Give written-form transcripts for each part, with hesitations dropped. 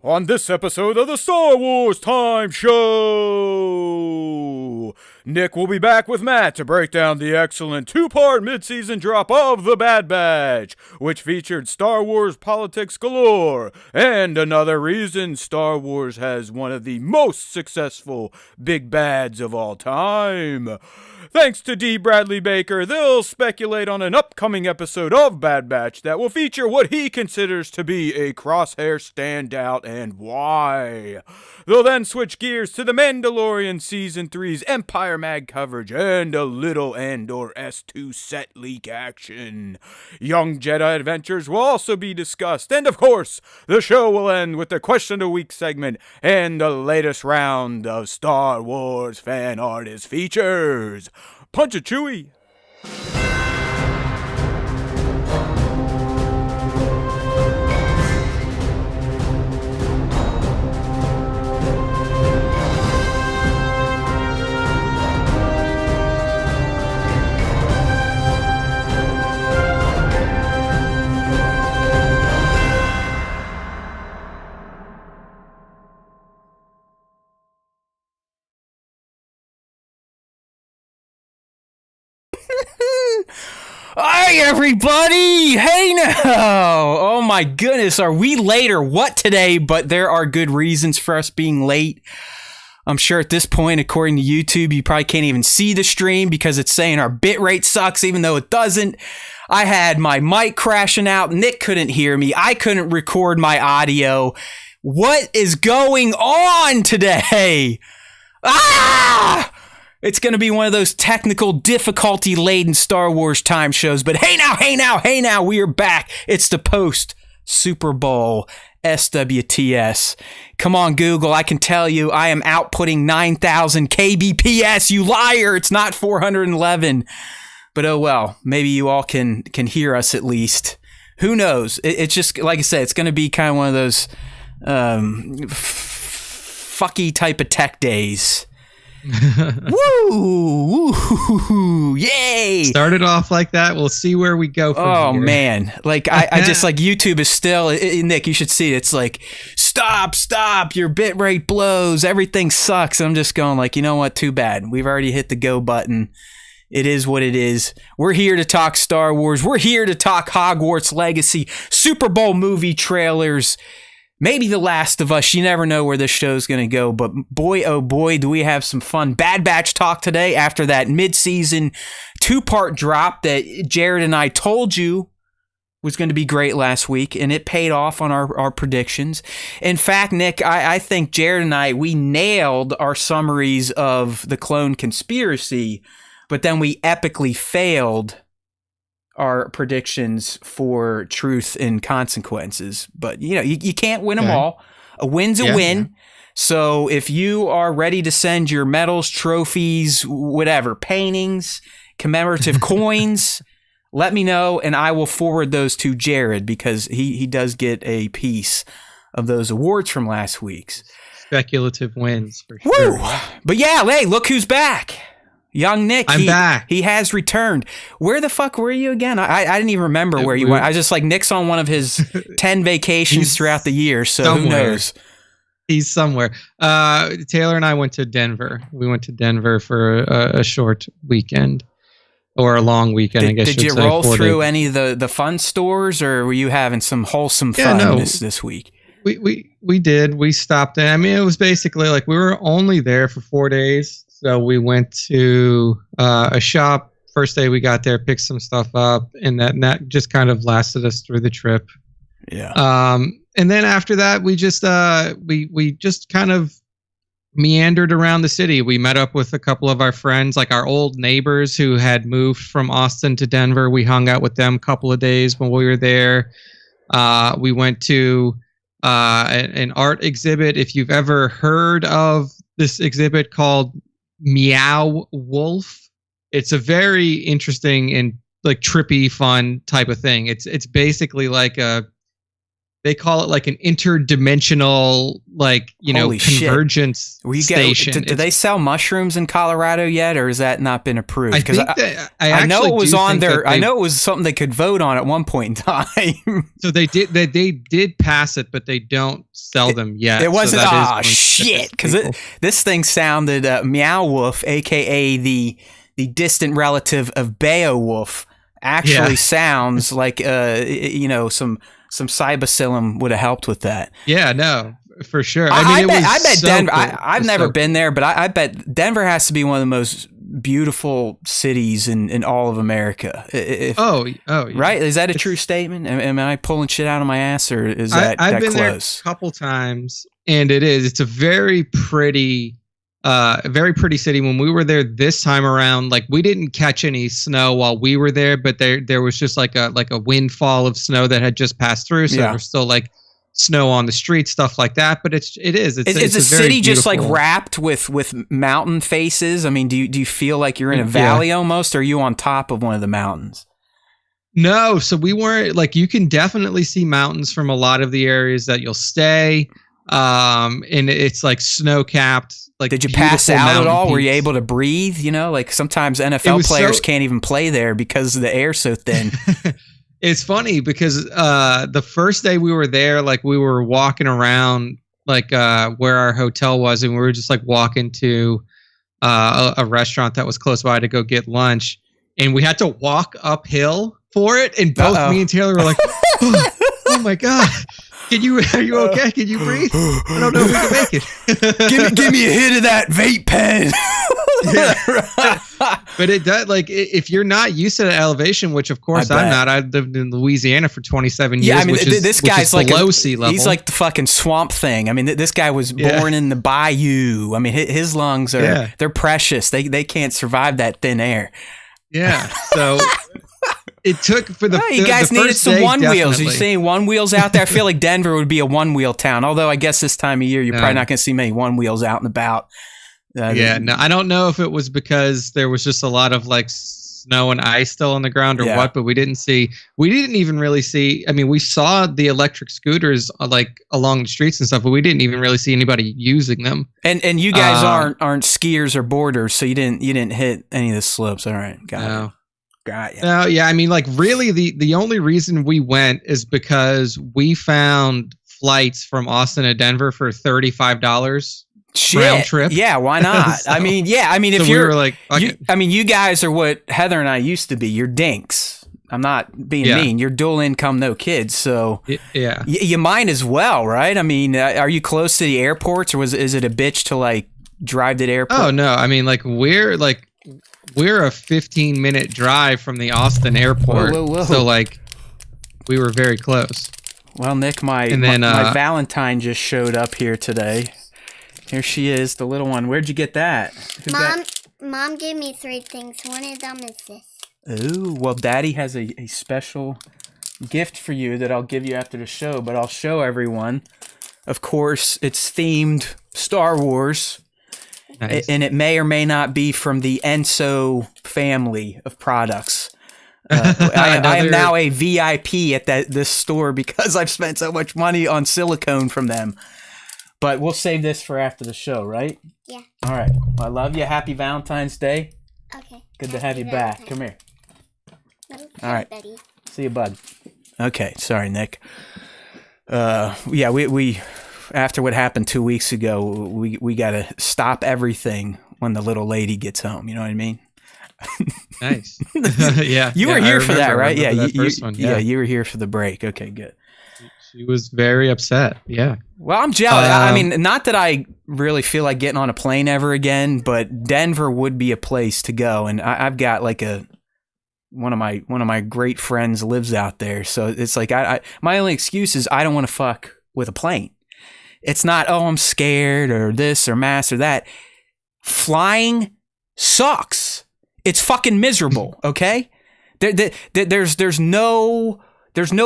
On this episode of the Star Wars Time Show, Nick will be back with Matt to break down the excellent two-part mid-season drop of The Bad Batch, which featured Star Wars politics galore, and another reason Star Wars has one of the most successful big bads of all time. Thanks to D. Bradley Baker, they'll speculate on an upcoming episode of Bad Batch that will feature what he considers to be a Crosshair standout and why. They'll then switch gears to The Mandalorian Season 3's Empire Mag coverage and a little Andor S2 Set Leak action. Young Jedi adventures will also be discussed, and of course, the show will end with the Question of the Week segment and the latest round of Star Wars fan artist features. Punch it, Chewie! Hi, everybody! Hey now! Oh my goodness, are we late or what today? But there are good reasons for us being late. I'm sure at this point, according to YouTube, you probably can't even see the stream because it's saying our bitrate sucks, even though it doesn't. I had my mic crashing out. Nick couldn't hear me. I couldn't record my audio. What is going on today? Ah! It's going to be one of those technical difficulty-laden Star Wars time shows. But hey now, we are back. It's the post-Super Bowl SWTS. Come on, Google. I can tell you I am outputting 9,000 kbps. You liar. It's not 411. But oh well. Maybe you all can hear us at least. Who knows? It's just, like I said, it's going to be kind of one of those fucky type of tech days. Woo! Yay! Started off like that. We'll see where we go from here. Man. Like, I just, like, YouTube is still, Nick, you should see it. It's like, stop, your bitrate blows, everything sucks. I'm just going like, you know what? Too bad. We've already hit the go button. It is what it is. We're here to talk Star Wars. We're here to talk Hogwarts Legacy, Super Bowl movie trailers, maybe The Last of Us. You never know where this show's going to go, but boy, oh boy, do we have some fun Bad Batch talk today after that mid-season two-part drop that Jared and I told you was going to be great last week, and it paid off on our predictions. In fact, Nick, I think Jared and I, we nailed our summaries of the Clone Conspiracy, but then we epically failed our predictions for Truth and Consequences. But, you know, you can't win them all. A win's a win. Yeah. So if you are ready to send your medals, trophies, whatever, paintings, commemorative coins, let me know, and I will forward those to Jared because he does get a piece of those awards from last week's. Speculative wins, for sure. Woo! But yeah, hey, look who's back. Young Nick, I'm back. He has returned. Where the fuck were you again? I didn't even remember where you went. I was just like, Nick's on one of his 10 vacations throughout the year, so somewhere. Who knows? He's somewhere. Taylor and I went to Denver. We went to Denver for a short weekend, or a long weekend, I guess. Did you roll through any of the fun stores, or were you having some wholesome fun this week? We did. We stopped in. I mean, it was basically like we were only there for 4 days. So we went to a shop. First day we got there, picked some stuff up, and that just kind of lasted us through the trip. Yeah. And then after that, we just kind of meandered around the city. We met up with a couple of our friends, like our old neighbors who had moved from Austin to Denver. We hung out with them a couple of days when we were there. We went to an art exhibit. If you've ever heard of this exhibit called Meow Wolf, it's a very interesting and like trippy, fun type of thing. It's basically like they call it like an interdimensional, like, Holy convergence station. Do they sell mushrooms in Colorado yet, or has that not been approved? I think that I know it was on there. I know it was something they could vote on at one point in time. So they did pass it, but they don't sell them yet. It wasn't. So shit! Because this thing sounded Meow Wolf, aka the distant relative of Beowulf, actually sounds like some cybacillum would have helped with that. Yeah, no, for sure. I bet Denver. I've never been there, but I bet Denver has to be one of the most beautiful cities in all of America. Yeah. Right? Is that a true statement? Am I pulling shit out of my ass, or is that I've been close? there a couple times, and it's a very pretty city. When we were there this time around, like, we didn't catch any snow while we were there, but there was just like a windfall of snow that had just passed through. So there's still like snow on the streets, stuff like that. But it's the city just like wrapped with mountain faces? I mean, do you feel like you're in a valley almost, or are you on top of one of the mountains? No, so we weren't. Like, you can definitely see mountains from a lot of the areas that you'll stay. And it's like snow capped. Like, did you pass out at all? Peaks. Were you able to breathe? Like sometimes NFL players can't even play there because the air's so thin. It's funny because the first day we were there, like, we were walking around like where our hotel was, and we were just like walking to a restaurant that was close by to go get lunch, and we had to walk uphill for it, and both me and Taylor were like, oh my God. Are you okay? Can you breathe? I don't know if we can make it. give me a hit of that vape pen. But it does, like, if you're not used to the elevation, which of course I'm not. I've lived in Louisiana for 27 years. Yeah, I mean, this guy's like below sea level. He's like the fucking Swamp Thing. I mean, this guy was born in the bayou. I mean, his lungs are they're precious. They can't survive that thin air. Yeah. So it took for you guys needed some one wheels. Are you seeing one wheels out there? I feel like Denver would be a one wheel town. Although I guess this time of year you're probably not going to see many one wheels out and about. No, I don't know if it was because there was just a lot of like snow and ice still on the ground or what, but we didn't even really see. I mean, we saw the electric scooters like along the streets and stuff, but we didn't even really see anybody using them. And you guys aren't skiers or boarders, so you didn't hit any of the slopes. All right, got it. Got you. No, yeah, I mean, like, really, the only reason we went is because we found flights from Austin to Denver for $35 round trip. Yeah, why not? So, I mean, if so you're, we were like, you guys are what Heather and I used to be. You're dinks. I'm not being mean. You're dual income, no kids. So you might as well, right? I mean, are you close to the airports, or is it a bitch to like drive to the airport? Oh no, I mean, like, we're a 15-minute drive from the Austin airport. Whoa. So like, we were very close. Well, Nick, my Valentine just showed up here today. Here she is, the little one. Where'd you get that? Mom gave me 3 things. One of them is this. Ooh, well, Daddy has a special gift for you that I'll give you after the show, but I'll show everyone. Of course, it's themed Star Wars. Nice. And it may or may not be from the Enso family of products. I am now a VIP at this store because I've spent so much money on silicone from them. But we'll save this for after the show, right? Yeah. All right. Well, I love you. Happy Valentine's Day. Okay. Good to have you back. Come here. Okay, all right. Buddy. See you, bud. Okay. Sorry, Nick. We after what happened 2 weeks ago, we got to stop everything when the little lady gets home. You know what I mean? Nice. Yeah. You were here for that, right? Yeah. You were here for the break. Okay, good. She was very upset. Yeah. Well, I'm jealous. I mean, not that I really feel like getting on a plane ever again, but Denver would be a place to go. And I've got like one of my great friends lives out there. So it's like, my only excuse is I don't want to fuck with a plane. It's not, I'm scared or this or mass or that. Flying sucks. It's fucking miserable. Okay. There's no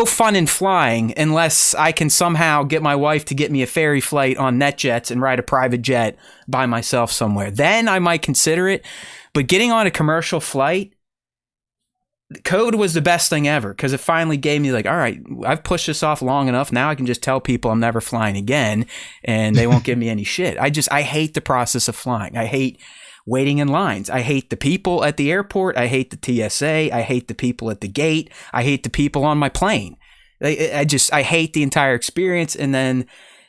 fun in flying unless I can somehow get my wife to get me a ferry flight on NetJets and ride a private jet by myself somewhere. Then I might consider it. But getting on a commercial flight, code was the best thing ever because it finally gave me like, all right, I've pushed this off long enough. Now I can just tell people I'm never flying again and they won't give me any shit. I hate the process of flying. I hate waiting in lines. I hate the people at the airport. I hate the TSA. I hate the people at the gate. I hate the people on my plane. I hate the entire experience. And then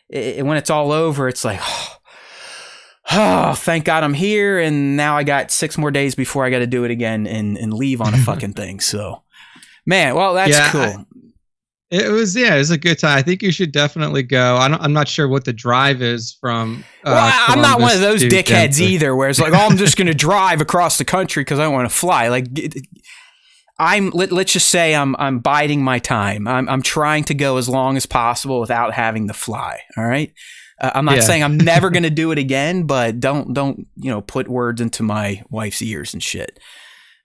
when it's all over, it's like, oh, thank God I'm here. And now I got 6 more days before I got to do it again and leave on a fucking thing. So, man, well, that's cool. It was a good time. I think you should definitely go. I'm not sure what the drive is from. I'm not one of those dickheads either, where it's like, oh, I'm just going to drive across the country because I want to fly. Like, let's just say I'm biding my time. I'm trying to go as long as possible without having to fly. All right. I'm not saying I'm never going to do it again, but don't put words into my wife's ears and shit.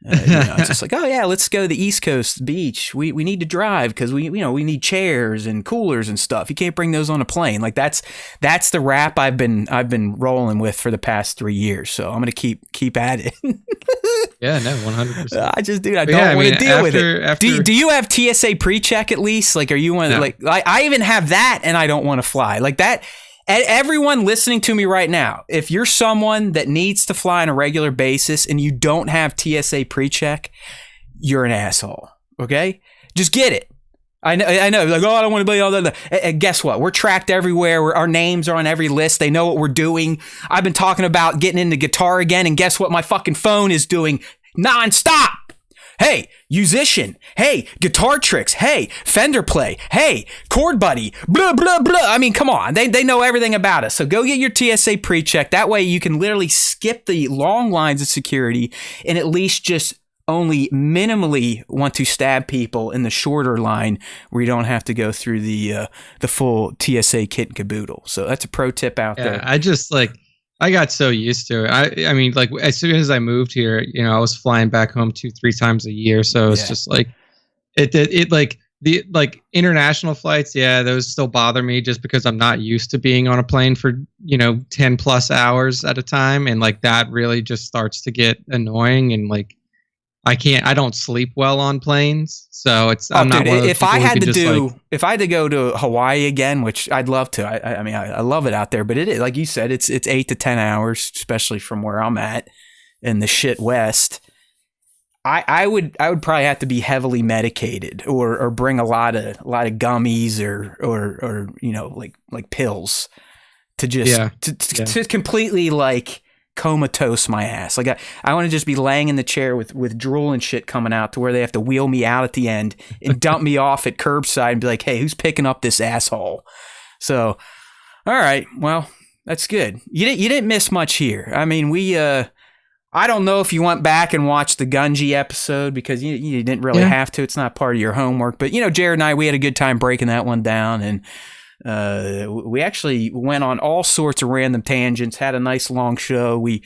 It's just like, oh yeah, let's go to the East Coast beach. We need to drive because we need chairs and coolers and stuff. You can't bring those on a plane. Like that's the rap I've been rolling with for the past 3 years. So I'm gonna keep at it. Yeah, no, 100%. I don't want to deal with it. Do you have TSA pre-check at least? Like, are you one like I even have that and I don't want to fly like that. Everyone listening to me right now, if you're someone that needs to fly on a regular basis and you don't have TSA pre-check, you're an asshole. Okay? Just get it. I know. Like, oh, I don't want to be all that. And guess what? We're tracked everywhere. Our names are on every list. They know what we're doing. I've been talking about getting into guitar again, and guess what? My fucking phone is doing nonstop. Hey, musician. Hey, guitar tricks. Hey, Fender play. Hey, chord buddy. Blah, blah, blah. I mean, come on. They know everything about us. So go get your TSA pre-check. That way you can literally skip the long lines of security and at least just only minimally want to stab people in the shorter line where you don't have to go through the full TSA kit and caboodle. So that's a pro tip out there. I got so used to it. I mean, like as soon as I moved here, I was flying back home 2-3 times a year. So it's just like it like the international flights. Yeah, those still bother me just because I'm not used to being on a plane for 10 plus hours at a time, and like that really just starts to get annoying. And like I don't sleep well on planes, so it's. I'm not. One of those if I had to go to Hawaii again, which I'd love to. I mean, I love it out there, but it is like you said, it's 8 to 10 hours, especially from where I'm at in the shit west. I would probably have to be heavily medicated or bring a lot of gummies or like pills to just to completely like comatose my ass. Like I want to just be laying in the chair with drool and shit coming out to where they have to wheel me out at the end and dump me off at curbside and be like, hey, who's picking up this asshole? So, all right, well, that's good. You didn't miss much here. I mean, we I don't know if you went back and watched the Gunji episode because you didn't really have to. It's not part of your homework. But Jared and I, we had a good time breaking that one down, and we actually went on all sorts of random tangents, had a nice long show. We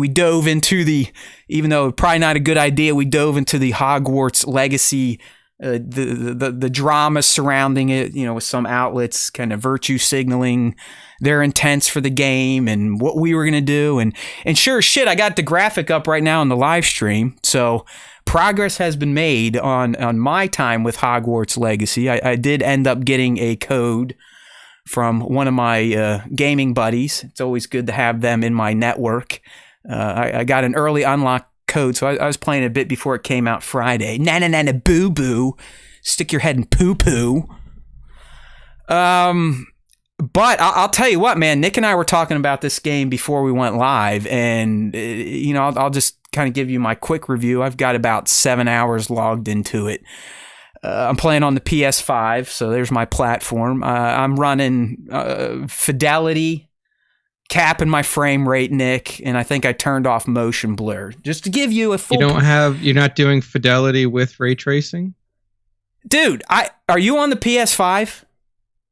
dove into even though probably not a good idea, we dove into the Hogwarts legacy, the drama surrounding it, with some outlets kind of virtue signaling their intents for the game and what we were going to do. And sure as shit, I got the graphic up right now in the live stream. So progress has been made on my time with Hogwarts Legacy. I did end up getting a code from one of my gaming buddies. It's always good to have them in my network. I got an early unlock code, so I was playing a bit before it came out Friday. Na boo boo, stick your head in poo poo. But I'll tell you what, man. Nick and I were talking about this game before we went live, and I'll just kind of give you my quick review. I've got about 7 hours logged into it. I'm playing on the PS5, so there's my platform. I'm running fidelity, capping my frame rate, Nick, and I think I turned off motion blur just to give you a full. You're not doing fidelity with ray tracing, dude. Are you on the PS5?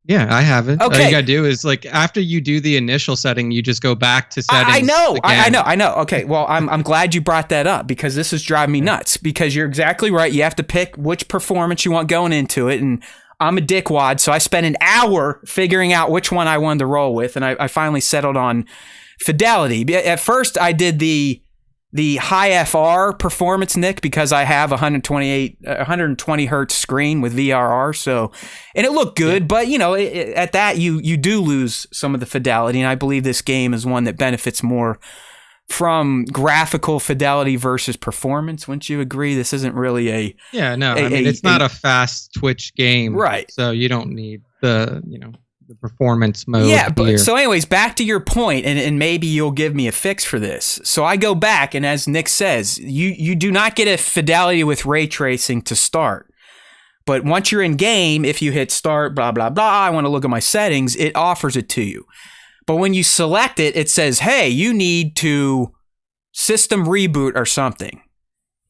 Yeah, I have it. Okay. All you gotta do is after you do the initial setting, you just go back to settings. I know. Okay, well, I'm glad you brought that up because this is driving me nuts. Because you're exactly right. You have to pick which performance you want going into it, and I'm a dickwad, so I spent an hour figuring out which one I wanted to roll with, and I finally settled on fidelity. At first, I did the the high FR performance, Nick, because I have 120 hertz screen with VRR. So, and it looked good, but at that you do lose some of the fidelity, and I believe this game is one that benefits more from graphical fidelity versus performance. Wouldn't you agree? This isn't really a it's not a fast Twitch game, right? So you don't need the performance mode. Yeah, but so anyways, back to your point, and maybe you'll give me a fix for this. So I go back, and as Nick says, you do not get a fidelity with ray tracing to start. But once you're in game, if you hit start, blah, blah, blah, I want to look at my settings, it offers it to you. But when you select it, it says, hey, you need to system reboot or something.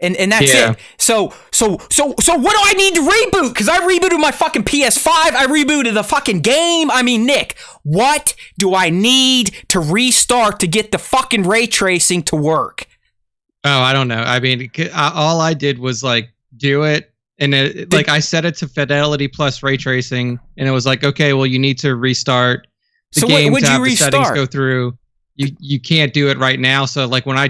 And that's it. So what do I need to reboot? Because I rebooted my fucking PS5. I rebooted the fucking game. I mean, Nick, what do I need to restart to get the fucking ray tracing to work? Oh, I don't know. I mean, all I did was do it. And I set it to fidelity plus ray tracing. And it was okay, well, you need to restart the game to have the settings go through. You can't do it right now. So when I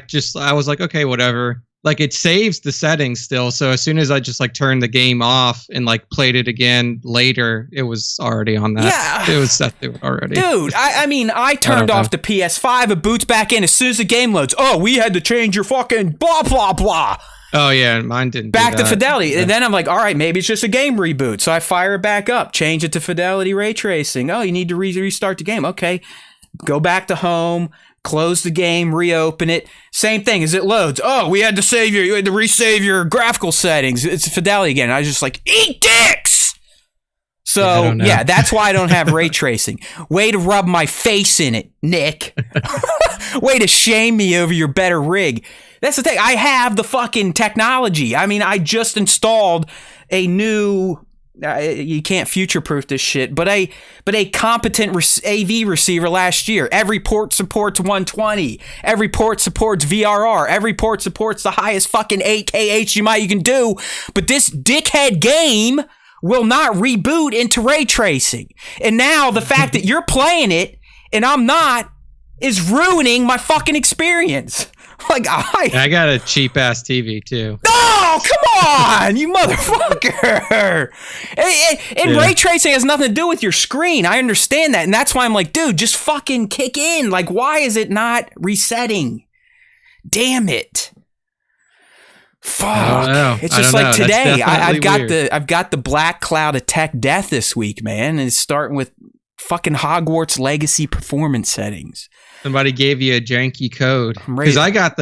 was okay, whatever. It saves the settings still. So as soon as I just turned the game off and played it again later, it was already on that. Yeah. It was set to it already. Dude, I mean, I turned off the PS5. It boots back in as soon as the game loads. Oh, we had to change your fucking blah, blah, blah. Oh, yeah. Mine didn't back to fidelity. Yeah. And then I'm like, all right, maybe it's just a game reboot. So I fire it back up, change it to fidelity ray tracing. Oh, you need to restart the game. Okay. Go back to home. Close the game, reopen it. Same thing as it loads. Oh, you had to resave your graphical settings. It's fidelity again. I was just eat dicks. So yeah, that's why I don't have ray tracing. Way to rub my face in it, Nick. Way to shame me over your better rig. That's the thing. I have the fucking technology. I mean, I just installed a new. You can't future-proof this shit, but a competent AV receiver last year. Every port supports 120. Every port supports VRR. Every port supports the highest fucking 8K HDMI you can do. But this dickhead game will not reboot into ray tracing. And now the fact that you're playing it and I'm not is ruining my fucking experience. I got a cheap ass TV too. No, come on, you motherfucker! And ray tracing has nothing to do with your screen. I understand that, and that's why I'm dude, just fucking kick in. Why is it not resetting? Damn it! Fuck! It's just today. I've got the black cloud of tech death this week, man, and it's starting with fucking Hogwarts Legacy performance settings. Somebody gave you a janky code because I got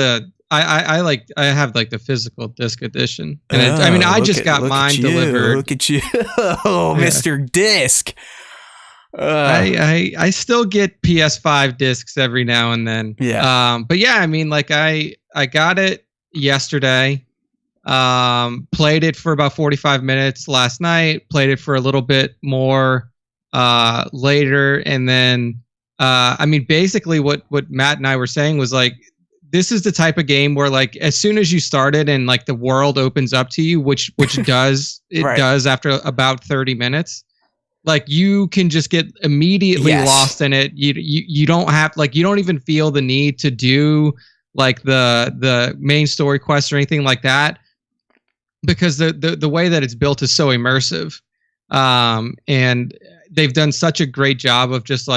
I have the physical disc edition, and I just got mine delivered. Look at you, oh, yeah. Mr. Disc. I still get PS5 discs every now and then. Yeah. But yeah, I mean, I got it yesterday. Played it for about 45 minutes last night. Played it for a little bit more later, and then. Basically what Matt and I were saying was this is the type of game where as soon as you start it and the world opens up to you, which does right. does after about 30 minutes, you can just get immediately lost in it. You don't have you don't even feel the need to do the main story quests or anything like that, because the way that it's built is so immersive, and they've done such a great job of just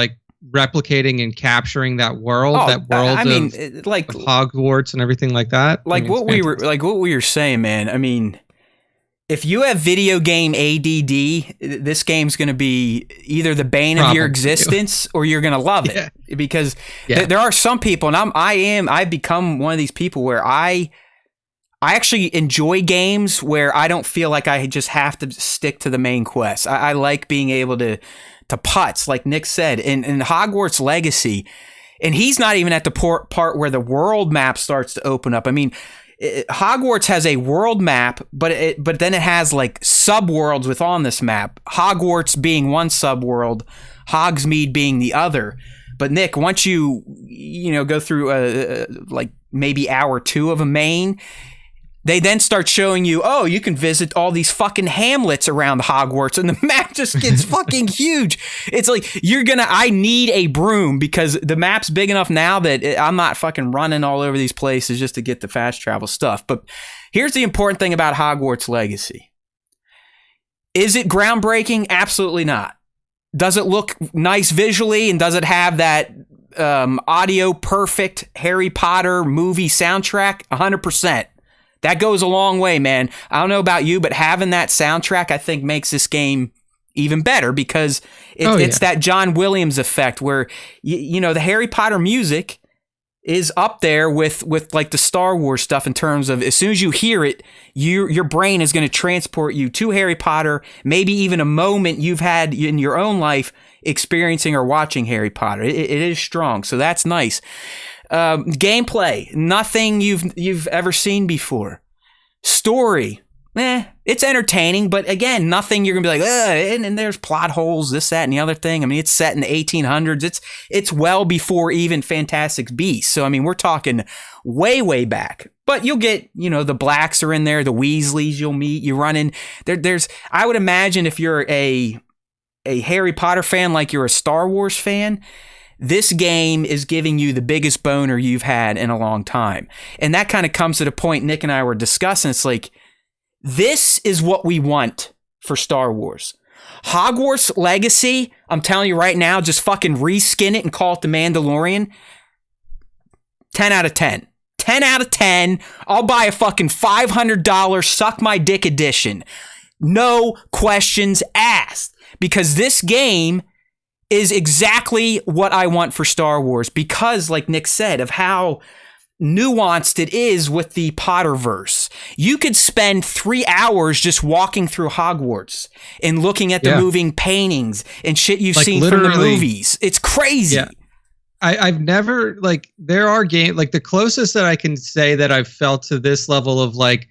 replicating and capturing that world, of Hogwarts and everything like that. What we were saying, man. I mean, if you have video game ADD, this game's going to be either the bane of your existence or you're going to love it, because there are some people, and I've become one of these people where I actually enjoy games where I don't feel like I just have to stick to the main quest. I like being able to putts, like Nick said, in Hogwarts Legacy, and he's not even at the part where the world map starts to open up. I mean, Hogwarts has a world map, but then it has subworlds within this map. Hogwarts being one subworld, Hogsmeade being the other. But Nick, once you go through maybe hour 2 of a main, They then start showing you, oh, you can visit all these fucking hamlets around Hogwarts, and the map just gets fucking huge. It's like, I need a broom because the map's big enough now that I'm not fucking running all over these places just to get the fast travel stuff. But here's the important thing about Hogwarts Legacy. Is it groundbreaking? Absolutely not. Does it look nice visually, and does it have that audio perfect Harry Potter movie soundtrack? 100%. That goes a long way, man. I don't know about you, but having that soundtrack, I think, makes this game even better because it's that John Williams effect where, the Harry Potter music is up there with like the Star Wars stuff in terms of as soon as you hear it, your brain is going to transport you to Harry Potter, maybe even a moment you've had in your own life experiencing or watching Harry Potter. It is strong, so that's nice. Gameplay, nothing you've ever seen before. Story, it's entertaining, but again, nothing you're gonna be like, and there's plot holes, this, that, and the other thing. I mean, it's set in the 1800s. It's well before even Fantastic Beasts. So I mean, we're talking way, way back. But you'll get, the Blacks are in there, the Weasleys you'll meet. You run in there's. I would imagine if you're a Harry Potter fan, like you're a Star Wars fan, this game is giving you the biggest boner you've had in a long time. And that kind of comes to the point Nick and I were discussing. It's like, this is what we want for Star Wars. Hogwarts Legacy, I'm telling you right now, just fucking reskin it and call it The Mandalorian. 10 out of 10. 10 out of 10. I'll buy a fucking $500 suck my dick edition. No questions asked. Because this game is exactly what I want for Star Wars because, like Nick said, of how nuanced it is with the Potterverse. You could spend 3 hours just walking through Hogwarts and looking at the moving paintings and shit you've seen from the movies. It's crazy. Yeah. I've never, there are games, the closest that I can say that I've felt to this level of like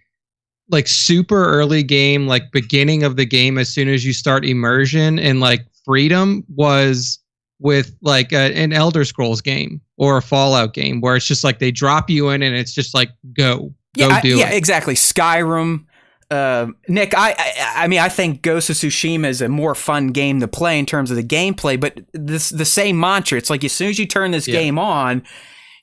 super early game, beginning of the game as soon as you start immersion and freedom was with an Elder Scrolls game or a Fallout game where it's just they drop you in and it's just go do it. Yeah, exactly. Skyrim. Nick, I think Ghost of Tsushima is a more fun game to play in terms of the gameplay, but the same mantra. It's as soon as you turn this game on,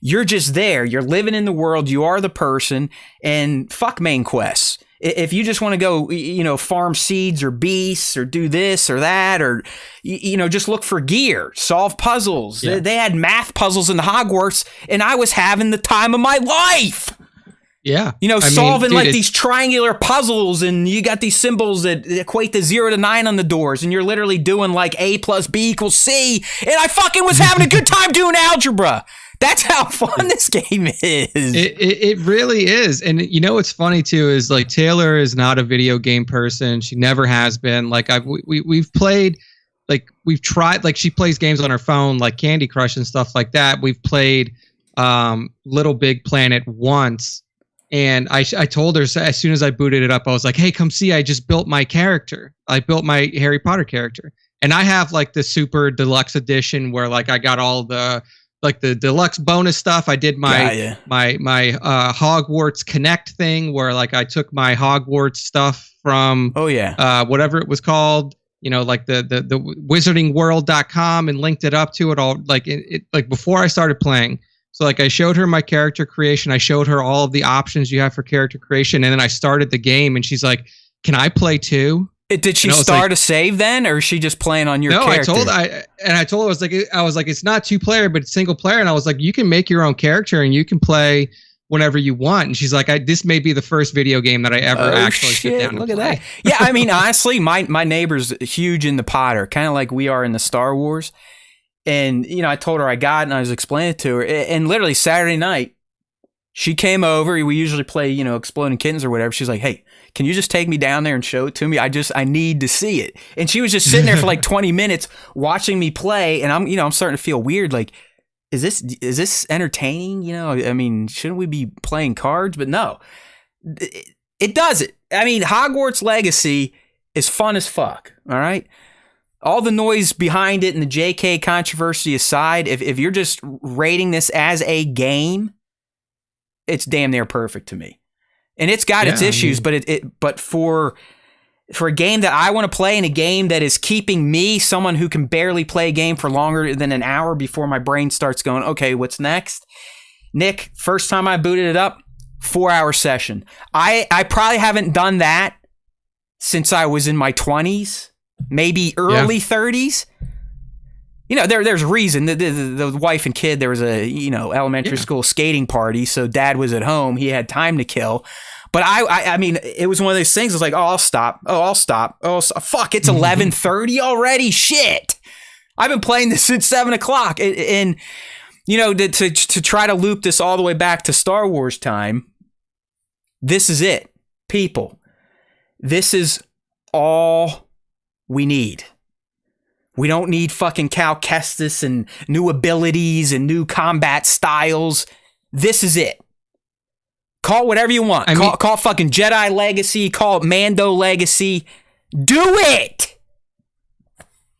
you're just there. You're living in the world. You are the person, and fuck main quests. If you just want to go, farm seeds or beasts or do this or that or, just look for gear, solve puzzles. Yeah. They had math puzzles in the Hogwarts, and I was having the time of my life. Yeah. Solving these triangular puzzles, and you got these symbols that equate to 0 to 9 on the doors, and you're literally doing A plus B equals C, and I fucking was having a good time doing algebra. That's how fun this game is. It really is. And what's funny too is Taylor is not a video game person. She never has been. We've played, we've tried, she plays games on her phone like Candy Crush and stuff like that. We've played Little Big Planet once. And I told her as soon as I booted it up, I was like, hey, come see, I just built my character. I built my Harry Potter character. And I have the super deluxe edition where I got all the the deluxe bonus stuff. I did my Hogwarts Connect thing where I took my Hogwarts stuff from whatever it was called, the wizardingworld.com and linked it up to it all before I started playing. So I showed her my character creation. I showed her all of the options you have for character creation, and then I started the game and she's like, "Can I play too?" Did she start a save then, or is she just playing on your character? No, I told her, I was like, it's not 2-player, but it's single player. And I was like, you can make your own character and you can play whenever you want. And she's like, this may be the first video game that I ever actually sit down and look play. At that. Yeah, I mean, honestly, my neighbor's huge into Potter, kind of like we are in the Star Wars. And, I told her I got it and I was explaining it to her. And literally Saturday night, she came over. We usually play, Exploding Kittens or whatever. She's like, hey, can you just take me down there and show it to me? I need to see it. And she was just sitting there for 20 minutes watching me play. And I'm starting to feel weird. Is this entertaining? I mean, shouldn't we be playing cards? But no, it does it. I mean, Hogwarts Legacy is fun as fuck. All right. All the noise behind it and the JK controversy aside, if you're just rating this as a game, it's damn near perfect to me. and it's got its issues, but for a game that I want to play and a game that is keeping me, someone who can barely play a game for longer than an hour before my brain starts going, okay, what's next? Nick, first time I booted it up, 4-hour session. I probably haven't done that since I was in my 20s, maybe early 30s. You know, there's a reason. The wife and kid, there was a, elementary school skating party, so dad was at home. He had time to kill. But I mean, it was one of those things. It's like, I'll stop. Fuck, it's 11:30 already. Shit. I've been playing this since 7 o'clock. And to try to loop this all the way back to Star Wars time, this is it, people. This is all we need. We don't need fucking Cal Kestis and new abilities and new combat styles. This is it. Call it whatever you want. Call it fucking Jedi Legacy. Call it Mando Legacy. Do it!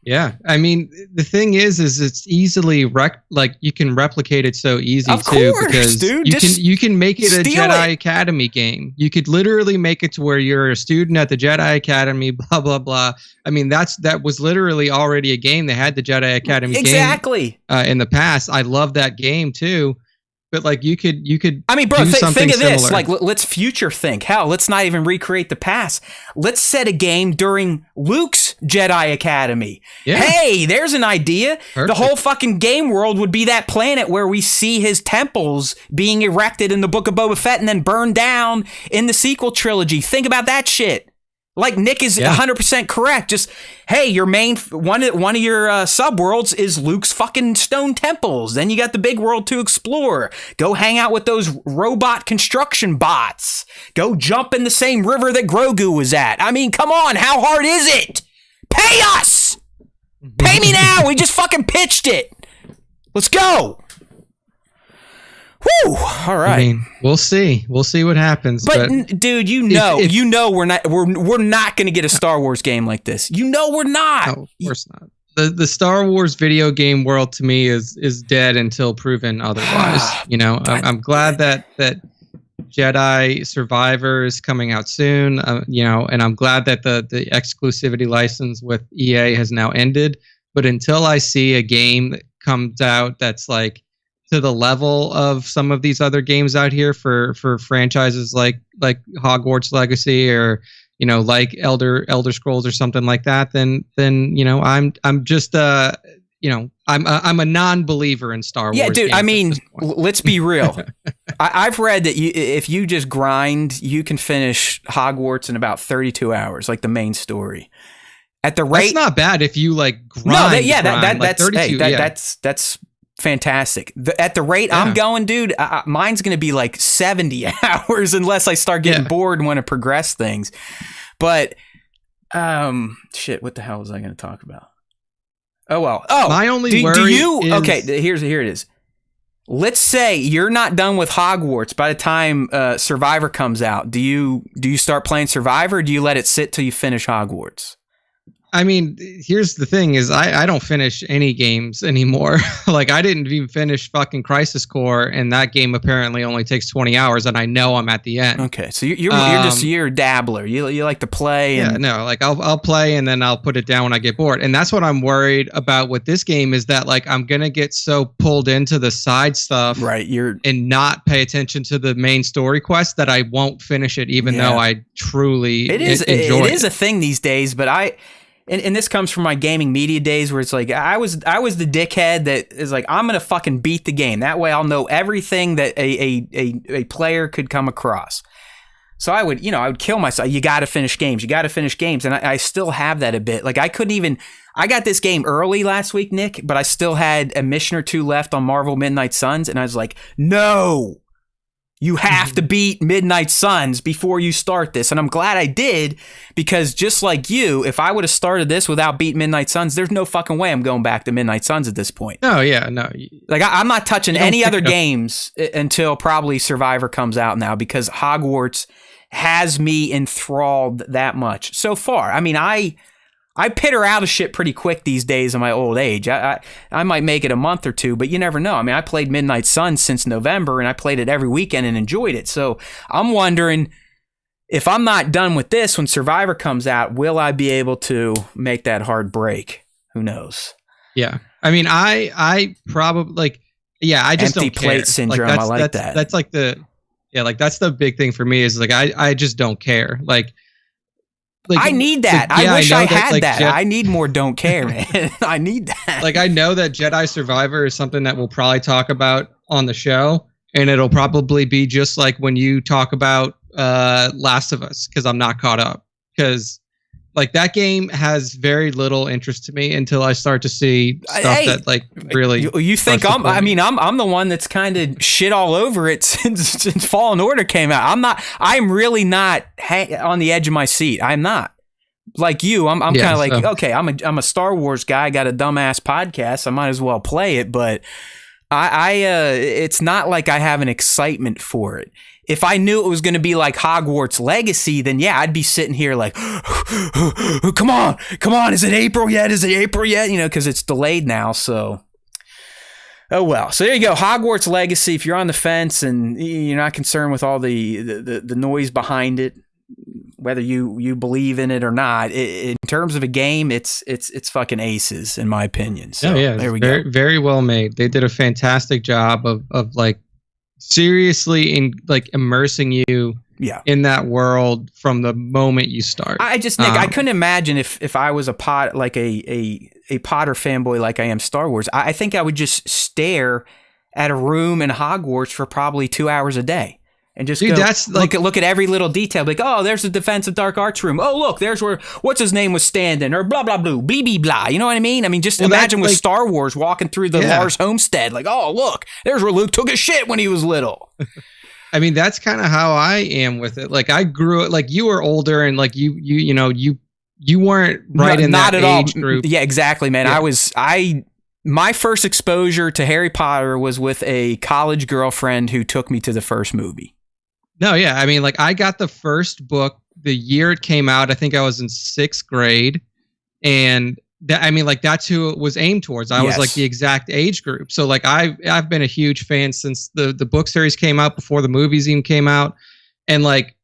Yeah. I mean, the thing is it's easily, you can replicate it so easy of too. Course, because dude. You can make it a Jedi Academy game. You could literally make it to where you're a student at the Jedi Academy, blah, blah, blah. I mean, that was literally already a game. They had the Jedi Academy game in the past. I love that game too. But like you could. I mean, bro, think of this. Similar. Like, let's future think. Hell, let's not even recreate the past. Let's set a game during Luke's Jedi Academy. Yeah. Hey, there's an idea. Perfect. The whole fucking game world would be that planet where we see his temples being erected in the Book of Boba Fett and then burned down in the sequel trilogy. Think about that shit. Like Nick is 100% correct. Just, hey, your main one of your subworlds is Luke's fucking stone temples. Then you got the big world to explore. Go hang out with those robot construction bots. Go jump in the same river that Grogu was at. I mean, come on, how hard is it? Pay us! Pay me now! We just fucking pitched it. Let's go. Whew! All right. I mean, we'll see. We'll see what happens. But dude, we're not going to get a Star Wars game like this. We're not. No, of course not. The Star Wars video game world to me is dead until proven otherwise. I'm glad that Jedi Survivor is coming out soon. And I'm glad that the exclusivity license with EA has now ended. But until I see a game that comes out that's like to the level of some of these other games out here for franchises like Hogwarts Legacy or like Elder Scrolls or something like that, then I'm just I'm a non-believer in Star Wars. Yeah, dude. Games I mean, let's be real. I've read that if you just grind, you can finish Hogwarts in about 32 hours, like the main story. At the rate, that's not bad if you like grind. That's fantastic. At the rate I'm going, dude, mine's going to be like 70 hours unless I start getting bored and want to progress things. But, shit, what the hell was I going to talk about? Oh, well. Oh, my only worry is... Okay, here it is. Let's say you're not done with Hogwarts by the time Survivor comes out. Do you start playing Survivor, or do you let it sit till you finish Hogwarts? I mean, here's the thing is I don't finish any games anymore. Like I didn't even finish fucking Crisis Core, and that game apparently only takes 20 hours, and I know I'm at the end. Okay, so you're a dabbler. You like to play. I'll play and then I'll put it down when I get bored. And that's what I'm worried about with this game is that like I'm gonna get so pulled into the side stuff, right? And not pay attention to the main story quest that I won't finish it, even though I truly enjoy it. It is a thing these days, but And this comes from my gaming media days where it's like I was the dickhead that is like, I'm gonna fucking beat the game. That way I'll know everything that a player could come across. So I would kill myself. You gotta finish games. And I still have that a bit. Like I got this game early last week, Nick, but I still had a mission or two left on Marvel Midnight Suns, and I was like, no. You have to beat Midnight Suns before you start this. And I'm glad I did, because just like you, if I would have started this without beating Midnight Suns, there's no fucking way I'm going back to Midnight Suns at this point. No, yeah, no. Like I'm not touching any other games until probably Survivor comes out now, because Hogwarts has me enthralled that much so far. I mean, I pitter out of shit pretty quick these days in my old age. I might make it a month or two, but you never know. I mean, I played Midnight Suns since November, and I played it every weekend and enjoyed it. So I'm wondering, if I'm not done with this when Survivor comes out, will I be able to make that hard break? Who knows? Yeah. I mean, I probably like, yeah, I just empty don't care. plate syndrome. I like that. That's like that's the big thing for me is like, I just don't care. Like I need that. Like, yeah, I wish I had like, that. I need more don't care, man. I need that. Like, I know that Jedi Survivor is something that we'll probably talk about on the show. And it'll probably be just like when you talk about Last of Us, because I'm not caught up. Because like that game has very little interest to me until I start to see stuff that like really. You think I'm the one that's kind of shit all over it since Fallen Order came out. I'm really not on the edge of my seat. I'm not like you. I'm kind of like, okay, I'm a Star Wars guy. I got a dumbass podcast. I might as well play it, but it's not like I have an excitement for it. If I knew it was going to be like Hogwarts Legacy, then yeah, I'd be sitting here like, come on, is it April yet? You know, because it's delayed now. So, oh well. So there you go, Hogwarts Legacy. If you're on the fence and you're not concerned with all the noise behind it, whether you believe in it or not, in terms of a game, it's fucking aces in my opinion. So there we go. Very well made. They did a fantastic job of like seriously in like immersing you in that world from the moment you start. I just Nick, I couldn't imagine if I was a Potter fanboy like I am Star Wars. I think I would just stare at a room in Hogwarts for probably 2 hours a day. And just look at every little detail. Like, oh, there's the defensive dark arts room. Oh, look, there's where what's his name was standing, or blah blah blah, blah blah. You know what I mean? I mean, just imagine with Star Wars walking through the Lars homestead. Like, oh, look, there's where Luke took a shit when he was little. I mean, that's kind of how I am with it. Like, I grew up like you were older, and like you weren't right in that age group. Yeah, exactly, man. Yeah. My first exposure to Harry Potter was with a college girlfriend who took me to the first movie. No, yeah. I mean, like I got the first book the year it came out. I think I was in 6th grade. And that's who it was aimed towards. I was like the exact age group. So like I've been a huge fan since the book series came out, before the movies even came out. And like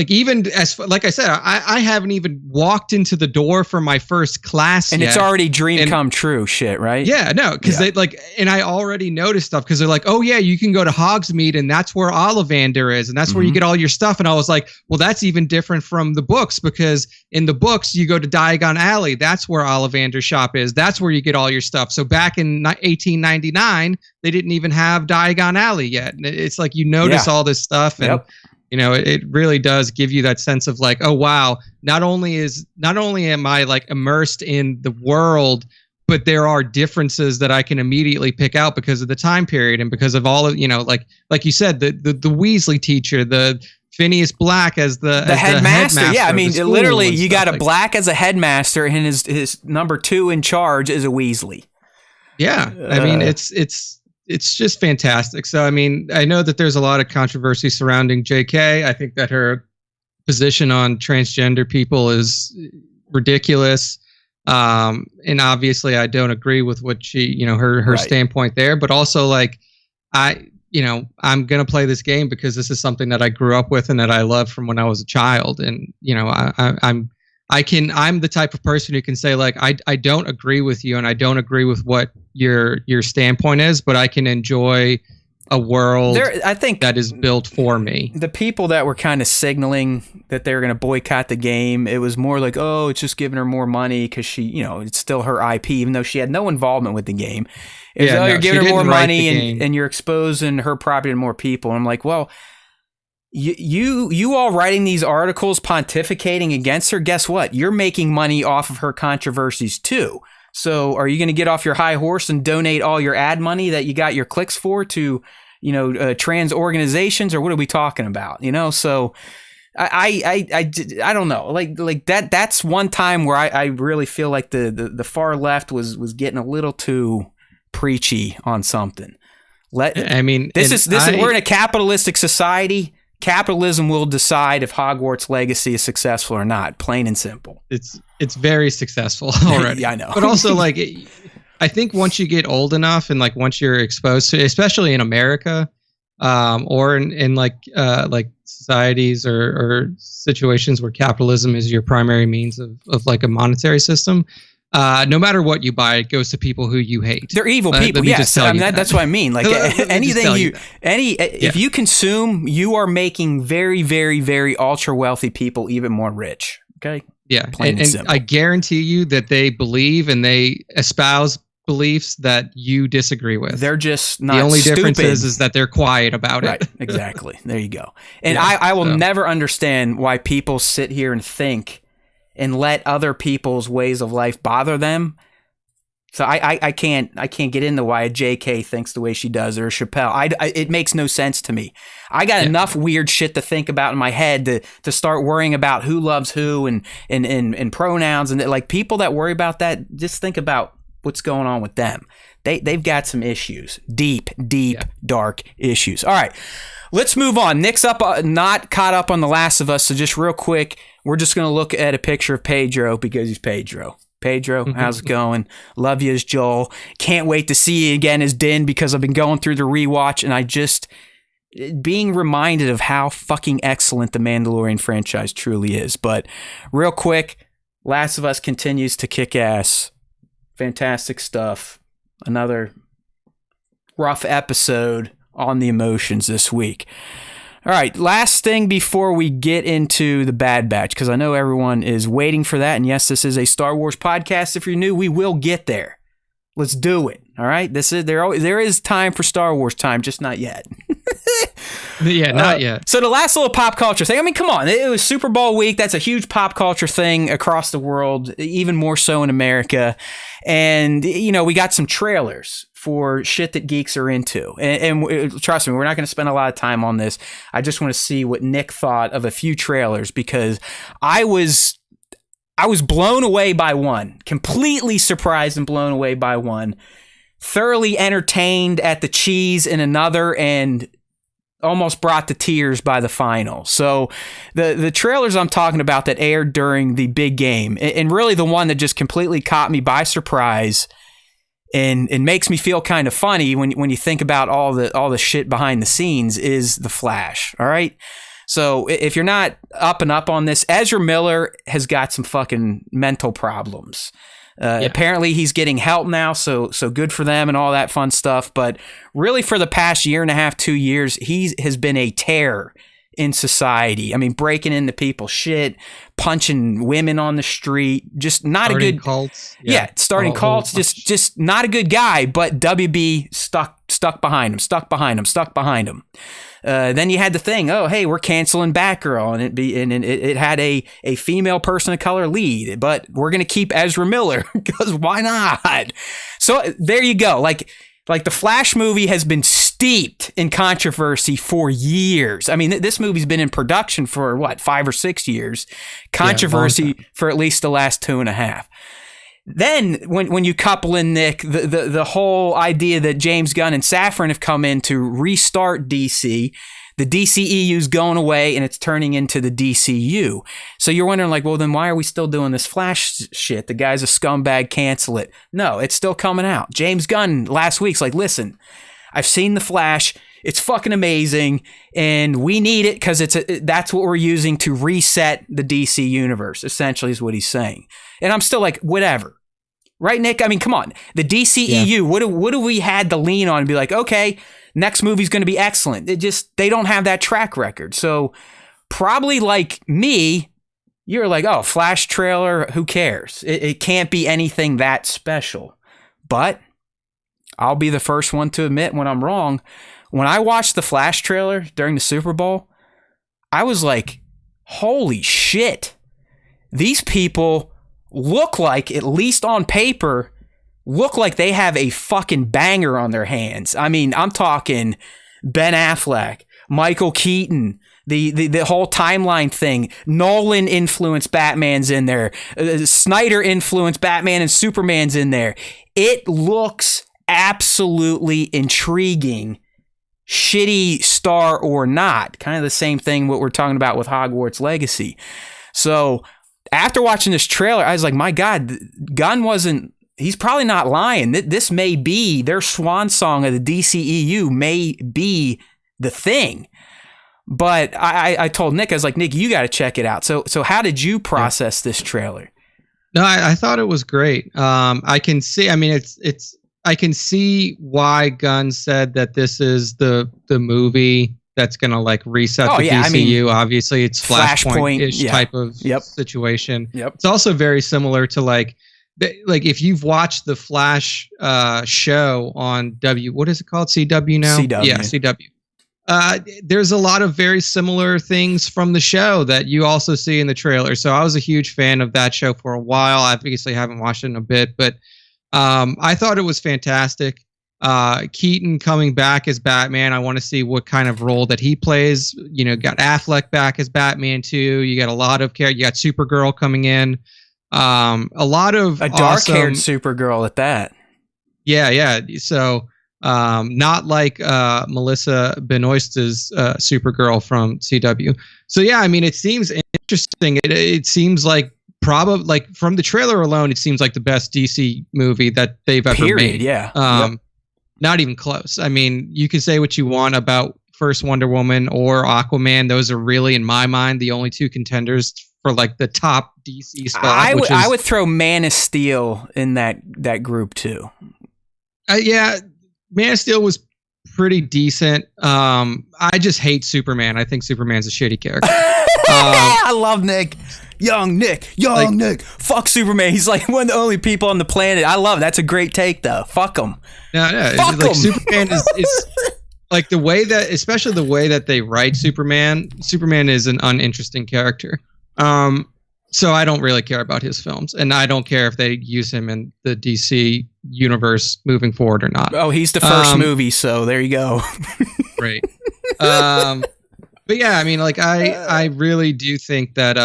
even as like I said, I haven't even walked into the door for my first class and yet. It's already dream come true shit, right? Yeah, no, because they like, and I already noticed stuff because they're like, oh yeah, you can go to Hogsmeade and that's where Ollivander is and that's where you get all your stuff. And I was like, well, that's even different from the books, because in the books you go to Diagon Alley, that's where Ollivander's shop is. That's where you get all your stuff. So back in 1899, they didn't even have Diagon Alley yet. And it's like you notice all this stuff and. You know, it really does give you that sense of like, oh wow, not only am I like immersed in the world, but there are differences that I can immediately pick out because of the time period and because of all of, you know, like you said, the Weasley teacher, the Phineas Black as the headmaster. Yeah, I mean, literally, you got a Black as a headmaster, and his number 2 in charge is a Weasley. Yeah, I mean, it's just fantastic. So, I mean, I know that there's a lot of controversy surrounding JK. I think that her position on transgender people is ridiculous. And obviously I don't agree with what she, you know, her standpoint there, but also like I'm going to play this game because this is something that I grew up with and that I love from when I was a child. And, you know, I'm the type of person who can say like, I don't agree with you and I don't agree with what your standpoint is, but I can enjoy a world that is built for me. The people that were kind of signaling that they were going to boycott the game, it was more like, oh, it's just giving her more money because she, you know, it's still her IP, even though she had no involvement with the game. It was, you're giving her more money and you're exposing her property to more people. And I'm like, well, you all writing these articles pontificating against her, guess what? You're making money off of her controversies too. So are you going to get off your high horse and donate all your ad money that you got your clicks for to, you know, trans organizations, or what are we talking about? You know, so I don't know, like that's one time where I really feel like the far left was getting a little too preachy on something. We're in a capitalistic society. Capitalism will decide if Hogwarts Legacy is successful or not, plain and simple. It's very successful already. Yeah, I know. But also, like, I think once you get old enough and like once you're exposed to, especially in America, or in like societies or situations where capitalism is your primary means of like a monetary system. No matter what you buy, it goes to people who you hate. They're evil people. Yes, that's what I mean. Like anything if you consume, you are making very, very, very ultra wealthy people even more rich. Okay. Yeah, and I guarantee you that they believe and they espouse beliefs that you disagree with. They're just not. The only stupid. difference is that they're quiet about it. Right. Exactly. There you go. And I will never understand why people sit here and think and let other people's ways of life bother them. So I can't get into why a JK thinks the way she does or a Chappelle. It makes no sense to me. I got enough weird shit to think about in my head to start worrying about who loves who and pronouns and like people that worry about that. Just think about what's going on with them. They've got some issues, deep, dark issues. All right, let's move on. Nick's not caught up on The Last of Us, so just real quick, we're just going to look at a picture of Pedro because he's Pedro. Pedro, how's it going? Love you as Joel. Can't wait to see you again as Din because I've been going through the rewatch and I just being reminded of how fucking excellent the Mandalorian franchise truly is. But real quick, Last of Us continues to kick ass. Fantastic stuff. Another rough episode on the emotions this week. All right, last thing before we get into the Bad Batch, because I know everyone is waiting for that. And yes, this is a Star Wars podcast. If you're new, we will get there. Let's do it. All right, there is time for Star Wars time, just not yet. Yeah, not yet. So the last little pop culture thing. I mean, come on, it was Super Bowl week. That's a huge pop culture thing across the world, even more so in America. And we got some trailers for shit that geeks are into. And trust me, we're not going to spend a lot of time on this. I just want to see what Nick thought of a few trailers because I was blown away by one, completely surprised and blown away by one, thoroughly entertained at the cheese in another, and almost brought to tears by the final. So the trailers I'm talking about that aired during the big game, and really the one that just completely caught me by surprise and makes me feel kind of funny when you think about all the shit behind the scenes, is The Flash. All right. So if you're not up on this, Ezra Miller has got some fucking mental problems. Apparently he's getting help now, so good for them and all that fun stuff. But really for the past year and a half, 2 years, he has been a terror in society. I mean, breaking into people's shit, punching women on the street, just not starting a good cults. Starting cults, just not a good guy. But WB stuck behind him. Then you had the thing, oh, hey, we're canceling Batgirl, and it had a female person of color lead, but we're going to keep Ezra Miller because why not? So there you go. Like the Flash movie has been steeped in controversy for years. I mean, this movie's been in production for 5 or 6 years. Controversy for at least the last 2.5. Then when you couple in, Nick, the whole idea that James Gunn and Safran have come in to restart DC, the DCEU's going away and it's turning into the DCU. So you're wondering, like, well, then why are we still doing this Flash shit? The guy's a scumbag, cancel it. No, it's still coming out. James Gunn last week's like, listen, I've seen the Flash. It's fucking amazing, and we need it because that's what we're using to reset the DC universe, essentially is what he's saying. And I'm still like, whatever. Right, Nick? I mean, come on. The DCEU, what do we had to lean on and be like, okay, next movie's going to be excellent. They don't have that track record. So probably like me, you're like, oh, Flash trailer, who cares? It can't be anything that special. But I'll be the first one to admit when I'm wrong. When I watched the Flash trailer during the Super Bowl, I was like, holy shit. These people look like, at least on paper, look like they have a fucking banger on their hands. I mean, I'm talking Ben Affleck, Michael Keaton, the whole timeline thing. Nolan influenced Batman's in there. Snyder influenced Batman and Superman's in there. It looks absolutely intriguing, shitty star or not. Kind of the same thing what we're talking about with Hogwarts Legacy. So after watching this trailer, I was like, my God, Gunn he's probably not lying. This may be their swan song of the DCEU, may be the thing. But I told Nick, I was like, Nick, you got to check it out. So how did you process this trailer? No, I thought it was great. I can see. I mean, I can see why Gunn said that this is the movie that's gonna like reset the DCU. I mean, obviously, it's Flashpoint-ish type of situation. Yep. It's also very similar to like if you've watched the Flash show on what is it called? CW now. CW. Yeah, CW. There's a lot of very similar things from the show that you also see in the trailer. So I was a huge fan of that show for a while. I obviously haven't watched it in a bit, but I thought it was fantastic. Keaton coming back as Batman. I want to see what kind of role that he plays. You know, got Affleck back as Batman too. You got a lot of characters. You got Supergirl coming in. A lot of a dark-haired Supergirl at that. Yeah. So not like Melissa Benoist's Supergirl from CW. So yeah, I mean, it seems interesting. It seems like probably like from the trailer alone, it seems like the best DC movie that they've ever made. Yeah. Not even close. I mean, you can say what you want about first Wonder Woman or Aquaman. Those are really, in my mind, the only two contenders for like the top DC spot. I would throw Man of Steel in that group too. Yeah, Man of Steel was pretty decent. I just hate Superman. I think Superman's a shitty character. I love Nick. Young Nick. Fuck Superman. He's like one of the only people on the planet. I love it. That's a great take, though. Fuck him. No. Fuck like him. Superman is like the way that, especially the way that they write Superman. Superman is an uninteresting character. So I don't really care about his films, and I don't care if they use him in the DC universe moving forward or not. Oh, he's the first movie, so there you go. Right. But yeah, I mean, like I really do think that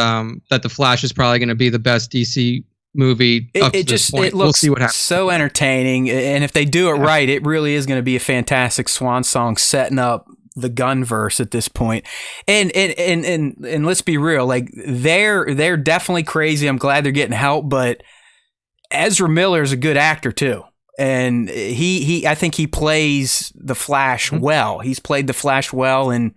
that the Flash is probably going to be the best DC movie up to this point. It looks we'll see what happens. So entertaining, and if they do it right, it really is going to be a fantastic swan song setting up the Gunverse at this point. And let's be real, like they're definitely crazy. I'm glad they're getting help, but Ezra Miller is a good actor too. And he I think he plays the Flash well. He's played the Flash well in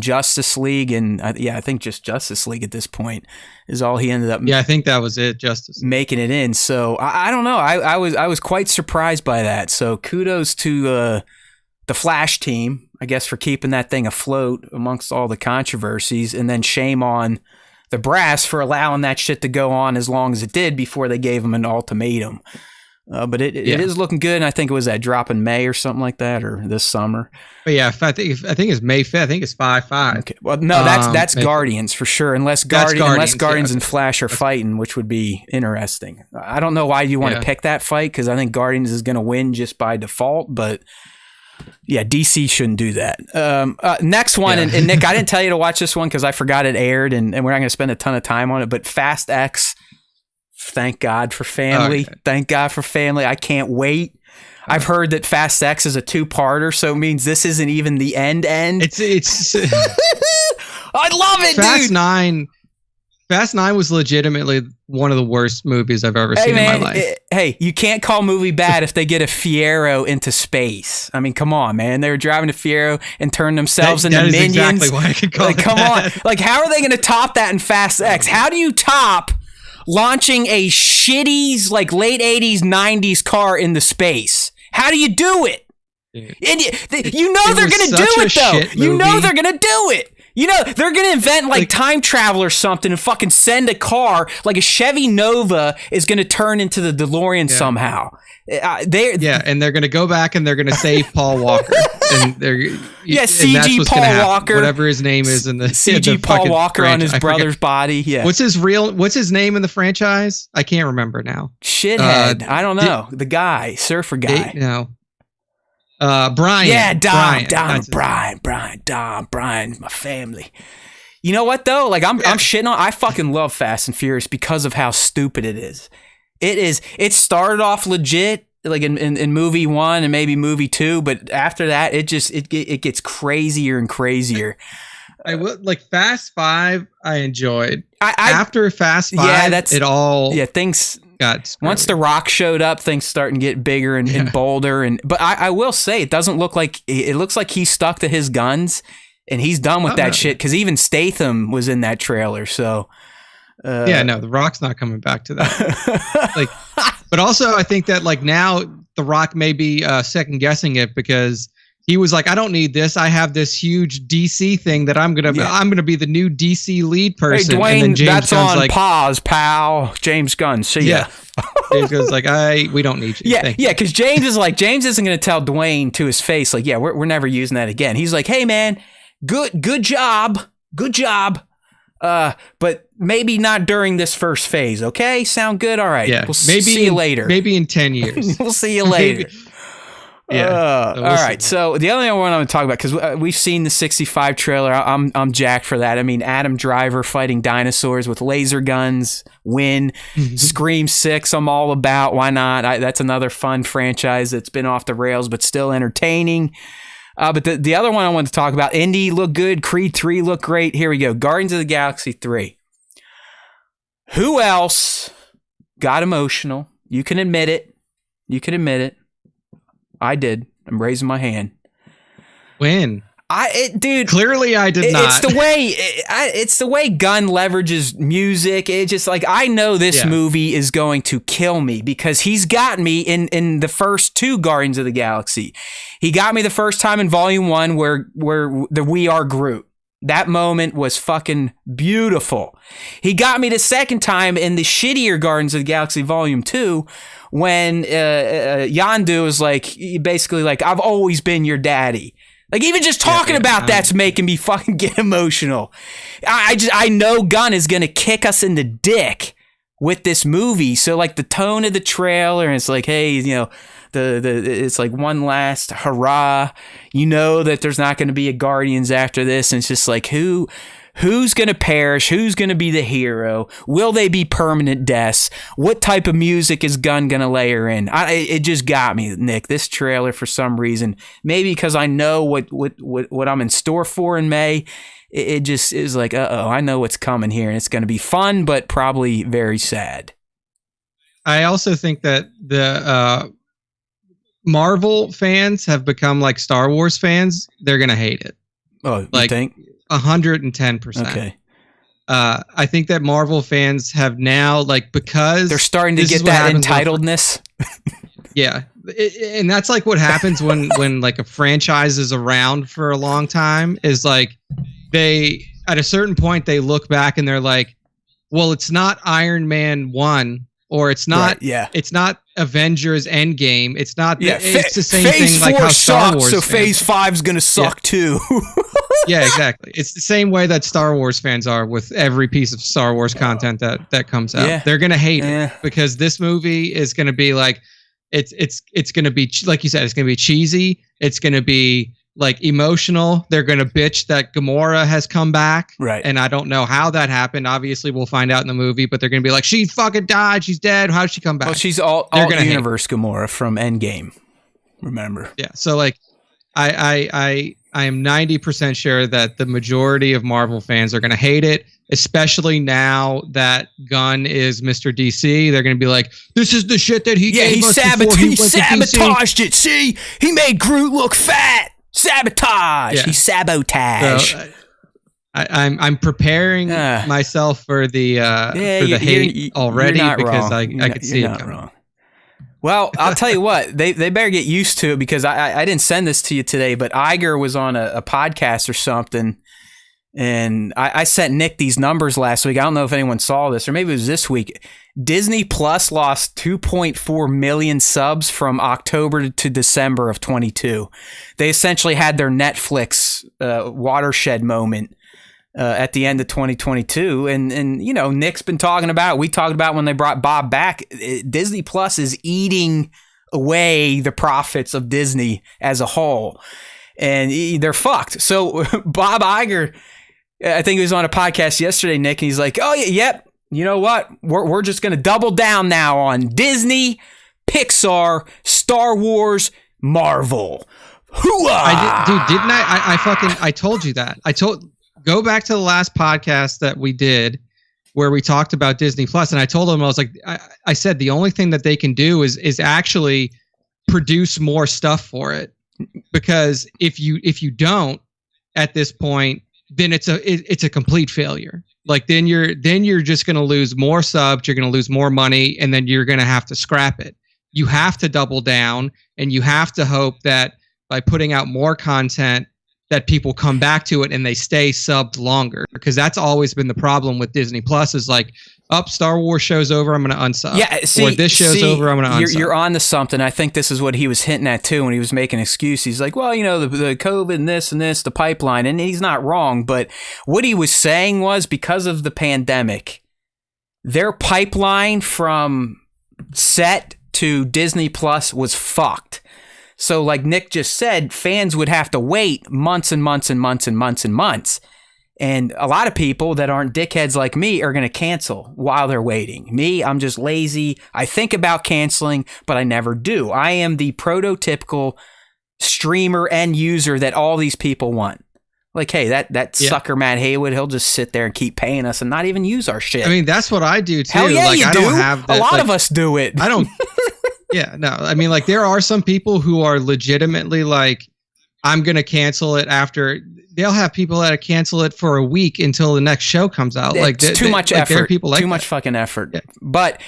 Justice League, and I think just Justice League at this point is all he ended up. Yeah, I think that was it. Justice making it in. So I don't know. I was quite surprised by that. So kudos to the Flash team, I guess, for keeping that thing afloat amongst all the controversies, and then shame on the brass for allowing that shit to go on as long as it did before they gave him an ultimatum. But it is looking good, and I think it was that drop in May or something like that, or this summer. But yeah, I think it's May 5th. I think it's 5/5. Okay. Well, no, that's Guardians for sure. Unless Guardians and Flash are fighting, which would be interesting. I don't know why you want to pick that fight, because I think Guardians is going to win just by default. But yeah, DC shouldn't do that. Next one, and Nick, I didn't tell you to watch this one because I forgot it aired, and we're not going to spend a ton of time on it. But Fast X. Thank God for family. Okay. Thank God for family. I can't wait. I've heard that Fast X is a 2-parter, so it means this isn't even the end. It's I love it, dude. Fast 9 was legitimately one of the worst movies I've ever seen in my life. Hey, you can't call a movie bad if they get a Fiero into space. I mean, come on, man. They were driving a Fiero and turned themselves into minions. Exactly why I could call it come on. Like, how are they going to top that in Fast X? How do you top launching a shitty, like, late 80s, 90s car into space? How do you do it? And you know they're going to do it, though. You know they're going to do it. You know, they're going to invent, like, time travel or something and fucking send a car, like a Chevy Nova is going to turn into the DeLorean somehow. And they're going to go back and they're going to save Paul Walker. And CG Paul Walker. Whatever his name is in the CG Paul Walker on his brother's body. Yeah. What's his name in the franchise? I can't remember now. Shithead. I don't know. The guy, surfer guy. Brian. Yeah, Brian, my family. You know what though? Like I'm shitting on. I fucking love Fast and Furious because of how stupid it is. It started off legit, like in movie 1 and maybe movie 2, but after that, it gets crazier and crazier. I will like Fast 5. I enjoyed. After Fast 5, things got screwed. Once The Rock showed up, things starting to get bigger and bolder. But I will say, it doesn't look like it looks like he's stuck to his guns and he's done with that shit. Because even Statham was in that trailer. So The Rock's not coming back to that. But also I think that like now The Rock may be second guessing it because he was like, I don't need this. I have this huge DC thing that I'm gonna be the new DC lead person. Hey, Dwayne, and then James that's Gunn's on like, pause, pal. James Gunn, see ya. James Gunn's like, we don't need you. Yeah, because James isn't going to tell Dwayne to his face, like, yeah, we're never using that again. He's like, hey, man, good job. But maybe not during this first phase, okay? Sound good? All right. Yeah, We'll see you later. Maybe in 10 years. We'll see you later. Yeah. All right. So the other one I'm going to talk about, because we've seen the 65 trailer. I'm jacked for that. I mean, Adam Driver fighting dinosaurs with laser guns. Win. Scream 6. I'm all about. Why not? That's another fun franchise that's been off the rails, but still entertaining. But the other one I wanted to talk about, Indy looked good. Creed 3 looked great. Here we go. Guardians of the Galaxy 3. Who else got emotional? You can admit it. I did. I'm raising my hand. When? Dude. Clearly, I did not. It's the way Gunn leverages music. It's just like, I know this movie is going to kill me because he's got me in the first two Guardians of the Galaxy. He got me the first time in Volume 1 where the We Are Groot. That moment was fucking beautiful. He got me the second time in the shittier Guardians of the Galaxy Volume 2 when Yondu is like, basically like, I've always been your daddy. Like, even just talking about that's making me fucking get emotional. I know Gunn is going to kick us in the dick with this movie. So, like, the tone of the trailer, and it's like, hey, you know, it's like one last hurrah. You know that there's not going to be a Guardians after this. And it's just like, who's going to perish? Who's going to be the hero? Will they be permanent deaths? What type of music is Gunn going to layer in? It just got me, Nick, this trailer for some reason. Maybe because I know what I'm in store for in May. It just is like, I know what's coming here. And it's going to be fun, but probably very sad. I also think that the Marvel fans have become like Star Wars fans. They're going to hate it. Oh, you like, think? 110%. Okay. I think that Marvel fans have now, like, because they're starting to get that entitledness. Yeah. And that's like what happens when like a franchise is around for a long time, is like they, at a certain point, they look back and they're like, well, it's not Iron Man 1, or it's not, it's not Avengers Endgame. It's not, it's the same thing like how Star Wars so Phase 5 is going to suck too. Yeah, exactly. It's the same way that Star Wars fans are with every piece of Star Wars content that comes out. Yeah. They're going to hate it because this movie is going to be like, it's going to be, like you said, it's going to be cheesy. It's going to be like emotional. They're going to bitch that Gamora has come back. Right. And I don't know how that happened. Obviously, we'll find out in the movie, but they're going to be like, she fucking died. She's dead. How did she come back? Well, she's all universe Gamora from Endgame. Remember? Yeah. So like, I am 90% sure that the majority of Marvel fans are going to hate it, especially now that Gunn is Mr. DC. They're going to be like, this is the shit that he gave us before he sabotaged it. See, he made Groot look fat. Sabotage. Yeah. He sabotaged. So, I'm preparing myself for the hate already because I could see it coming. Wrong. Well, I'll tell you what, they better get used to it, because I didn't send this to you today, but Iger was on a podcast or something, and I sent Nick these numbers last week. I don't know if anyone saw this, or maybe it was this week. Disney Plus lost 2.4 million subs from October to December of 22. They essentially had their Netflix watershed moment at the end of 2022. And you know, Nick's been talking about, we talked about when they brought Bob back, Disney Plus is eating away the profits of Disney as a whole. And they're fucked. So Bob Iger, I think he was on a podcast yesterday, Nick, and he's like, oh, yep. You know what? We're just going to double down now on Disney, Pixar, Star Wars, Marvel. Hooah! Didn't I told you that. Go back to the last podcast that we did where we talked about Disney Plus, and I told them, I was like, I said the only thing that they can do is actually produce more stuff for it, because if you don't at this point, then it's a complete failure. Like then you're just going to lose more subs, you're going to lose more money, and then you're going to have to scrap it. You have to double down, and you have to hope that by putting out more content that people come back to it and they stay subbed longer, because that's always been the problem with Disney Plus is like, Star Wars show's over, I'm going to unsub. Yeah, or this show's over, I'm going to unsub. You're on to something. I think this is what he was hinting at too when he was making excuses. He's like, well, the COVID and this, the pipeline, and he's not wrong. But what he was saying was because of the pandemic, their pipeline from set to Disney Plus was fucked. So like Nick just said, fans would have to wait months and months and months and months and months. And a lot of people that aren't dickheads like me are going to cancel while they're waiting. Me, I'm just lazy. I think about canceling, but I never do. I am the prototypical streamer and user that all these people want. Like, hey, that sucker Matt Haywood, he'll just sit there and keep paying us and not even use our shit. I mean, that's what I do too. Hell yeah, like, you I do. don't have that, a lot of us do it. I don't. Yeah, no. I mean, like there are some people who are legitimately like, I'm going to cancel it after. They'll have people that cancel it for a week until the next show comes out. It's like too much effort. There are people like too much fucking effort. Yeah. But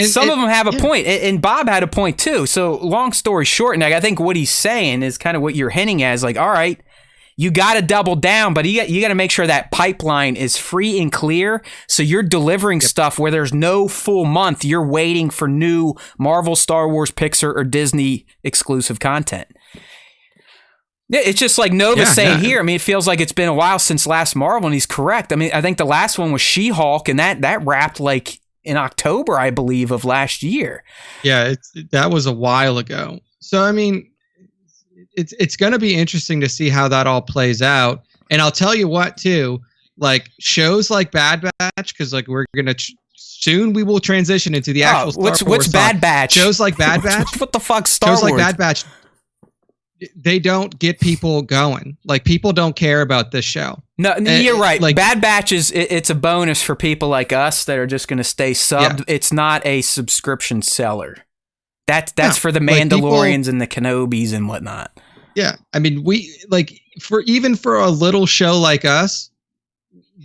some of them have a point, and Bob had a point too. So long story short, and I think what he's saying is kind of what you're hinting at. Is like, all right, you got to double down, but you got to make sure that pipeline is free and clear. So you're delivering stuff where there's no full month. You're waiting for new Marvel, Star Wars, Pixar, or Disney exclusive content. Yeah, it's just like Nova's saying here. I mean, it feels like it's been a while since last Marvel, and he's correct. I mean, I think the last one was She-Hulk, and that wrapped like in October, I believe, of last year. Yeah, that was a while ago. So, I mean, it's going to be interesting to see how that all plays out. And I'll tell you what, too, like shows like Bad Batch, because like we're going to soon we will transition into the actual Star Wars. What's Bad Batch? Shows like Bad Batch. What the fuck, Star Wars? Shows like Bad Batch. They don't get people going. Like people don't care about this show. No, you're right. Like Bad Batch it's a bonus for people like us that are just going to stay subbed. Yeah. It's not a subscription seller. That's for the Mandalorians and the Kenobis and whatnot. Yeah, I mean for a little show like us,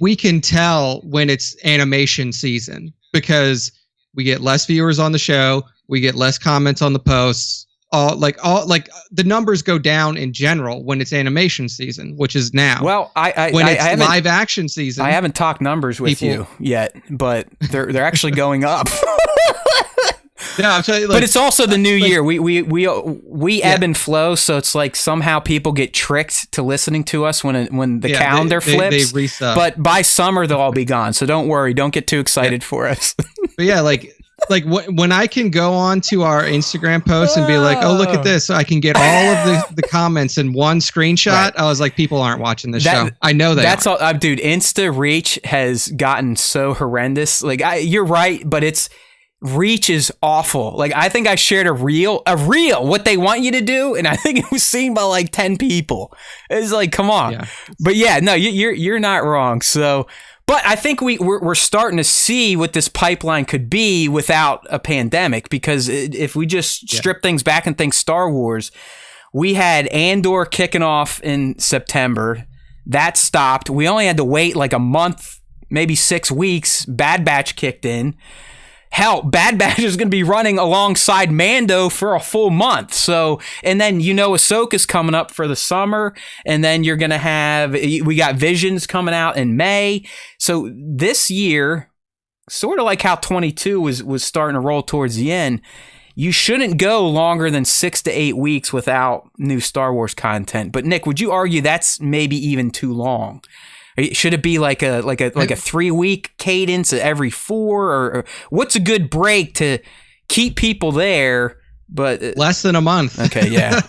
we can tell when it's animation season because we get less viewers on the show, we get less comments on the posts. All the numbers go down in general when it's animation season, which is now. Well, when it's live action season, I haven't talked numbers with you yet, but they're actually going up. No, I'm telling you, but it's also the new year. We ebb and flow, so it's like somehow people get tricked to listening to us when the calendar flips. They resub. But by summer they'll all be gone. So don't worry, don't get too excited for us. But yeah, like when I can go on to our Instagram post and be like, oh, look at this. So I can get all of the comments in one screenshot. Right. I was like, people aren't watching this show. I know that's all. Dude, Insta reach has gotten so horrendous. Like you're right, but reach is awful. Like I think I shared a reel, what they want you to do. And I think it was seen by like 10 people. It's like, come on. Yeah. But yeah, no, you're not wrong. So, but I think we're starting to see what this pipeline could be without a pandemic, because if we just strip things back and think Star Wars, we had Andor kicking off in September. That stopped. We only had to wait like a month, maybe 6 weeks. Bad Batch kicked in. Hell, Bad Batch is going to be running alongside Mando for a full month. So, and then, Ahsoka's coming up for the summer. And then you're going to we got Visions coming out in May. So this year, sort of like how 22 was starting to roll towards the end, you shouldn't go longer than 6 to 8 weeks without new Star Wars content. But Nick, would you argue that's maybe even too long? Should it be like a 3-week cadence every 4, or what's a good break to keep people there? But less than a month. Okay, yeah,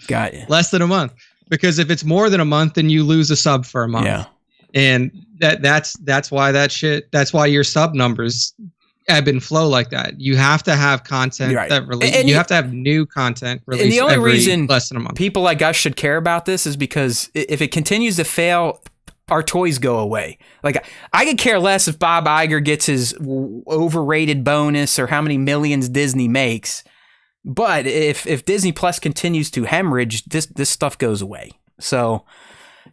got you. Less than a month, because if it's more than a month, then you lose a sub for a month. Yeah, and that's why that's why your sub numbers ebb and flow like that. You have to have content that release. You have to have new content released. And the only reason less than a month people like us should care about this is because if it continues to fail our toys go away. Like, I could care less if Bob Iger gets his overrated bonus or how many millions Disney makes. But if Disney Plus continues to hemorrhage, this stuff goes away. So,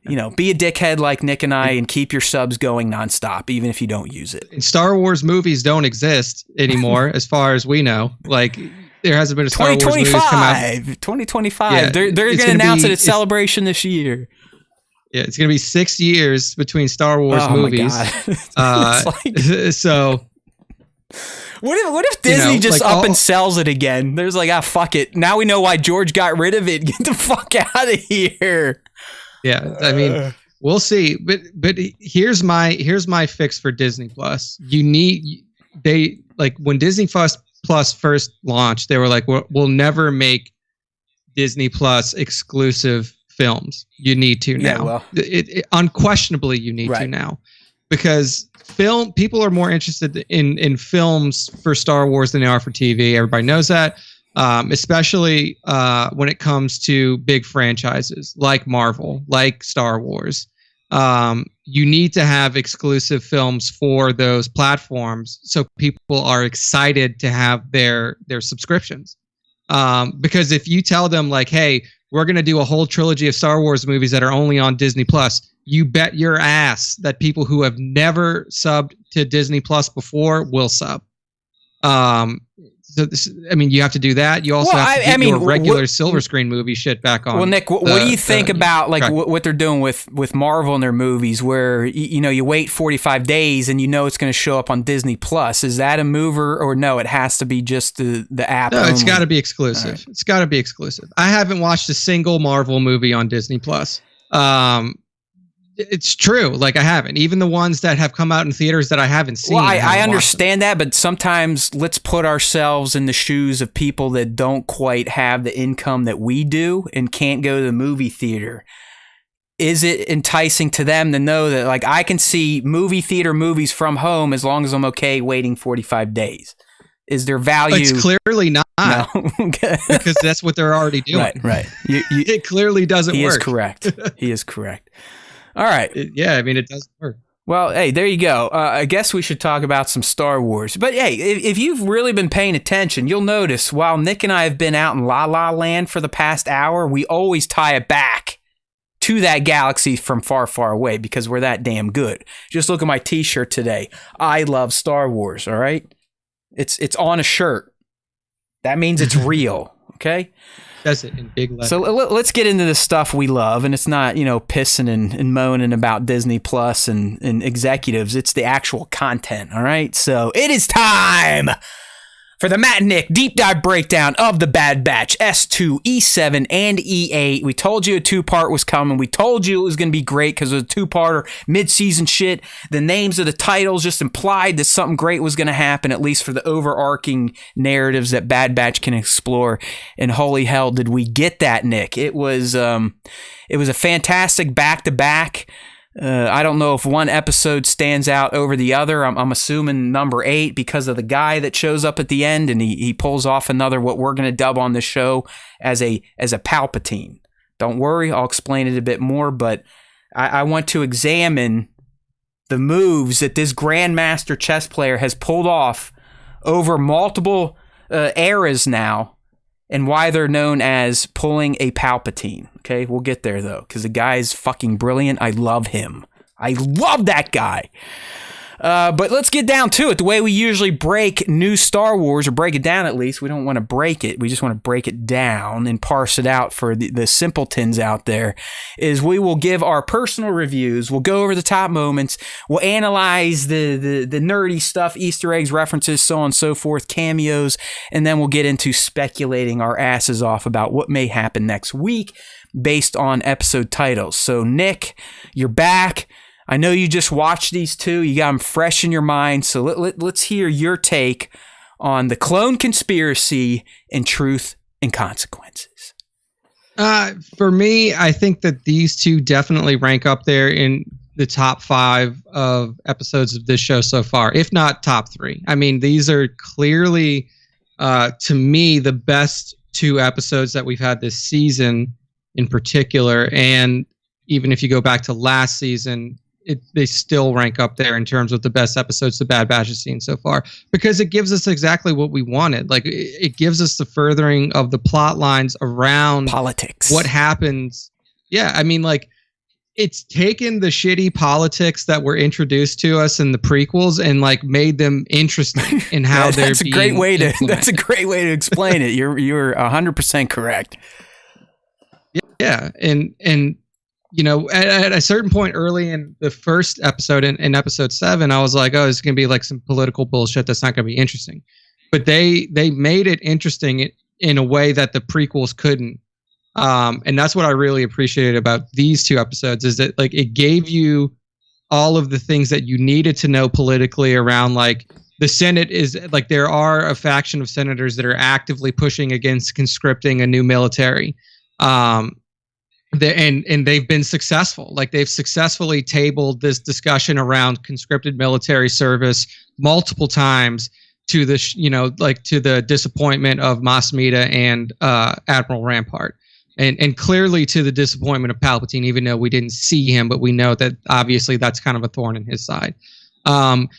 be a dickhead like Nick and I and keep your subs going nonstop, even if you don't use it. And Star Wars movies don't exist anymore, as far as we know. Like, there hasn't been a Star Wars movie come out. 2025. Yeah, they're going to announce it at Celebration this year. Yeah, it's going to be 6 years between Star Wars movies. My God. So... What if Disney just and sells it again? There's like, fuck it. Now we know why George got rid of it. Get the fuck out of here. Yeah, I mean, we'll see. But here's my fix for Disney Plus. When Disney Plus first launched, they were like, we'll never make Disney Plus exclusive films. You need to now. Yeah, well, unquestionably, you need to now. Because people are more interested in films for Star Wars than they are for TV. Everybody knows that, especially when it comes to big franchises like Marvel, like Star Wars. You need to have exclusive films for those platforms so people are excited to have their subscriptions. Because if you tell them like, hey, we're going to do a whole trilogy of Star Wars movies that are only on Disney Plus, you bet your ass that people who have never subbed to Disney Plus before will sub. You have to do that. You also have to get your regular silver screen movie shit back on. Well, Nick, what do you think about what they're doing with Marvel and their movies, where you wait 45 days and it's going to show up on Disney Plus? Is that a mover or no? It has to be just the app. No, it's got to be exclusive. Right. It's got to be exclusive. I haven't watched a single Marvel movie on Disney Plus. It's true. Like, I haven't. Even the ones that have come out in theaters that I haven't seen. Well, I understand that, but sometimes let's put ourselves in the shoes of people that don't quite have the income that we do and can't go to the movie theater. Is it enticing to them to know that, like, I can see movie theater movies from home as long as I'm okay waiting 45 days? Is there value? It's clearly not. No. Because that's what they're already doing. Right. It clearly doesn't work. He is correct. All right. It doesn't work. Well, hey, there you go. I guess we should talk about some Star Wars. But hey, if you've really been paying attention, you'll notice while Nick and I have been out in La La Land for the past hour, we always tie it back to that galaxy from far, far away because we're that damn good. Just look at my t-shirt today. I love Star Wars, all right? It's on a shirt. That means it's real, okay? That's it in big letters. So let's get into the stuff we love, and it's not pissing and moaning about Disney Plus and executives. It's the actual content. All right, so it is time for the Matt and Nick deep dive breakdown of the Bad Batch S2E7 and E8. We told you a 2-part was coming. We told you it was going to be great because it was a 2-parter, mid-season shit. The names of the titles just implied that something great was going to happen, at least for the overarching narratives that Bad Batch can explore. And holy hell, did we get that, Nick? It was a fantastic back-to-back. I don't know if one episode stands out over the other. I'm assuming number 8 because of the guy that shows up at the end and he pulls off another what we're going to dub on the show as a Palpatine. Don't worry, I'll explain it a bit more, but I want to examine the moves that this Grandmaster chess player has pulled off over multiple eras now and why they're known as pulling a Palpatine. Okay, we'll get there, though, because the guy's fucking brilliant. I love him. I love that guy. But let's get down to it. The way we usually break new Star Wars, or break it down at least, we don't want to break it. We just want to break it down and parse it out for the simpletons out there, is we will give our personal reviews. We'll go over the top moments. We'll analyze the nerdy stuff, Easter eggs, references, so on and so forth, cameos, and then we'll get into speculating our asses off about what may happen next week based on episode titles. So, Nick, you're back. I know you just watched these two. You got them fresh in your mind. So let's hear your take on the clone conspiracy and Truth and Consequences. For me, I think that these two definitely rank up there in the top 5 of episodes of this show so far, if not top 3. I mean, these are clearly, to me, the best 2 episodes that we've had this season in particular. And even if you go back to last season, they still rank up there in terms of the best episodes the Bad Batch has seen so far, because it gives us exactly what we wanted. Like it gives us the furthering of the plot lines around politics, what happens. Yeah, I mean, like, it's taken the shitty politics that were introduced to us in the prequels and like made them interesting in how they're that's a being great way to implemented. that's a great way to explain it. You're 100% correct. Yeah, and you know, at a certain point early in the first episode, in episode 7, I was like, oh, it's gonna be like some political bullshit that's not gonna be interesting. But they made it interesting in a way that the prequels couldn't. And that's what I really appreciated about these 2 episodes, is that like it gave you all of the things that you needed to know politically around, like, the Senate is like, there are a faction of senators that are actively pushing against conscripting a new military. And they've been successful. Like, they've successfully tabled this discussion around conscripted military service multiple times, to the to the disappointment of Masmita and Admiral Rampart. And clearly to the disappointment of Palpatine, even though we didn't see him, but we know that obviously that's kind of a thorn in his side. And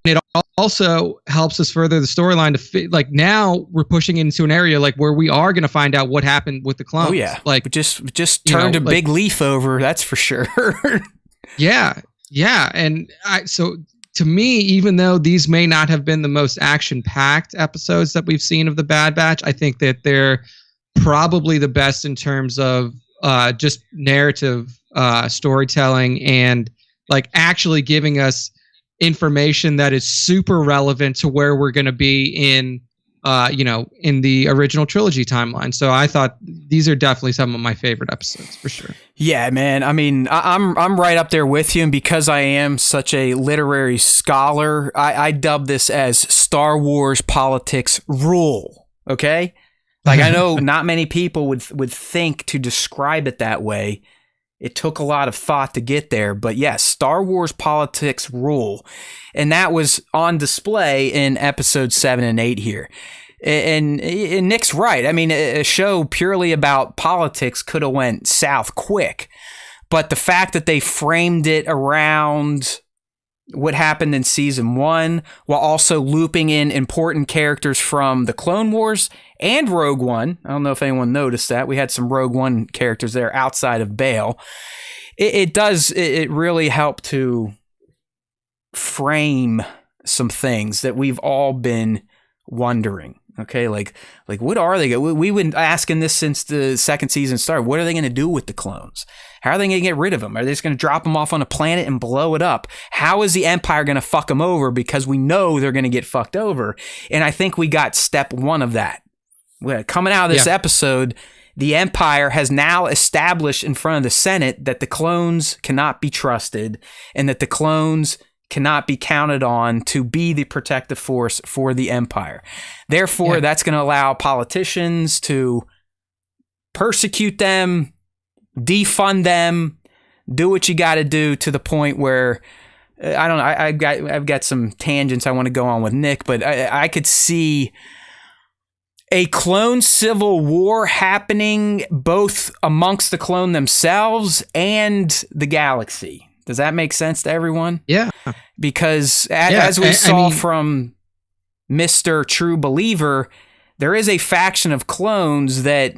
it also helps us further the storyline to fit. Like, now we're pushing into an area like where we are going to find out what happened with the clones. Oh yeah, like just turned a big leaf over. That's for sure. Yeah. And so to me, even though these may not have been the most action-packed episodes that we've seen of the Bad Batch, I think that they're probably the best in terms of just narrative storytelling, and like actually giving us information that is super relevant to where we're going to be in in the original trilogy timeline. So I thought these are definitely some of my favorite episodes for sure. Yeah, man. I mean, I'm right up there with you, and because I am such a literary scholar, I dub this as Star Wars politics rule. Okay. Like, I know not many people would think to describe it that way. It took a lot of thought to get there, but yes, Star Wars politics rule. And that was on display in episodes 7 and 8 here. And Nick's right. I mean, a show purely about politics could have went south quick, but the fact that they framed it around what happened in season 1, while also looping in important characters from the Clone Wars and Rogue One. I don't know if anyone noticed that. We had some Rogue One characters there outside of Bail. It really helped to frame some things that we've all been wondering. Okay, like what are they? We've been asking this since the second season started. What are they going to do with the clones? How are they going to get rid of them? Are they just going to drop them off on a planet and blow it up? How is the Empire going to fuck them over? Because we know they're going to get fucked over. And I think we got step 1 of that. Coming out of this episode, the Empire has now established in front of the Senate that the clones cannot be trusted, and that the clones cannot be counted on to be the protective force for the Empire. Therefore, that's going to allow politicians to persecute them, defund them, do what you got to do, to the point where I don't know. I've got some tangents I want to go on with Nick, but I could see a clone civil war happening both amongst the clone themselves and the galaxy. Does that make sense to everyone? Yeah. Because as we saw from Mr. True Believer, there is a faction of clones that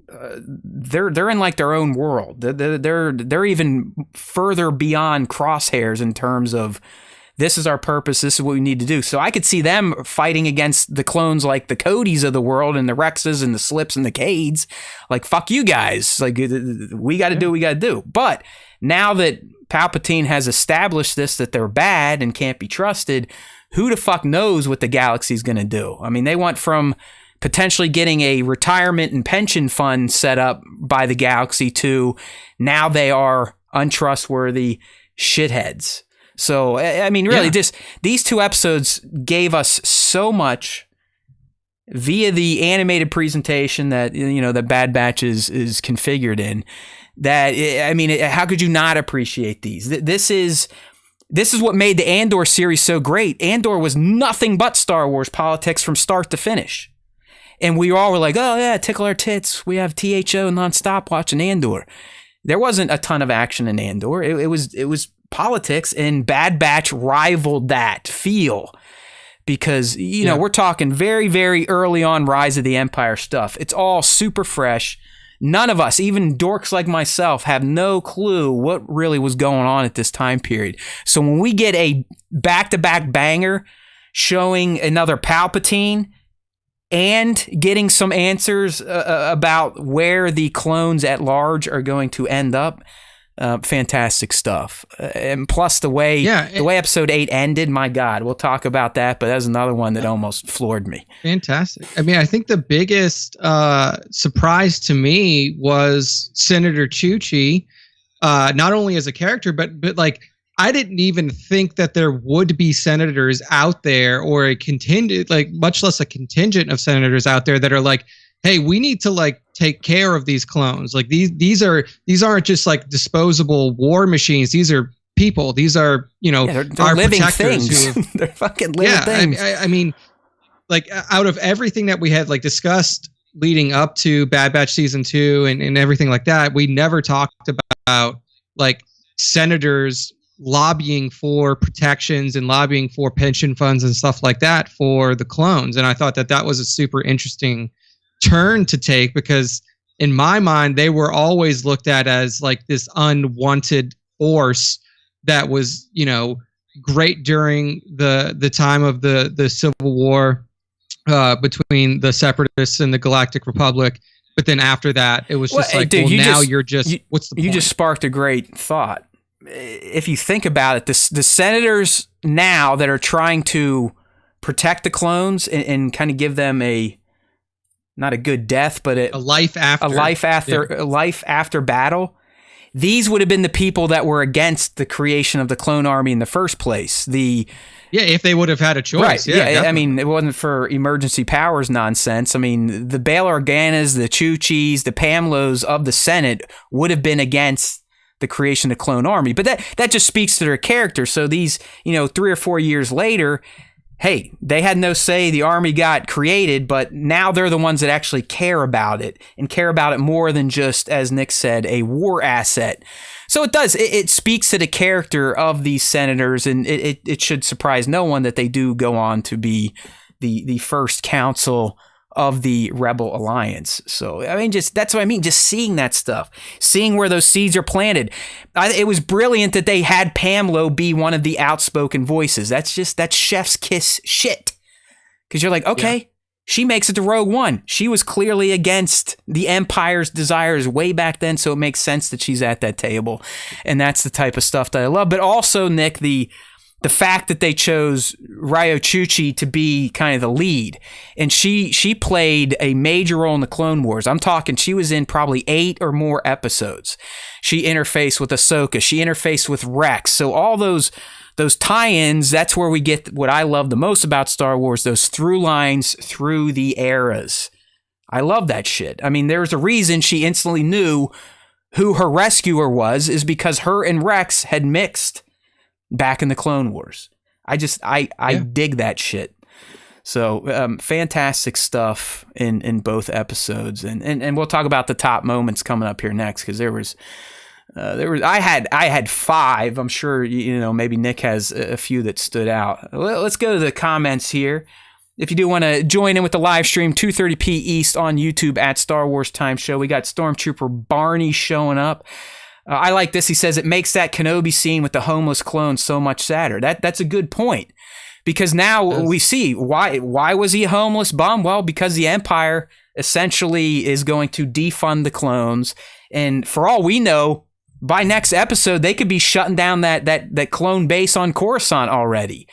they're in like their own world. They're even further beyond Crosshairs in terms of, this is our purpose, this is what we need to do. So I could see them fighting against the clones like the Codys of the world and the Rexes and the Slips and the Cades. Like, fuck you guys. Like, we got to do what we got to do. But now that Palpatine has established this, that they're bad and can't be trusted, who the fuck knows what the galaxy's going to do? I mean, they went from potentially getting a retirement and pension fund set up by the galaxy to now they are untrustworthy shitheads. So, I mean, really, these 2 episodes gave us so much via the animated presentation that, that Bad Batch is configured in, that, I mean, how could you not appreciate these? This is what made the Andor series so great. Andor was nothing but Star Wars politics from start to finish. And we all were like, oh yeah, tickle our tits. We have THO nonstop watching Andor. There wasn't a ton of action in Andor. It was politics, and Bad Batch rivaled that feel. Because, you know, we're talking very, very early on Rise of the Empire stuff. It's all super fresh. None of us, even dorks like myself, have no clue what really was going on at this time period. So when we get a back-to-back banger showing another Palpatine and getting some answers about where the clones at large are going to end up, fantastic stuff. And plus the way episode 8 ended, my God, we'll talk about that, but that's another one that almost floored me. Fantastic. I mean, I think the biggest surprise to me was Senator Chuchi, not only as a character, but like, I didn't even think that there would be senators out there, or a contingent, like much less a contingent of senators out there that are like, hey, we need to like take care of these clones. Like these aren't just like disposable war machines. These are people. These are, you know, they're our living protectors. things. They're fucking living things. I mean, like out of everything that we had like discussed leading up to Bad Batch season 2 and everything like that, we never talked about like senators lobbying for protections and lobbying for pension funds and stuff like that for the clones. And I thought that was a super interesting turn to take, because in my mind they were always looked at as like this unwanted force that was, you know, great during the time of the Civil War between the Separatists and the Galactic Republic, but then after that it was just like, dude, what's the point? You just sparked a great thought. If you think about it, the senators now that are trying to protect the clones and kind of give them not a good death, but a life after battle. These would have been the people that were against the creation of the clone army in the first place. If they would have had a choice. Right. Yeah. Definitely. I mean, it wasn't for emergency powers nonsense. I mean, the Bail Organas, the Chuchis, the Pamlos of the Senate would have been against the creation of the clone army. But that just speaks to their character. So these, 3 or 4 years later, hey, they had no say. The army got created, but now they're the ones that actually care about it, and care about it more than just, as Nick said, a war asset. So it does. It speaks to the character of these senators, and it should surprise no one that they do go on to be the first council of the Rebel Alliance. So, I mean, that's what I mean. Just seeing that stuff, seeing where those seeds are planted. It was brilliant that they had Pamlo be one of the outspoken voices. That's chef's kiss shit. Because you're like, okay, she makes it to Rogue One. She was clearly against the Empire's desires way back then, so it makes sense that she's at that table. And that's the type of stuff that I love. But also, Nick, the fact that they chose Ryo Chuchi to be kind of the lead, and she played a major role in the Clone Wars. I'm talking, she was in probably 8 or more episodes. She interfaced with Ahsoka. She interfaced with Rex. So all those tie-ins, that's where we get what I love the most about Star Wars, those through lines through the eras. I love that shit. I mean, there's a reason she instantly knew who her rescuer was, is because her and Rex had mixed back in the Clone Wars. I dig that shit. So fantastic stuff in both episodes, and we'll talk about the top moments coming up here next, because there was I had 5. I'm sure maybe Nick has a few that stood out. Let's go to the comments here. If you do want to join in with the live stream, 2:30 p. East on YouTube at Star Wars Time Show. We got Stormtrooper Barney showing up. I like this. He says it makes that Kenobi scene with the homeless clone so much sadder. That's a good point, because now we see why was he a homeless bum? Well, because the Empire essentially is going to defund the clones, and for all we know, by next episode they could be shutting down that clone base on Coruscant already.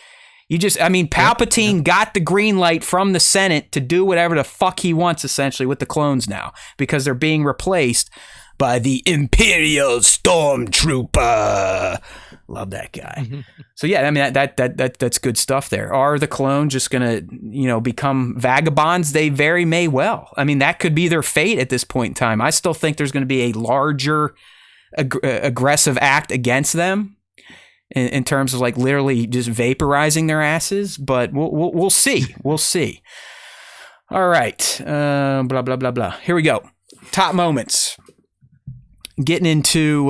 Palpatine got the green light from the Senate to do whatever the fuck he wants essentially with the clones now, because they're being replaced by the Imperial Stormtrooper. Love that guy. Mm-hmm. So yeah, I mean that's good stuff there. Are the clones just gonna become vagabonds? They very may well. I mean, that could be their fate at this point in time. I still think there's going to be a larger aggressive act against them in terms of like literally just vaporizing their asses. But we'll see. We'll see. All right. Blah blah blah blah. Here we go. Top moments. Getting into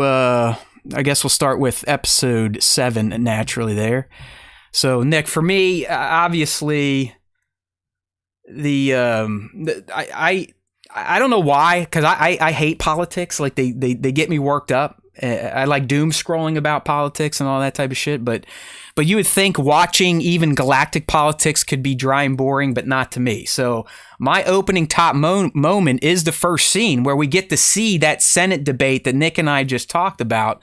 I guess we'll start with episode 7 naturally there. So Nick, for me, obviously, I don't know why, because I hate politics. Like they get me worked up. I like doom scrolling about politics and all that type of shit. But you would think watching even galactic politics could be dry and boring, but not to me. So my opening top moment is the first scene where we get to see that Senate debate that Nick and I just talked about,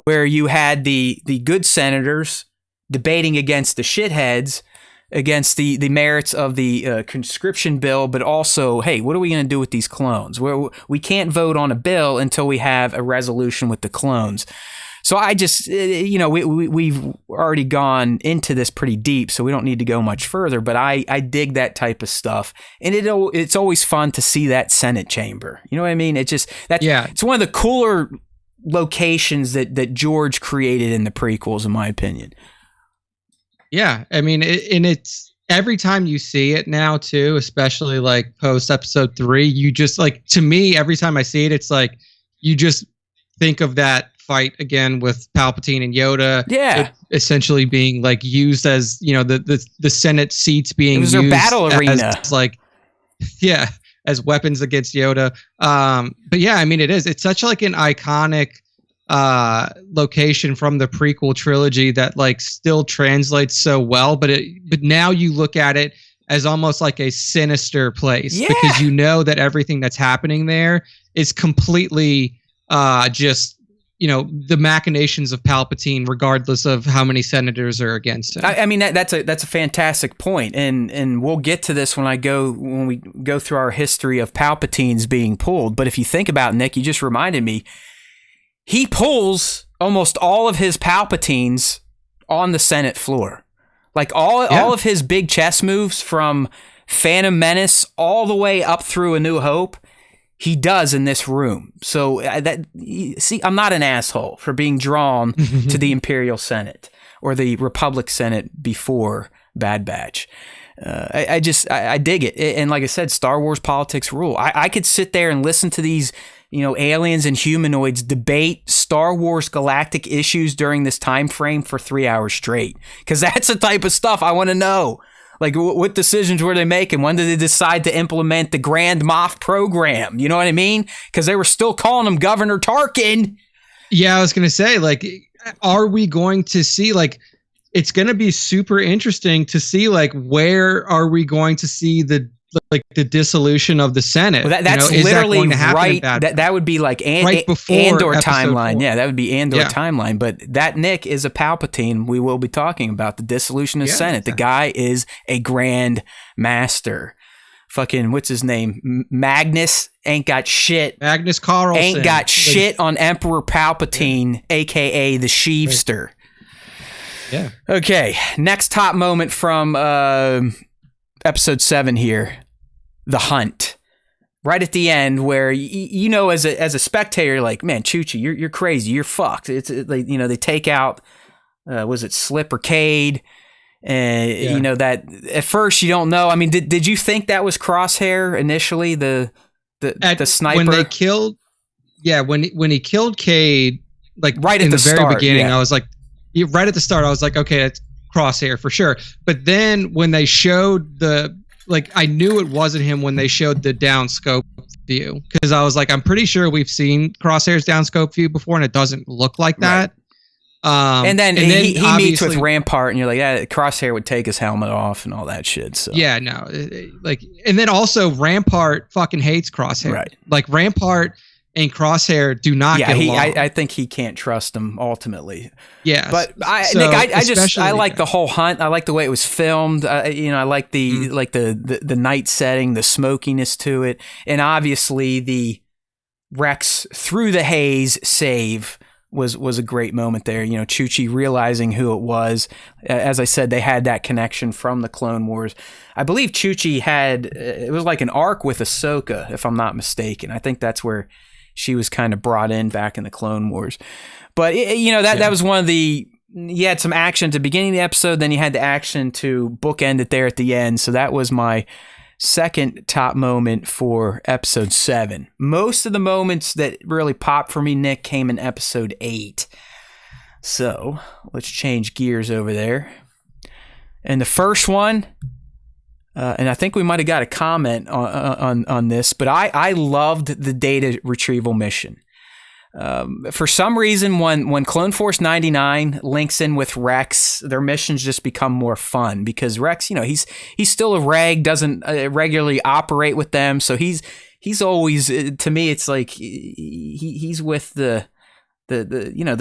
where you had the good senators debating against the shitheads, against the merits of the conscription bill, but also, hey, what are we going to do with these clones? We can't vote on a bill until we have a resolution with the clones. So I just, we've already gone into this pretty deep, so we don't need to go much further, but I dig that type of stuff. And it's always fun to see that Senate chamber. You know what I mean? It's one of the cooler locations that George created in the prequels, in my opinion. Yeah, I mean, it's every time you see it now too, especially like post episode 3, you just like, to me, every time I see it, it's like you just think of that fight again with Palpatine and Yoda. Yeah, essentially being like used as, the Senate seats being used their battle arena, as, like, yeah, as weapons against Yoda. But yeah, I mean, it's such like an iconic location from the prequel trilogy that like still translates so well, but now you look at it as almost like a sinister place, because you know that everything that's happening there is completely just the machinations of Palpatine, regardless of how many senators are against him. I mean, that's a fantastic point, and we'll get to this when we go through our history of Palpatines being pulled. But if you think about it, Nick, you just reminded me, he pulls almost all of his Palpatines on the Senate floor. Like all of his big chess moves from Phantom Menace all the way up through A New Hope, he does in this room. So I'm not an asshole for being drawn to the Imperial Senate or the Republic Senate before Bad Batch. I dig it. And like I said, Star Wars politics rule. I could sit there and listen to these aliens and humanoids debate Star Wars galactic issues during this time frame for 3 hours straight, because that's the type of stuff I want to know. Like, what decisions were they making? When did they decide to implement the Grand Moff program? You know what I mean? Because they were still calling him Governor Tarkin. Yeah, I was going to say, like, are we going to see, like, it's going to be super interesting to see, like, where are we going to see the dissolution of the Senate? Well, that's literally right. That would be like right before Andor timeline. 4. Yeah, that would be Andor timeline. But that, Nick, is a Palpatine we will be talking about, the dissolution of the Senate. The guy is a Grand Master. Fucking, what's his name? Magnus ain't got shit. Magnus Carlsen. Ain't got shit on Emperor Palpatine, a.k.a. the Sheevster. Yeah. Okay, next top moment from episode 7 here. The hunt, right at the end, where as a spectator, you're like, man, Chuchi, you're crazy, you're fucked. It's like, they take out, was it Slip or Cade, and that at first you don't know. I mean, did you think that was Crosshair initially, the sniper when they killed? Yeah, when he killed Cade, like right in at the very start, beginning, I was like, right at the start, I was like, okay, that's Crosshair for sure. But then when they showed I knew it wasn't him when they showed the downscope view, because I was like, I'm pretty sure we've seen Crosshair's downscope view before, and it doesn't look like that. And then he meets with Rampart, and you're like, yeah, Crosshair would take his helmet off and all that shit. So yeah, no, and then also Rampart fucking hates Crosshair. Right. Like Rampart and Crosshair do not get along. I think he can't trust him ultimately. Yeah, but Nick, I like the whole hunt. I like the way it was filmed. I like the the night setting, the smokiness to it, and obviously the Rex through the haze save was a great moment there. Chuchi realizing who it was. As I said, they had that connection from the Clone Wars. I believe Chuchi it was like an arc with Ahsoka, if I'm not mistaken. I think that's where she was kind of brought in back in the Clone Wars. But, that was one of the... You had some action at the beginning of the episode, then you had the action to bookend it there at the end. So that was my second top moment for episode 7. Most of the moments that really popped for me, Nick, came in episode 8. So let's change gears over there. And the first one, and I think we might have got a comment on this, but I loved the data retrieval mission. For some reason, when Clone Force 99 links in with Rex, their missions just become more fun because Rex, he's still a reg, doesn't regularly operate with them, so he's always, to me, it's like he's with the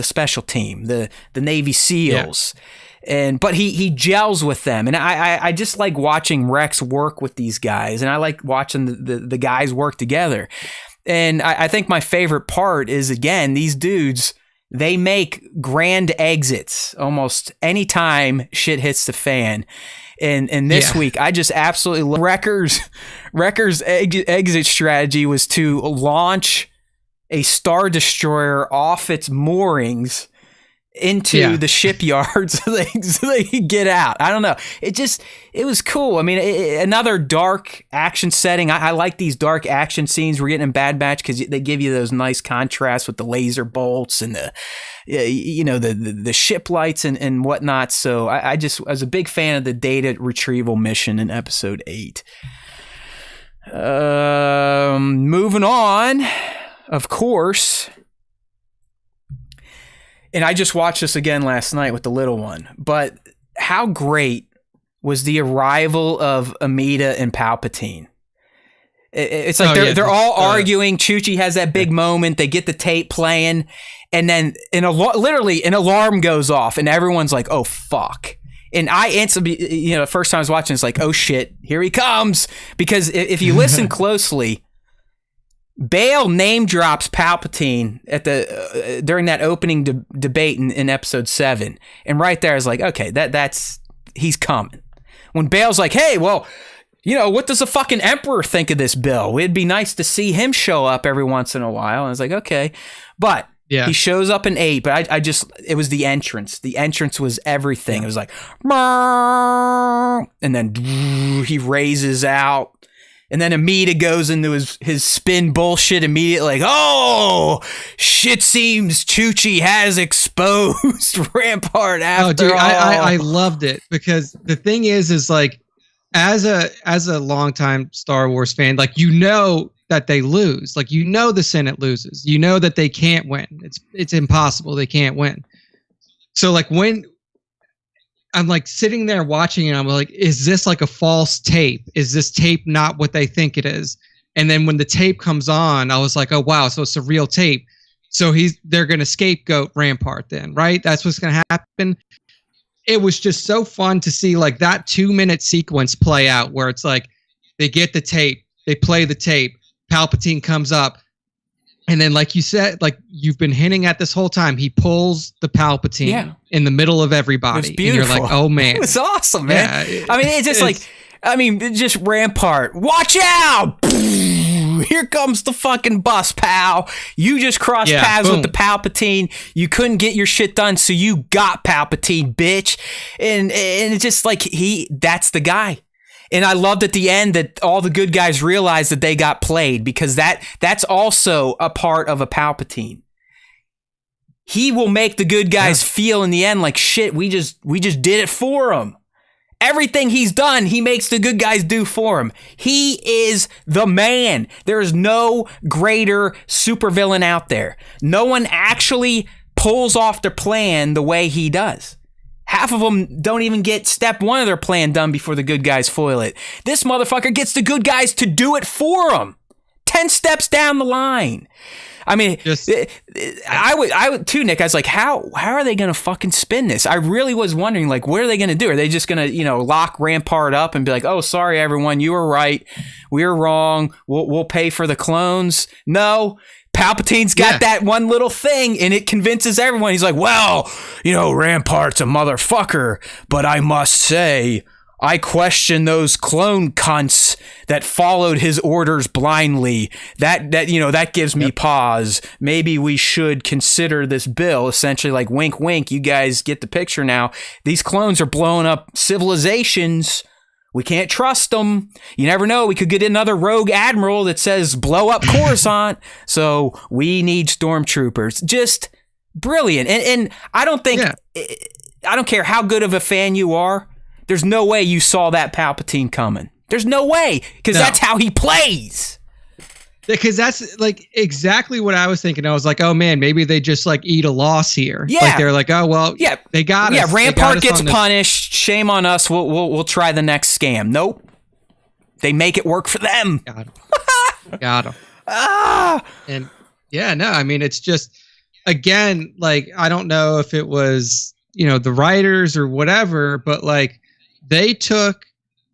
special team, the Navy SEALs. Yeah. But he gels with them, and I just like watching Rex work with these guys, and I like watching the guys work together. And I think my favorite part is, again, these dudes, they make grand exits almost any time shit hits the fan. And this week, I just absolutely love Wrecker's exit strategy was to launch a Star Destroyer off its moorings into the shipyard so they could get out. I don't know. It was cool. I mean, another dark action setting. I like these dark action scenes we're getting in Bad Batch because they give you those nice contrasts with the laser bolts and the ship lights and whatnot. So I was a big fan of the data retrieval mission in episode 8. Moving on, of course. And I just watched this again last night with the little one. But how great was the arrival of Amida and Palpatine? It's like they're all arguing. Chuchi has that big moment. They get the tape playing. And then literally an alarm goes off. And everyone's like, oh, fuck. And I instantly, the first time I was watching, it's like, oh, shit, here he comes. Because if you listen closely, Bail name drops Palpatine at during that opening debate in episode 7, and right there is like, okay, that's he's coming. When Bail's like, hey, well, what does the fucking Emperor think of this bill? It'd be nice to see him show up every once in a while. And I was like, okay, but he shows up in 8. But it was the entrance. The entrance was everything. It was like, and then he raises out. And then Amida goes into his spin bullshit immediately, like, oh, shit seems Chuchi has exposed Rampart after all. I loved it because the thing is like, as a longtime Star Wars fan, like, that they lose. Like, the Senate loses. That they can't win. It's impossible. They can't win. So, like, when I'm like sitting there watching it, I'm like, is this like a false tape? Is this tape not what they think it is? And then when the tape comes on, I was like, oh wow, so it's a real tape. So they're gonna scapegoat Rampart then, right? That's what's gonna happen. It was just so fun to see like that 2-minute sequence play out where it's like they get the tape, they play the tape, Palpatine comes up, and then, like you said, like you've been hinting at this whole time, he pulls the Palpatine in the middle of everybody. It's beautiful. And you're like, oh, man. It's awesome, man. Yeah, it's just just Rampart. Watch out! Here comes the fucking bus, pal. You just crossed paths with the Palpatine. You couldn't get your shit done, so you got Palpatine, bitch. And it's just like, that's the guy. And I loved at the end that all the good guys realized that they got played because that's also a part of a Palpatine. He will make the good guys feel in the end like shit. We just did it for him. Everything he's done, he makes the good guys do for him. He is the man. There is no greater supervillain out there. No one actually pulls off their plan the way he does. Half of them don't even get step 1 of their plan done before the good guys foil it. This motherfucker gets the good guys to do it for him. 10 steps down the line. I mean, I would too, Nick. I was like, how are they going to fucking spin this? I really was wondering, like, what are they going to do? Are they just going to, lock Rampart up and be like, oh, sorry, everyone, you were right. We were wrong. We'll pay for the clones. No. Palpatine's got that one little thing, and it convinces everyone. He's like, well, Rampart's a motherfucker, but I must say, I question those clone cunts that followed his orders blindly. That gives me pause. Maybe we should consider this bill. Essentially, like, wink, wink. You guys get the picture now. These clones are blowing up civilizations. We can't trust them. You never know. We could get another rogue admiral that says blow up Coruscant. So we need stormtroopers. Just brilliant. And I don't think, I don't care how good of a fan you are. There's no way you saw that Palpatine coming. There's no way, because that's how he plays. Because that's like exactly what I was thinking. I was like, oh man, maybe they just like eat a loss here. Yeah. Like they're like, oh well, they got us. Yeah, Rampart gets punished. Shame on us. We'll try the next scam. Nope. They make it work for them. Got him. And I mean, it's just, again, like, I don't know if it was, the writers or whatever, but like they took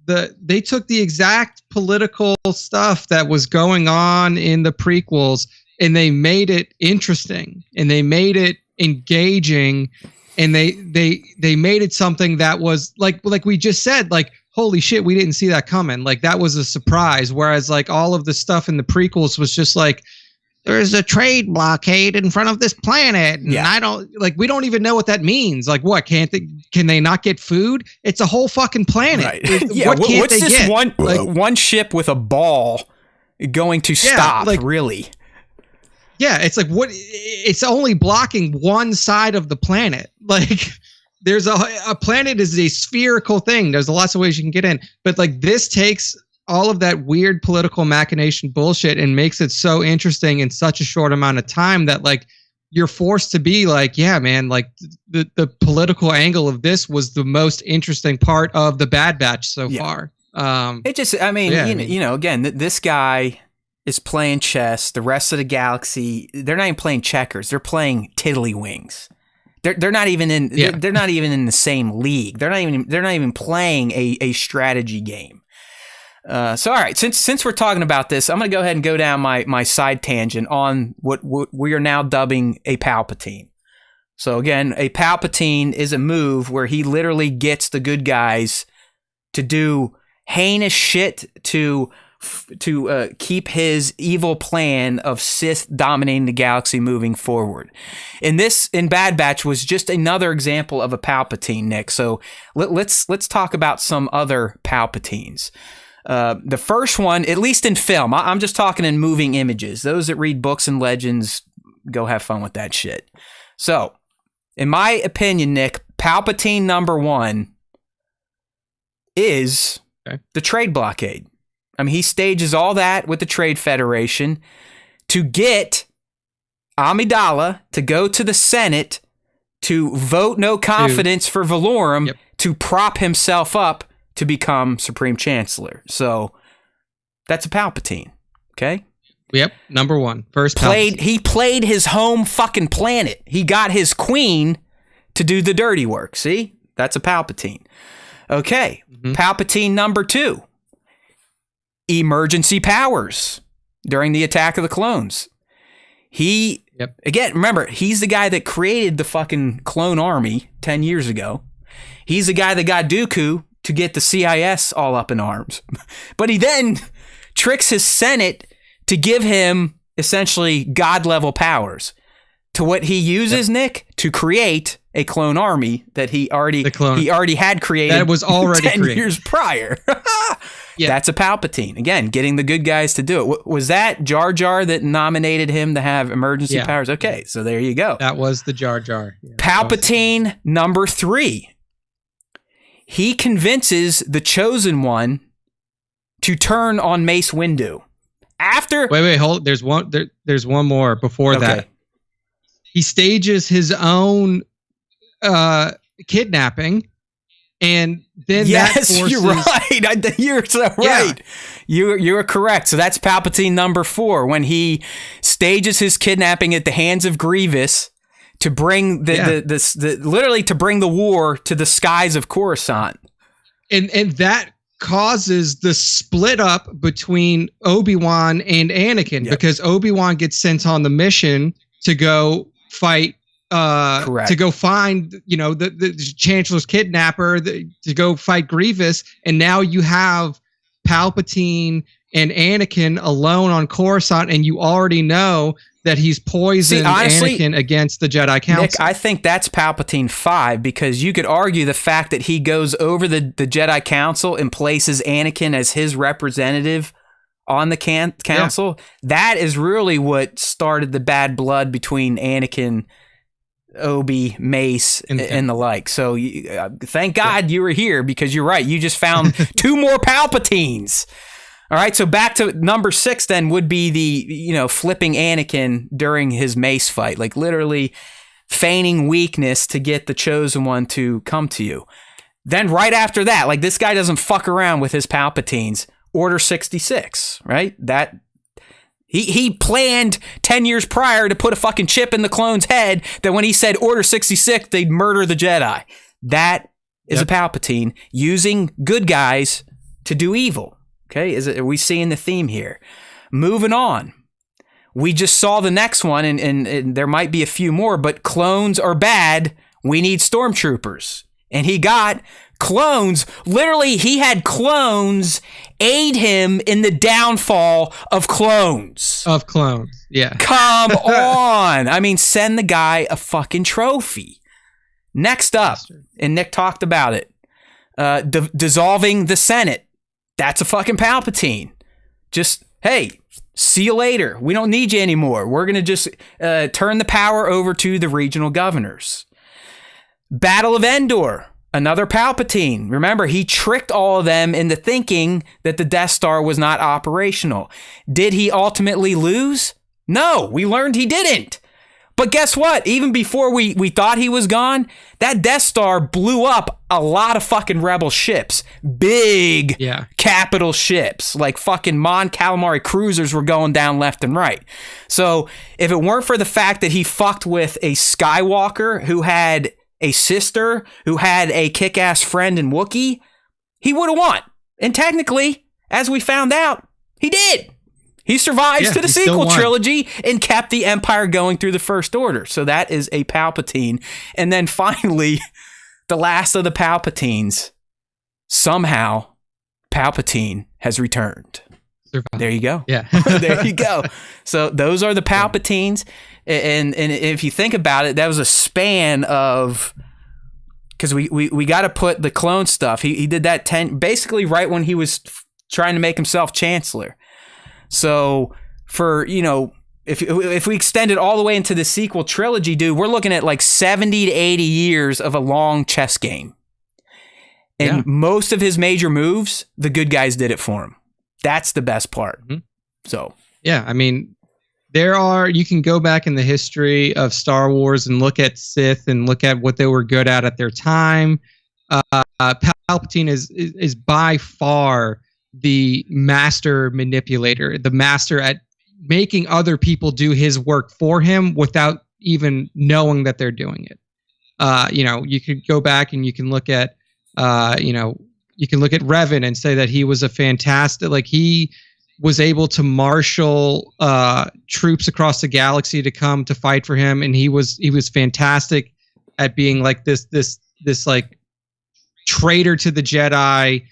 the exact political stuff that was going on in the prequels and they made it interesting and they made it engaging and they made it something that was like we just said, like, holy shit, we didn't see that coming. Like, that was a surprise. Whereas like all of the stuff in the prequels was just like, there's a trade blockade in front of this planet. And we don't even know what that means. Like, what, can they not get food? It's a whole fucking planet. Right. What's this one ship with a ball going to stop, really? Yeah, it's like, what? It's only blocking one side of the planet. Like, there's a planet is a spherical thing. There's lots of ways you can get in. But like, this takes all of that weird political machination bullshit and makes it so interesting in such a short amount of time that like you're forced to be like, yeah, man, like the political angle of this was the most interesting part of the Bad Batch so far. It just, I mean, again, this guy is playing chess. The rest of the galaxy, they're not even playing checkers. They're playing tiddlywinks. They're not even in. They're not even in the same league. They're not even playing a strategy game. So all right, since we're talking about this, I'm going to go ahead and go down my side tangent on what we are now dubbing a Palpatine. So again, a Palpatine is a move where he literally gets the good guys to do heinous shit to keep his evil plan of Sith dominating the galaxy moving forward. In Bad Batch was just another example of a Palpatine, Nick. So let's talk about some other Palpatines. The first one, at least in film, I'm just talking in moving images. Those that read books and legends, go have fun with that shit. So, in my opinion, Nick, Palpatine number 1 is the trade blockade. I mean, he stages all that with the Trade Federation to get Amidala to go to the Senate to vote no confidence for Valorum to prop himself up to become Supreme Chancellor. So that's a Palpatine. Okay. Yep. Number 1. First he played his home fucking planet. He got his queen to do the dirty work. See? That's a Palpatine. Okay. Mm-hmm. Palpatine number 2. Emergency powers during the Attack of the Clones. Again, remember, he's the guy that created the fucking clone army 10 years ago. He's the guy that got Dooku to get the CIS all up in arms. But he then tricks his Senate to give him essentially God-level powers. To what he uses, Nick, to create a clone army that he already had created. That was already 10 years prior. That's a Palpatine. Again, getting the good guys to do it. Was that Jar Jar that nominated him to have emergency powers? Okay, so there you go. That was the Jar Jar. Yeah, Palpatine number 3. He convinces the Chosen One to turn on Mace Windu. Wait, hold. There's one more before that. He stages his own kidnapping, and then that forces... you're right. You're so right. You're correct. So that's Palpatine number 4 when he stages his kidnapping at the hands of Grievous to bring literally to bring the war to the skies of Coruscant. And that causes the split up between Obi-Wan and Anakin because Obi-Wan gets sent on the mission to go fight to go find the Chancellor's kidnapper to go fight Grievous, and now you have Palpatine and Anakin alone on Coruscant, and you already know that he's poisoned honestly, Anakin against the Jedi Council. Nick, I think that's Palpatine 5, because you could argue the fact that he goes over the Jedi Council and places Anakin as his representative on the council. That is really what started the bad blood between Anakin, Obi, Mace, and the like. So thank God you were here, because you're right. You just found 2 more Palpatines. All right, so back to number 6 then would be the, flipping Anakin during his Mace fight, like literally feigning weakness to get the chosen one to come to you. Then right after that, like this guy doesn't fuck around with his Palpatines. Order 66, right? That he planned 10 years prior to put a fucking chip in the clone's head that when he said Order 66, they'd murder the Jedi. That is a Palpatine using good guys to do evil. Okay, are we seeing the theme here? Moving on. We just saw the next one, and there might be a few more, but clones are bad. We need stormtroopers. And he got clones. Literally, he had clones aid him in the downfall of clones. Of clones, yeah. Come on. I mean, send the guy a fucking trophy. Next up, and Nick talked about it, dissolving the Senate. That's a fucking Palpatine. Just, hey, see you later. We don't need you anymore. We're going to just turn the power over to the regional governors. Battle of Endor, another Palpatine. Remember, he tricked all of them into thinking that the Death Star was not operational. Did he ultimately lose? No, we learned he didn't. But guess what? Even before we thought he was gone, that Death Star blew up a lot of fucking rebel ships. Big capital ships. Like fucking Mon Calamari cruisers were going down left and right. So if it weren't for the fact that he fucked with a Skywalker who had a sister, who had a kick-ass friend in Wookiee, he would have won. And technically, as we found out, he did. He survives to the sequel trilogy and kept the Empire going through the First Order. So that is a Palpatine. And then finally, the last of the Palpatines, somehow Palpatine has returned. There you go. Yeah. There you go. So those are the Palpatines. And if you think about it, that was a span of... Because we got to put the clone stuff. He did that basically right when he was trying to make himself Chancellor. So for, if we extend it all the way into the sequel trilogy, dude, we're looking at like 70 to 80 years of a long chess game. And most of his major moves, the good guys did it for him. That's the best part. Mm-hmm. So, yeah, I mean, you can go back in the history of Star Wars and look at Sith and look at what they were good at their time. Palpatine is by far the master manipulator, the master at making other people do his work for him without even knowing that they're doing it. You could go back and you can look at, you can look at Revan and say that he was a fantastic, like he was able to marshal troops across the galaxy to come to fight for him, and he was fantastic at being like this like traitor to the Jedi.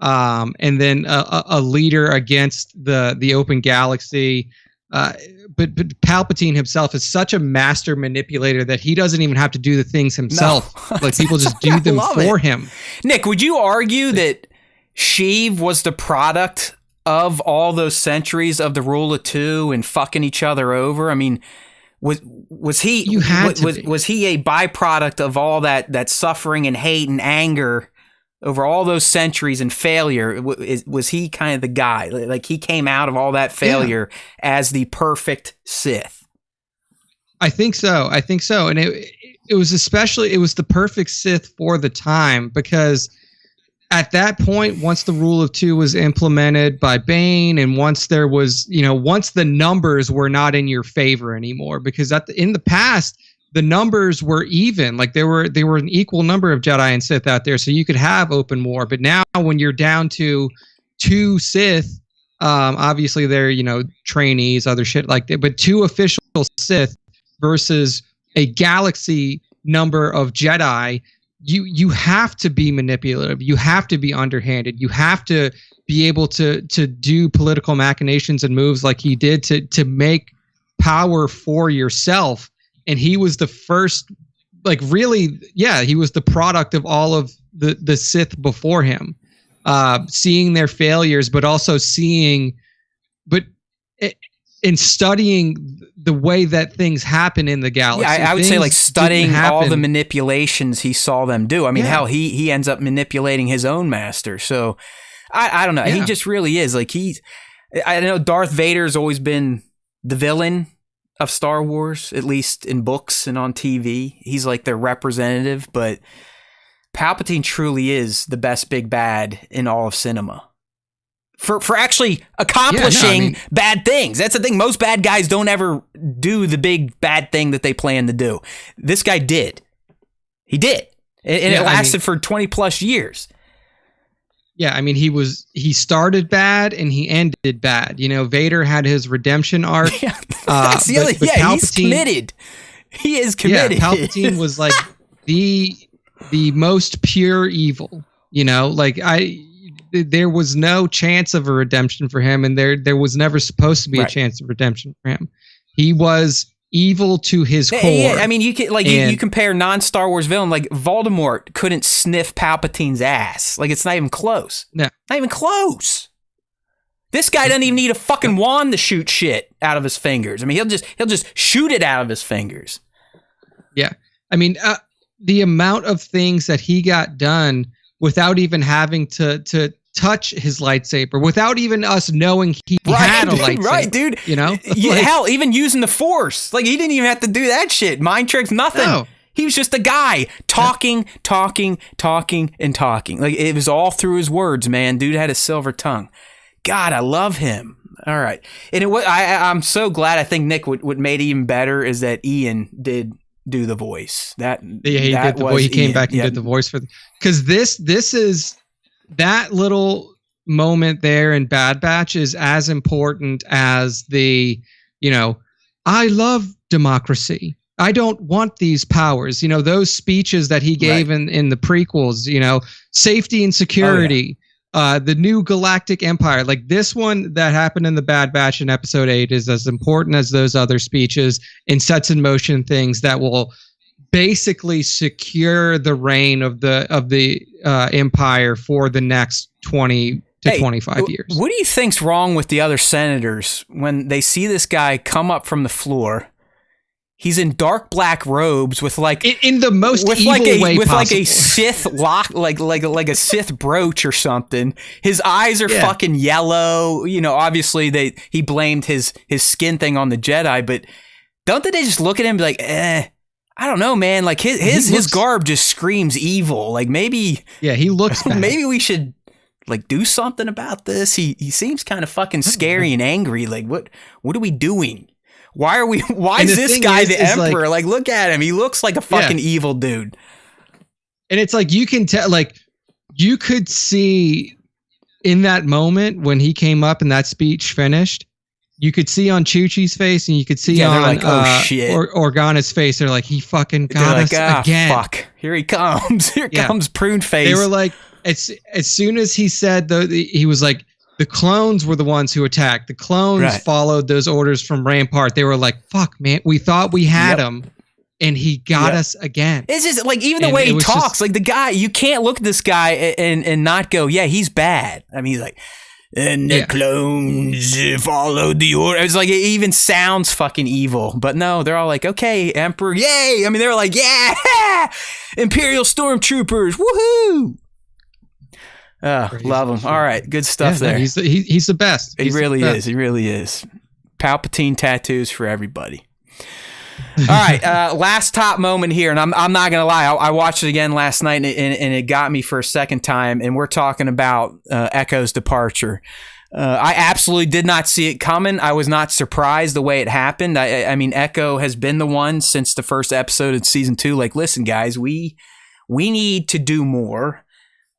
And then a leader against the open galaxy. But Palpatine himself is such a master manipulator that he doesn't even have to do the things himself. No. Like people just do them for him. Nick, would you argue that Sheev was the product of all those centuries of the rule of two and fucking each other over? I mean, was he was he a byproduct of all that suffering and hate and anger over all those centuries and failure? Was he kind of the guy? Like he came out of all that failure as the perfect Sith? I think so. And it was the perfect Sith for the time, because at that point, once the rule of two was implemented by Bane, and once there was, once the numbers were not in your favor anymore, because in the past, the numbers were even, like there were an equal number of Jedi and Sith out there, so you could have open war. But now when you're down to 2 Sith, obviously they're, trainees, other shit like that, but 2 official Sith versus a galaxy number of Jedi, you have to be manipulative. You have to be underhanded. You have to be able to do political machinations and moves like he did to make power for yourself. And he was the first, like, really, yeah, he was the product of all of the Sith before him, seeing their failures, but also in studying the way that things happen in the galaxy. Yeah, I would say like studying all the manipulations he saw them do. I mean, hell, he ends up manipulating his own master. So I don't know. Yeah. He just really is like I know Darth Vader's always been the villain of Star Wars, at least in books and on TV. He's like their representative, but Palpatine truly is the best big bad in all of cinema. For actually accomplishing bad things. That's the thing. Most bad guys don't ever do the big bad thing that they plan to do. This guy did. He did. And it lasted for 20 plus years. Yeah, I mean, he started bad and he ended bad. You know, Vader had his redemption arc. Yeah, that's the other. Yeah, he's committed. He is committed. Yeah, Palpatine was like the most pure evil. You know, like there was no chance of a redemption for him, and there was never supposed to be a chance of redemption for him. He was evil to his core. Yeah, I mean, you can you compare non-Star Wars villain like Voldemort couldn't sniff Palpatine's ass. Like, it's not even close. No, not even close. This guy doesn't even need a fucking wand to shoot shit out of his fingers. I mean, he'll just shoot it out of his fingers. Yeah, I mean, the amount of things that he got done without even having to touch his lightsaber, without even us knowing he had a lightsaber. Right, dude. You know? Hell, even using the Force. Like, he didn't even have to do that shit. Mind tricks, nothing. No. He was just a guy talking. Like, it was all through his words, man. Dude had a silver tongue. God, I love him. All right. And I'm so glad. I think, Nick, what made it even better is that Ian did do the voice. He did the voice. He came back and did the voice for because this is that little moment there in Bad Batch is as important as the, I love democracy. I don't want these powers. Those speeches that he gave in the prequels, safety and security, the new galactic empire. Like, this one that happened in the Bad Batch in episode 8 is as important as those other speeches, and sets in motion things that will basically secure the reign of the empire for the next 20 to 25 years. What do you think's wrong with the other senators when they see this guy come up from the floor? He's in dark black robes with like in the most evil way with possible. Like a Sith lock, like a Sith brooch or something. His eyes are fucking yellow. Obviously he blamed his skin thing on the Jedi, but don't they just look at him and be like, I don't know, man. Like his garb just screams evil. Like, maybe he looks bad. Maybe we should like do something about this. He seems kind of fucking scary and angry. Like, what are we doing? Why is this guy the emperor? Like, look at him. He looks like a fucking evil dude. And it's like, you can tell, like, you could see in that moment when he came up and that speech finished, you could see on Chuchi's face and you could see on like, oh, shit. Organa's face. They're like, he fucking got us again. Fuck. Here he comes. Here comes Prune Face. They were like, as soon as he said, he was like, the clones were the ones who attacked. The clones followed those orders from Rampart. They were like, fuck, man, we thought we had him, and he got us again. It's just like, even the way he talks, like the guy, you can't look at this guy and not go, yeah, he's bad. I mean, he's like, and the clones followed the order. It's like, it even sounds fucking evil. But no, they're all like, okay, Emperor, yay. I mean, they were like, yeah, Imperial Stormtroopers, woohoo. Love him. All right, good stuff there. He's the best. He really is. He really is. Palpatine tattoos for everybody. All right, last top moment here, and I'm not gonna lie. I watched it again last night, and it got me for a second time. And we're talking about Echo's departure. I absolutely did not see it coming. I was not surprised the way it happened. I mean, Echo has been the one since the first episode of season 2. Like, listen, guys, we need to do more.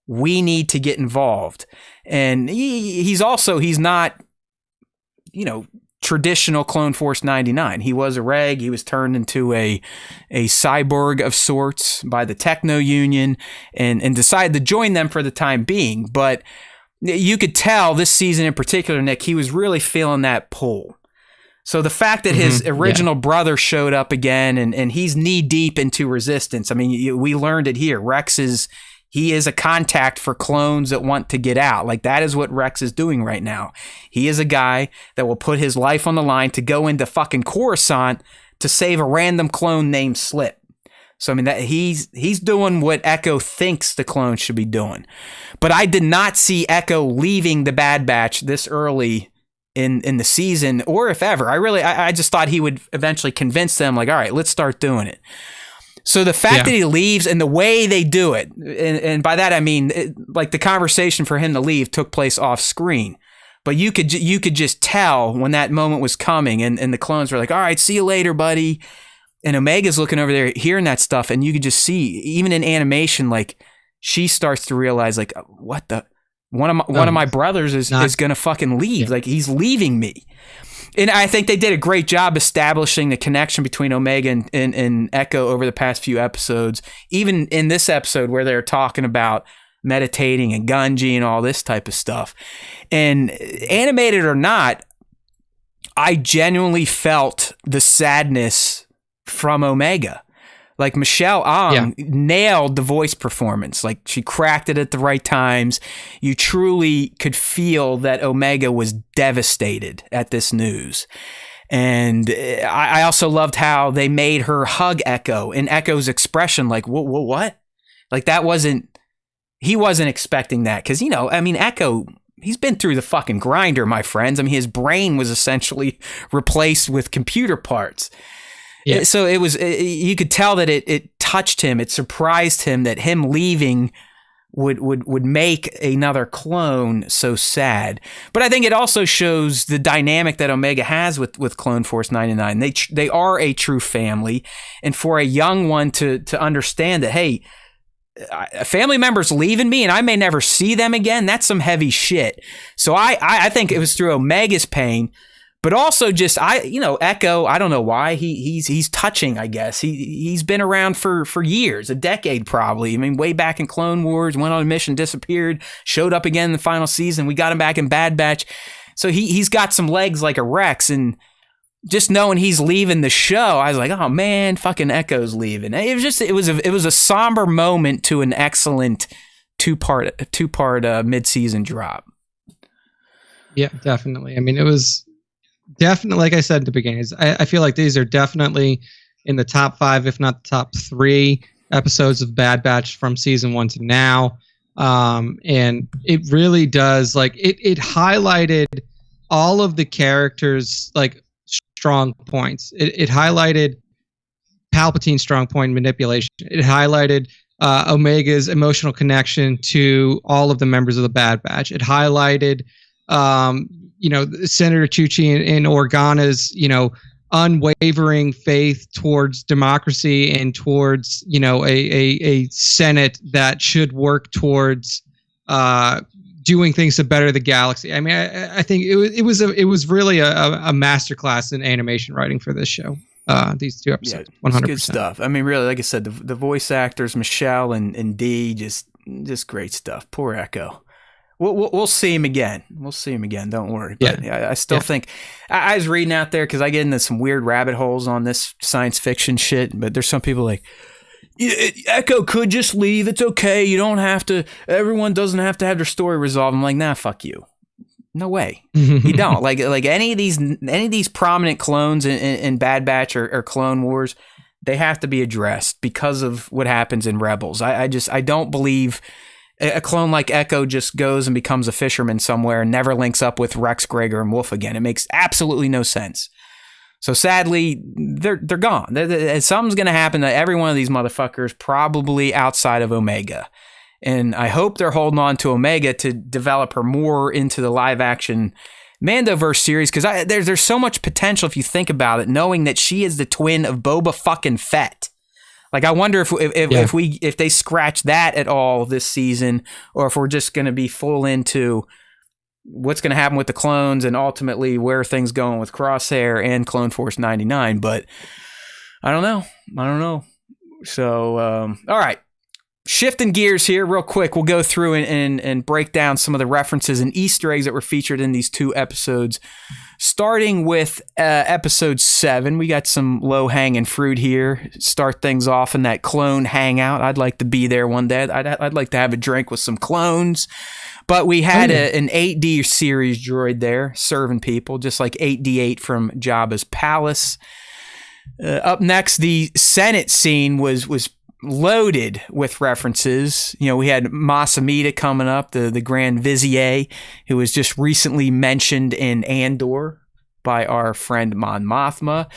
We need to get involved. And he's not, traditional Clone Force 99. He was a reg. He was turned into a cyborg of sorts by the Techno Union and decided to join them for the time being. But you could tell this season in particular, Nick, he was really feeling that pull. So the fact that his original brother showed up again and he's knee deep into resistance. I mean, we learned it here. He is a contact for clones that want to get out. Like, that is what Rex is doing right now. He is a guy that will put his life on the line to go into fucking Coruscant to save a random clone named Slip. So, I mean, that he's doing what Echo thinks the clone should be doing. But I did not see Echo leaving the Bad Batch this early in the season, or if ever. I just thought he would eventually convince them, like, all right, let's start doing it. So the fact that he leaves and the way they do it, and by that I mean, like, the conversation for him to leave took place off screen, but you could just tell when that moment was coming, and the clones were like, all right, see you later, buddy. And Omega's looking over there hearing that stuff, and you could just see, even in animation, like, she starts to realize, like, what the... One of my brothers is going to fucking leave. Like, he's leaving me. And I think they did a great job establishing the connection between Omega and Echo over the past few episodes. Even in this episode where they're talking about meditating and Gunji and all this type of stuff. And animated or not, I genuinely felt the sadness from Omega. Like, Michelle Ang nailed the voice performance. Like, she cracked it at the right times. You truly could feel that Omega was devastated at this news. And I also loved how they made her hug Echo, and Echo's expression, like, what? Like, he wasn't expecting that. Because, I mean, Echo, he's been through the fucking grinder, my friends. I mean, his brain was essentially replaced with computer parts. Yeah. So it was, you could tell that it touched him. It surprised him that him leaving would make another clone so sad. But I think it also shows the dynamic that Omega has with Clone Force 99. They are a true family. And for a young one to understand that, hey, a family member's leaving me and I may never see them again, that's some heavy shit. So I think it was through Omega's pain. But also just, Echo, I don't know why, he's touching, I guess. He's been around for years, a decade probably. I mean, way back in Clone Wars, went on a mission, disappeared, showed up again in the final season. We got him back in Bad Batch. So he's got some legs like a Rex. And just knowing he's leaving the show, I was like, oh man, fucking Echo's leaving. It was a somber moment to an excellent two-part mid-season drop. Yeah, definitely. I mean, it was... Definitely, like I said at the beginning, I feel like these are definitely in the top 5, if not the top 3 episodes of Bad Batch from season 1 to now. And it really does, like, it highlighted all of the characters' like strong points. It highlighted Palpatine's strong point manipulation. It highlighted Omega's emotional connection to all of the members of the Bad Batch. It highlighted Senator Chuchi and Organa's, unwavering faith towards democracy and towards, a Senate that should work towards doing things to better the galaxy. I mean, I think it was really a masterclass in animation writing for this show. These 2 episodes, 100%. Good stuff. I mean, really, like I said, the voice actors, Michelle and Dee, just great stuff. Poor Echo. We'll see him again. Don't worry. But I still think I was reading out there because I get into some weird rabbit holes on this science fiction shit. But there's some people like, Echo could just leave. It's okay. You don't have to. Everyone doesn't have to have their story resolved. I'm like, nah, fuck you. No way. You don't like any of these prominent clones in Bad Batch or Clone Wars. They have to be addressed because of what happens in Rebels. I don't believe a clone like Echo just goes and becomes a fisherman somewhere and never links up with Rex, Gregor, and Wolf again. It makes absolutely no sense. So sadly, they're gone. Something's going to happen to every one of these motherfuckers, probably outside of Omega. And I hope they're holding on to Omega to develop her more into the live-action Mandoverse series, because there's so much potential if you think about it, knowing that she is the twin of Boba fucking Fett. Like, I wonder if they scratch that at all this season, or if we're just going to be full into what's going to happen with the clones and ultimately where things going with Crosshair and Clone Force 99. But I don't know. So, all right. Shifting gears here real quick, we'll go through and break down some of the references and Easter eggs that were featured in these 2 episodes. Starting with episode 7, we got some low-hanging fruit here. Start things off in that clone hangout. I'd like to be there one day. I'd like to have a drink with some clones. But we had an 8D series droid there serving people, just like 8D8 from Jabba's palace. Up next, the Senate scene was loaded with references. You know, we had Mas Amedda coming up, the Grand Vizier, who was just recently mentioned in Andor by our friend Mon Mothma.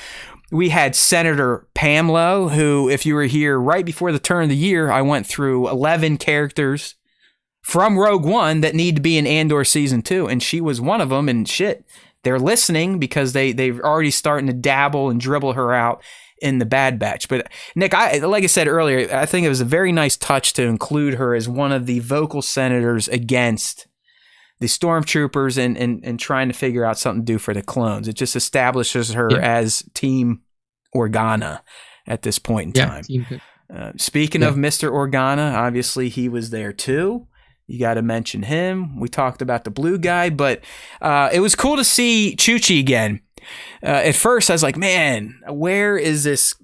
We had Senator Pamlo, who, if you were here right before the turn of the year, I went through 11 characters from Rogue One that need to be in Andor Season 2, and she was one of them, and shit, they're listening because they've already starting to dabble and dribble her out in the Bad Batch. But Nick, like I said earlier, I think it was a very nice touch to include her as one of the vocal senators against the stormtroopers and trying to figure out something to do for the clones. It just establishes her as Team Organa at this point in time. Speaking of Mr. Organa, obviously he was there too. You got to mention him. We talked about the blue guy, but it was cool to see Chuchi again. At first, I was like, man, where is this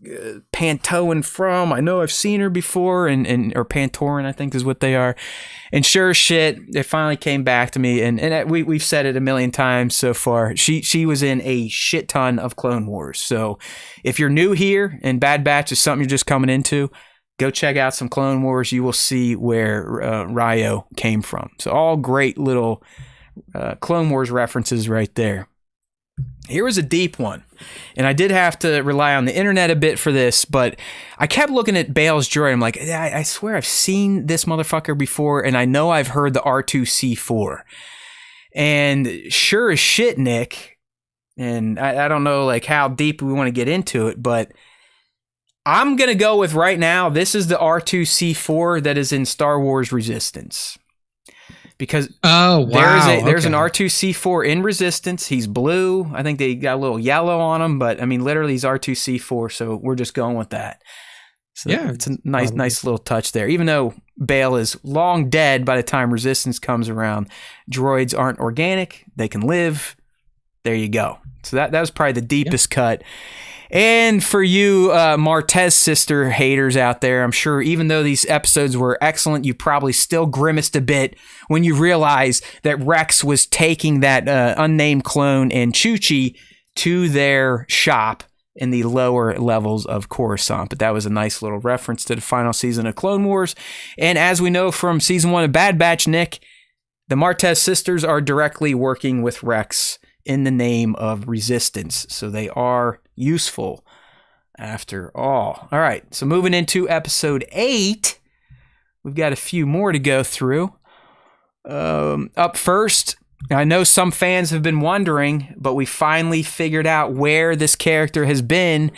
Pantoan from? I know I've seen her before, or Pantoran, I think is what they are. And sure as shit, it finally came back to me, and we've said it a million times so far. She was in a shit ton of Clone Wars. So if you're new here and Bad Batch is something you're just coming into, go check out some Clone Wars. You will see where Ryo came from. So all great little Clone Wars references right there. Here was a deep one, and I did have to rely on the internet a bit for this, but I kept looking at Bale's droid. I'm like, I swear I've seen this motherfucker before, and I know I've heard the R2C4. And sure as shit, Nick, and I don't know like how deep we want to get into it, but I'm going to go with right now, this is the R2C4 that is in Star Wars Resistance. Because there's an R2C4 in Resistance. He's blue. I think they got a little yellow on him, but I mean, literally he's R2C4, so we're just going with that. So it's a nice little touch there. Even though Bale is long dead by the time Resistance comes around, droids aren't organic. They can live. There you go. So that was probably the deepest cut. And for you Martez sister haters out there, I'm sure even though these episodes were excellent, you probably still grimaced a bit when you realized that Rex was taking that unnamed clone and Chuchi to their shop in the lower levels of Coruscant. But that was a nice little reference to the final season of Clone Wars. And as we know from season 1 of Bad Batch, Nick, the Martez sisters are directly working with Rex in the name of Resistance. So they are useful after all. All right, so moving into episode 8, we've got a few more to go through. Up first, I know some fans have been wondering, but we finally figured out where this character has been,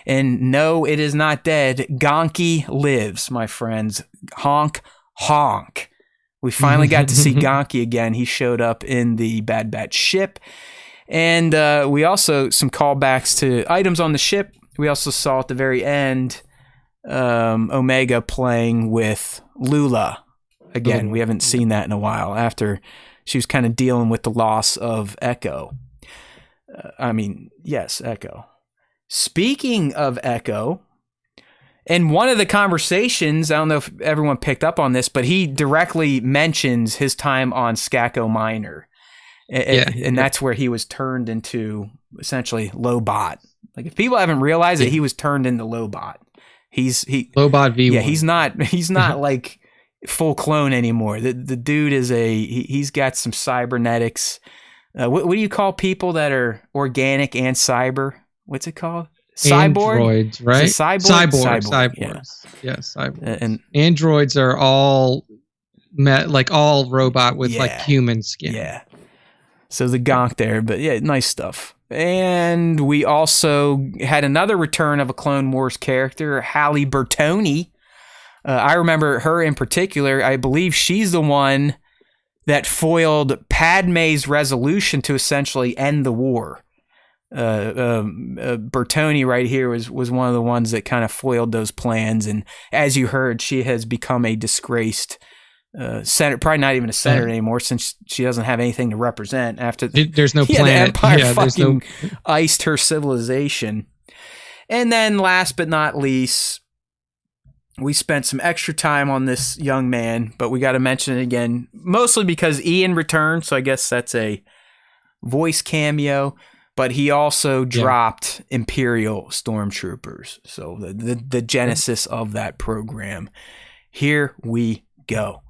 and no, it is not dead. Gonki lives, my friends. Honk, honk. We finally got to see Gonki again. He showed up in the Bad Batch ship. And we also, some callbacks to items on the ship. We also saw at the very end Omega playing with Lula. Again, we haven't seen that in a while after she was kind of dealing with the loss of Echo. Echo. Speaking of Echo, in one of the conversations, I don't know if everyone picked up on this, but he directly mentions his time on Skako Minor. And that's where he was turned into essentially Lobot. Like if people haven't realized that he was turned into Lobot, Lobot V1. Yeah, he's not like full clone anymore. The dude is he's got some cybernetics. What do you call people that are organic and cyber? What's it called? Cyborg? Androids, right? Cyborg. Yeah, cyborgs. And androids are all all robot with like human skin. Yeah. So the gonk there, but yeah, nice stuff. And we also had another return of a Clone Wars character, Halle Bertoni. I remember her in particular. I believe she's the one that foiled Padme's resolution to essentially end the war. Bertoni right here was one of the ones that kind of foiled those plans, and as you heard, she has become a disgraced senator, probably not even a senator anymore, since she doesn't have anything to represent after there's no planet. The Empire fucking no... iced her civilization. And then last but not least, we spent some extra time on this young man, but we got to mention it again, mostly because Ian returned, so I guess that's a voice cameo. But he also dropped Imperial Stormtroopers. So the genesis of that program. Here we go.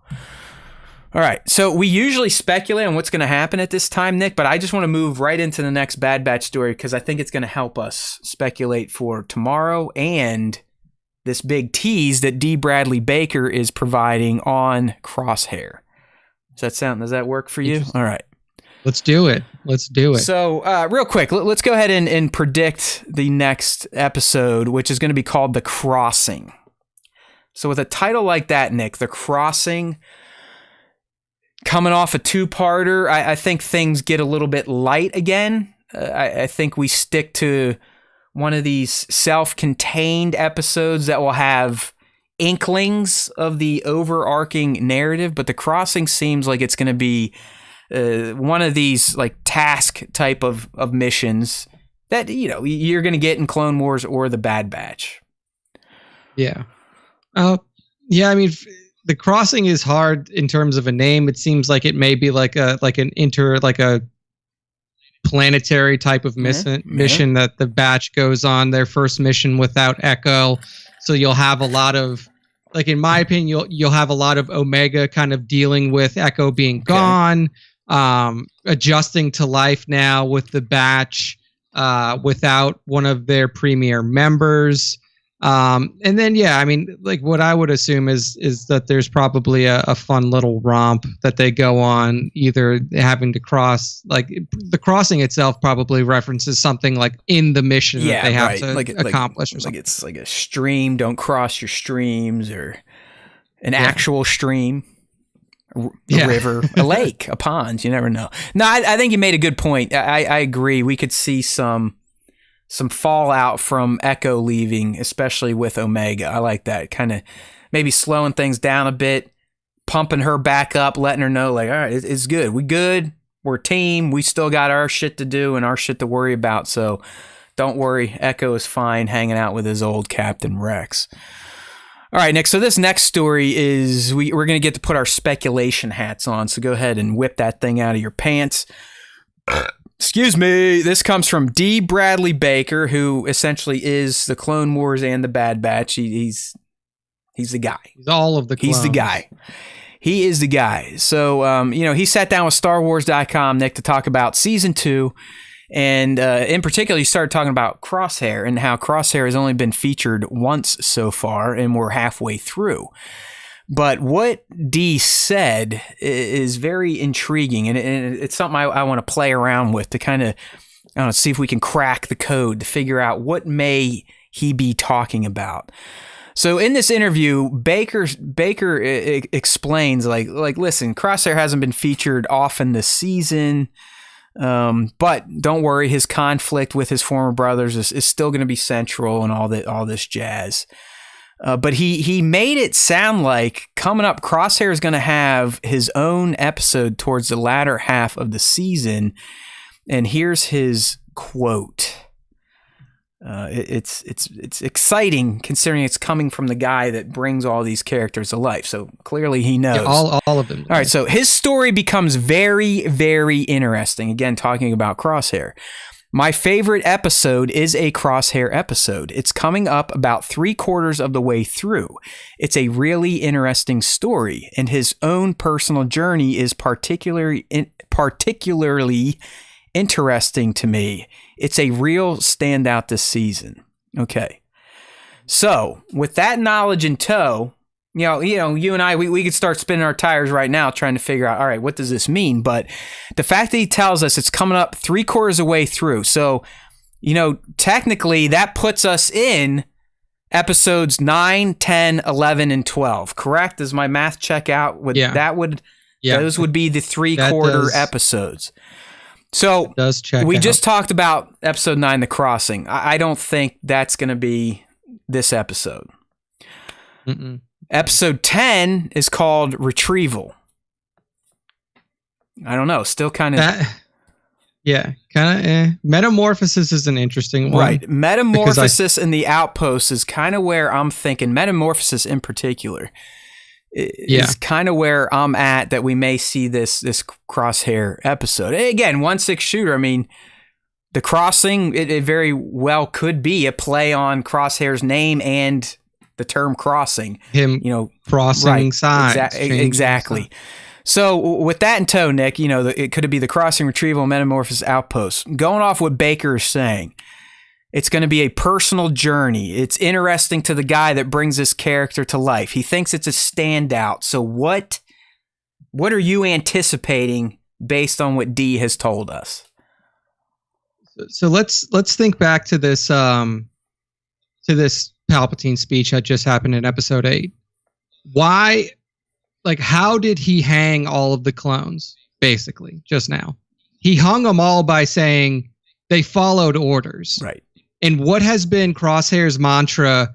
All right. So we usually speculate on what's going to happen at this time, Nick, but I just want to move right into the next Bad Batch story because I think it's going to help us speculate for tomorrow and this big tease that D. Bradley Baker is providing on Crosshair. Does that work for you? All right. Let's do it. So real quick, let's go ahead and predict the next episode, which is going to be called The Crossing. So with a title like that, Nick, The Crossing, coming off a two-parter, I think things get a little bit light again. I think we stick to one of these self-contained episodes that will have inklings of the overarching narrative, but The Crossing seems like it's going to be one of these like task type of missions that you're going to get in Clone Wars or the Bad Batch. Yeah. I mean, The Crossing is hard in terms of a name. It seems like it may be like a planetary type of mission that the Batch goes on, their first mission without Echo. So you'll have a lot of, like in my opinion, you'll have a lot of Omega kind of dealing with Echo being gone. Adjusting to life now with the Batch without one of their premier members. And then, I mean, like what I would assume is that there's probably a fun little romp that they go on, either having to cross, like the crossing itself probably references something like in the mission that they have to accomplish. Or something. Like it's like a stream, don't cross your streams, or an actual stream. A river, a lake, a pond. You never know. No, I think you made a good point. I agree. We could see some fallout from Echo leaving, especially with Omega. I like that. Kind of maybe slowing things down a bit, pumping her back up, letting her know, like, all right, it's good. We good. We're a team. We still got our shit to do and our shit to worry about. So don't worry. Echo is fine hanging out with his old Captain Rex. All right, Nick, so this next story is we're going to get to put our speculation hats on, so go ahead and whip that thing out of your pants. Excuse me. This comes from D. Bradley Baker, who essentially is the Clone Wars and the Bad Batch. He's the guy. He's all of the clones. He's the guy. He is the guy. So, he sat down with StarWars.com, Nick, to talk about Season 2. And in particular, he started talking about Crosshair and how Crosshair has only been featured once so far, and we're halfway through. But what D said is very intriguing, and it's something I want to play around with to kind of see if we can crack the code to figure out what may he be talking about. So in this interview, Baker explains like listen, Crosshair hasn't been featured often this season. But don't worry, his conflict with his former brothers is still going to be central and all this jazz. But he made it sound like coming up, Crosshair is going to have his own episode towards the latter half of the season. And here's his quote. It's exciting considering it's coming from the guy that brings all these characters to life. So clearly he knows. Yeah, all of them. All right, so his story becomes very, very interesting. Again, talking about Crosshair. My favorite episode is a Crosshair episode. It's coming up about 3/4 of the way through. It's a really interesting story, and his own personal journey is particularly interesting to me. It's a real standout this season. Okay. So with that knowledge in tow, you and I, we could start spinning our tires right now trying to figure out, all right, what does this mean? But the fact that he tells us it's coming up 3/4 of the way through. So, technically that puts us in episodes 9, 10, 11, and 12. Correct? Does my math check out? That would Yeah, Those would be the 3/4 does- episodes. So does check we out. just talked about episode 9, The Crossing. I don't think that's going to be this episode. Mm-mm. Episode 10 is called Retrieval. I don't know. Still kind of... Yeah, kind of. Metamorphosis is an interesting one. Right. Metamorphosis and the Outpost is kind of where I'm thinking. Metamorphosis in particular is kind of where I'm at, that we may see this Crosshair episode. Again, 1/6 shooter. I mean, The Crossing, it very well could be a play on Crosshair's name and the term crossing. Him, crossing sides. Exactly. Sides. So with that in tow, Nick, it could be The Crossing, Retrieval, Metamorphosis, Outpost. Going off what Baker is saying, it's going to be a personal journey. It's interesting to the guy that brings this character to life. He thinks it's a standout. So what are you anticipating based on what D has told us? So let's think back to this Palpatine speech that just happened in episode 8. Why? Like, how did he hang all of the clones, basically, just now? He hung them all by saying they followed orders. Right. And what has been Crosshair's mantra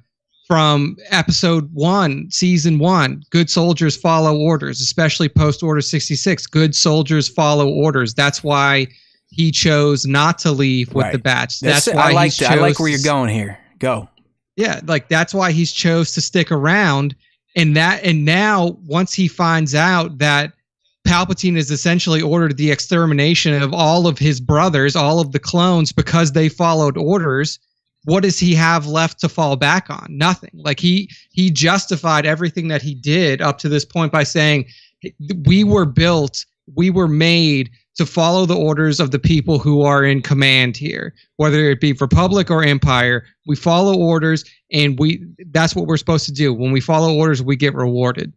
from episode 1, season 1? Good soldiers follow orders, especially post-Order 66. Good soldiers follow orders. That's why he chose not to leave with the batch. That's why I like where you're going here. Go. Yeah, like that's why he's chose to stick around. And now once he finds out that Palpatine has essentially ordered the extermination of all of his brothers, all of the clones, because they followed orders, what does he have left to fall back on? Nothing. Like he justified everything that he did up to this point by saying, we were made to follow the orders of the people who are in command here, whether it be Republic or Empire. We follow orders, and that's what we're supposed to do. When we follow orders, we get rewarded.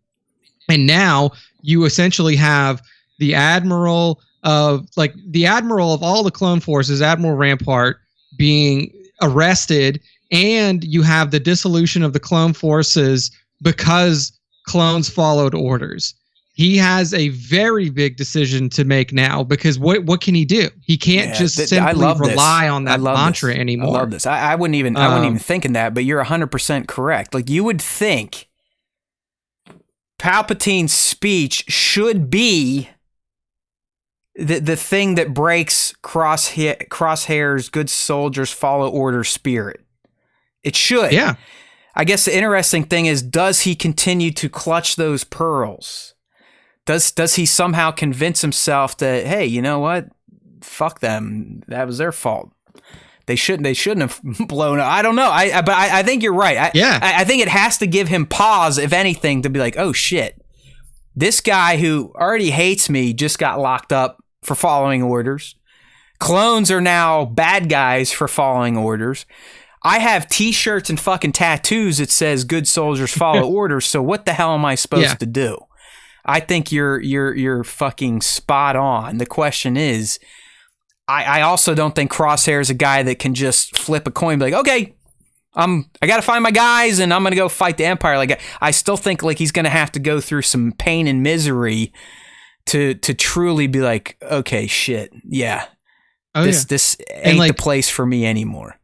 And now you essentially have the admiral of all the clone forces, Admiral Rampart, being arrested, and you have the dissolution of the clone forces because clones followed orders. He has a very big decision to make now, because what can he do? He can't just simply rely on that mantra anymore. I love this. I wouldn't even think in that, but you're 100% correct. Like, you would think Palpatine's speech should be the thing that breaks Crosshair's good soldiers follow order spirit. It should. Yeah. I guess the interesting thing is, does he continue to clutch those pearls? Does he somehow convince himself that, hey, you know what? Fuck them. That was their fault. They shouldn't have blown up. I don't know. But I think you're right. I think it has to give him pause, if anything, to be like, oh shit, this guy who already hates me just got locked up for following orders. Clones are now bad guys for following orders. I have t-shirts and fucking tattoos that says good soldiers follow orders. So what the hell am I supposed to do? I think you're fucking spot on. The question is, I also don't think Crosshair is a guy that can just flip a coin and be like, okay, I got to find my guys and I'm going to go fight the Empire. Like, I still think like he's going to have to go through some pain and misery to truly be like, okay, shit, yeah, this ain't the place for me anymore.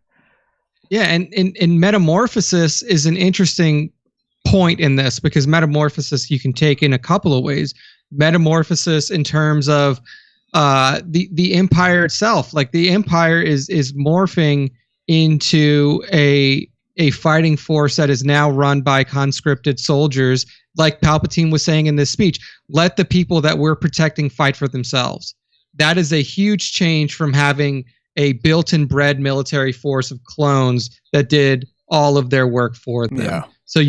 Yeah, and metamorphosis is an interesting point in this, because metamorphosis you can take in a couple of ways. Metamorphosis in terms of the Empire itself. Like, the Empire is morphing into a fighting force that is now run by conscripted soldiers, like Palpatine was saying in this speech. Let the people that we're protecting fight for themselves. That is a huge change from having a built-in bred military force of clones that did all of their work for them. Yeah. So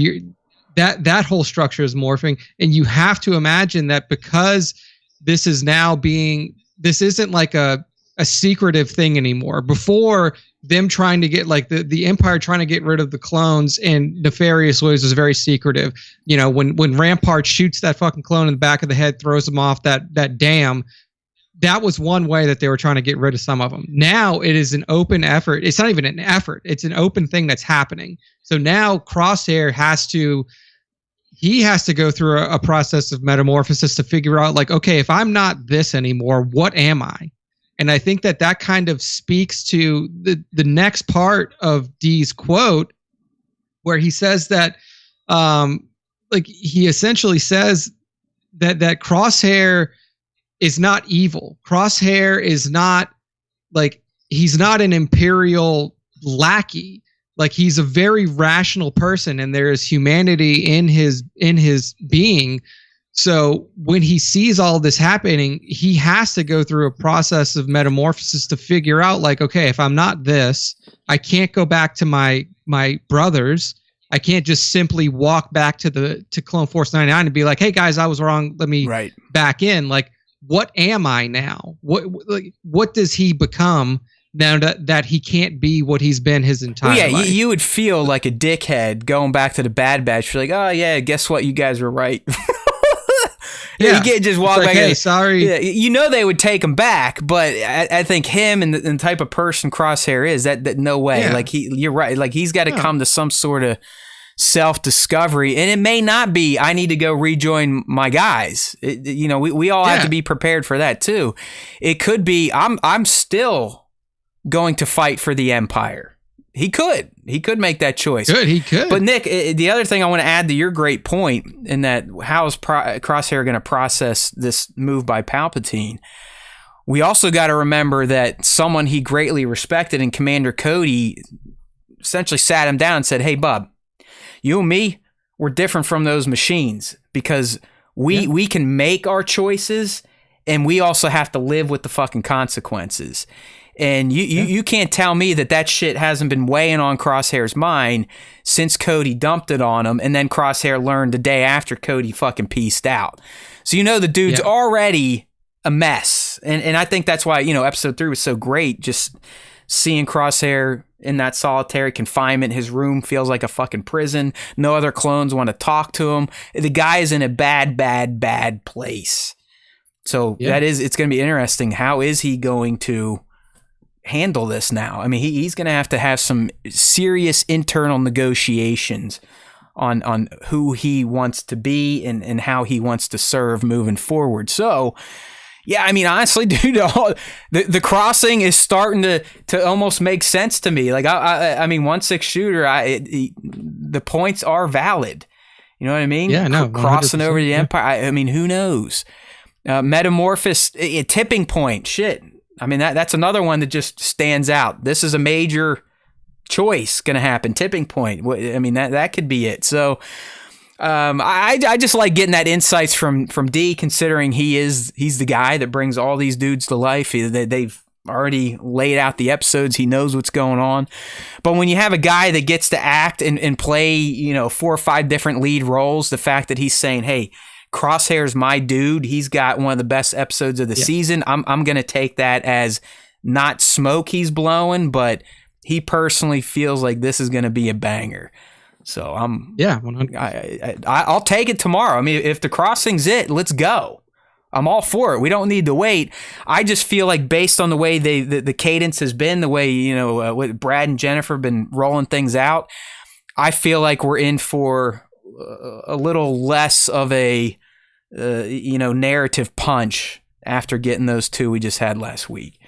that whole structure is morphing, and you have to imagine that because this is now this isn't like a secretive thing anymore. Before, them trying to get like the Empire trying to get rid of the clones in nefarious ways was very secretive. You know, when Rampart shoots that fucking clone in the back of the head, throws him off that dam, that was one way that they were trying to get rid of some of them. Now it is an open effort. It's not even an effort. It's an open thing that's happening. So now Crosshair has to he has to go through a process of metamorphosis to figure out, like, okay, if I'm not this anymore, what am I? And I think that kind of speaks to the next part of Dee's quote, where he says that, like, he essentially says that Crosshair is not evil. Crosshair is not, like, he's not an Imperial lackey. Like, he's a very rational person, and there is humanity in his being. So when he sees all this happening, he has to go through a process of metamorphosis to figure out, like, okay, if I'm not this, I can't go back to my brothers. I can't just simply walk back to Clone Force 99 and be like, hey guys, I was wrong. Let me back in. Like, what am I now? What does he become now that he can't be what he's been his entire life? You would feel like a dickhead going back to the Bad Batch. You're like, oh yeah, guess what? You guys were right. You can't just walk back. Hey, sorry. Yeah, you know they would take him back, but I think him and the type of person Crosshair is, that no way. Yeah. Like, you're right. Like, he's got to come to some sort of self-discovery, and it may not be I need to go rejoin my guys. We all have to be prepared for that too. It could be I'm still going to fight for the Empire. He could make that choice. He could. But Nick, the other thing I want to add to your great point, in that how is Crosshair going to process this move by Palpatine? We also got to remember that someone he greatly respected in Commander Cody essentially sat him down and said, hey, bub, you and me, we're different from those machines, because we can make our choices, and we also have to live with the fucking consequences. And you can't tell me that shit hasn't been weighing on Crosshair's mind since Cody dumped it on him, and then Crosshair learned the day after Cody fucking peaced out. So the dude's already a mess. And I think that's why, episode 3 was so great, just seeing Crosshair in that solitary confinement. His room feels like a fucking prison. No other clones want to talk to him. The guy is in a bad, bad, bad place. So it's going to be interesting. How is he going to handle this now? I mean, he's going to have some serious internal negotiations on who he wants to be and how he wants to serve moving forward. So, yeah, I mean, honestly, dude, the crossing is starting to almost make sense to me. Like, I mean, 1/6 shooter, the points are valid. You know what I mean? Yeah, no, crossing over the Empire. I mean, who knows? Metamorphosis, tipping point, shit. I mean, that's another one that just stands out. This is a major choice going to happen. Tipping point. I mean, that could be it. So, I just like getting that insights from D, considering he's the guy that brings all these dudes to life. They've already laid out the episodes. He knows what's going on. But when you have a guy that gets to act and play, 4 or 5 different lead roles, the fact that he's saying, hey, Crosshair's my dude, he's got one of the best episodes of the season, I'm going to take that as not smoke he's blowing, but he personally feels like this is going to be a banger. So I'll take it tomorrow. I mean, if the crossing's it, let's go. I'm all for it. We don't need to wait. I just feel like, based on the way the cadence has been, the way what Brad and Jennifer have been rolling things out, I feel like we're in for a little less of a narrative punch after getting those 2 we just had last week.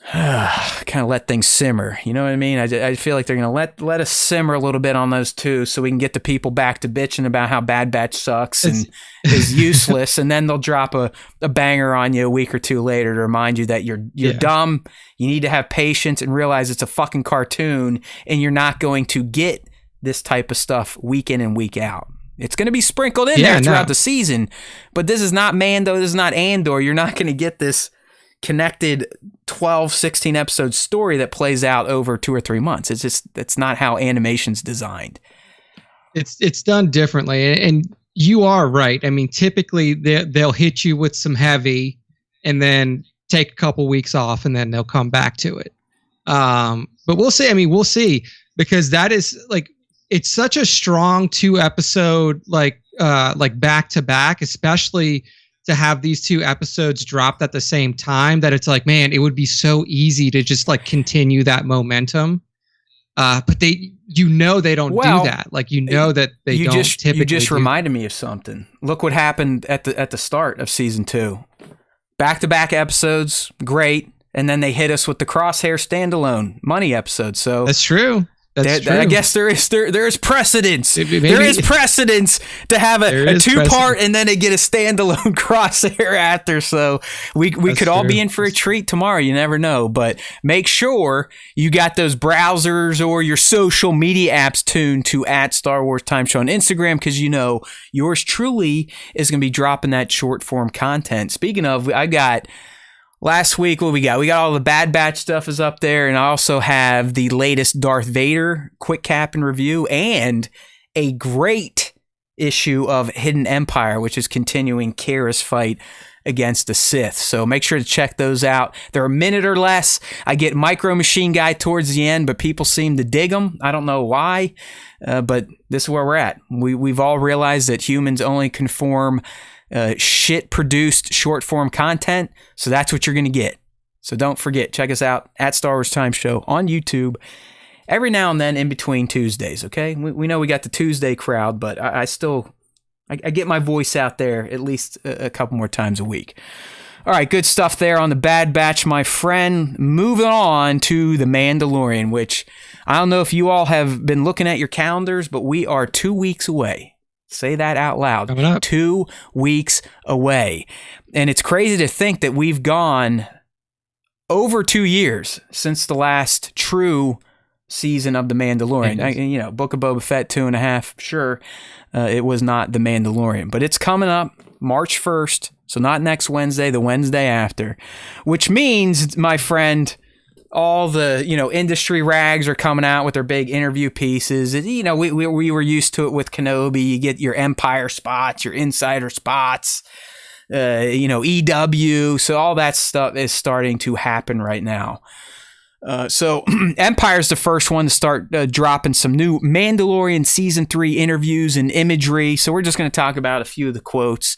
Kind of let things simmer, you know what I mean? I feel like they're gonna let us simmer a little bit on those 2, so we can get the people back to bitching about how Bad Batch sucks and is useless, and then they'll drop a banger on you a week or 2 later to remind you that you're dumb. You need to have patience and realize it's a fucking cartoon, and you're not going to get this type of stuff week in and week out. It's going to be sprinkled in there throughout the season, but this is not Mando, this is not Andor. You're not going to get this connected 12, 16 episode story that plays out over 2 or 3 months. That's not how animation's designed. It's done differently, and you are right. I mean, typically they'll hit you with some heavy and then take a couple weeks off, and then they'll come back to it. But we'll see. I mean, we'll see, because that is like, it's such a strong 2 episode, like back to back, especially to have these 2 episodes dropped at the same time, that it's like, man, it would be so easy to just like continue that momentum. But they don't do that. Like, that they don't typically. You just do reminded me of something. Look what happened at the start of season 2. Back-to-back episodes, great, and then they hit us with the Crosshair standalone money episode. So that's true. That's true. I guess there is precedence. Maybe. There is precedence to have a 2-part and then they get a standalone Crosshair after. So we could all be in for a treat tomorrow. You never know. But make sure you got those browsers or your social media apps tuned to @StarWarsTimeShow on Instagram, because yours truly is going to be dropping that short form content. Speaking of, I got... Last week, what we got? We got all the Bad Batch stuff is up there, and I also have the latest Darth Vader quick cap and review, and a great issue of Hidden Empire, which is continuing Kara's fight against the Sith. So make sure to check those out. They're a minute or less. I get Micro Machine Guy towards the end, but people seem to dig them. I don't know why, but this is where we're at. We've all realized that humans only conform shit produced short form content, so that's what you're gonna get. So don't forget, check us out at Star Wars Time Show on YouTube every now and then in between Tuesdays. Okay, we know we got the Tuesday crowd, but I still get my voice out there at least a couple more times a week. All right, good stuff there on the Bad Batch, my friend. Moving on to The Mandalorian, which I don't know if you all have been looking at your calendars, but we are 2 weeks away. Say that out loud. Coming up. 2 weeks away. And it's crazy to think that we've gone over 2 years since the last true season of The Mandalorian. Book of Boba Fett, 2.5. Sure, it was not The Mandalorian. But it's coming up March 1st. So not next Wednesday, the Wednesday after. Which means, my friend... all the industry rags are coming out with their big interview pieces. We were used to it with Kenobi. You get your Empire spots, your insider spots, EW. So all that stuff is starting to happen right now. So Empire's the first one to start dropping some new Mandalorian Season 3 interviews and imagery. So we're just going to talk about a few of the quotes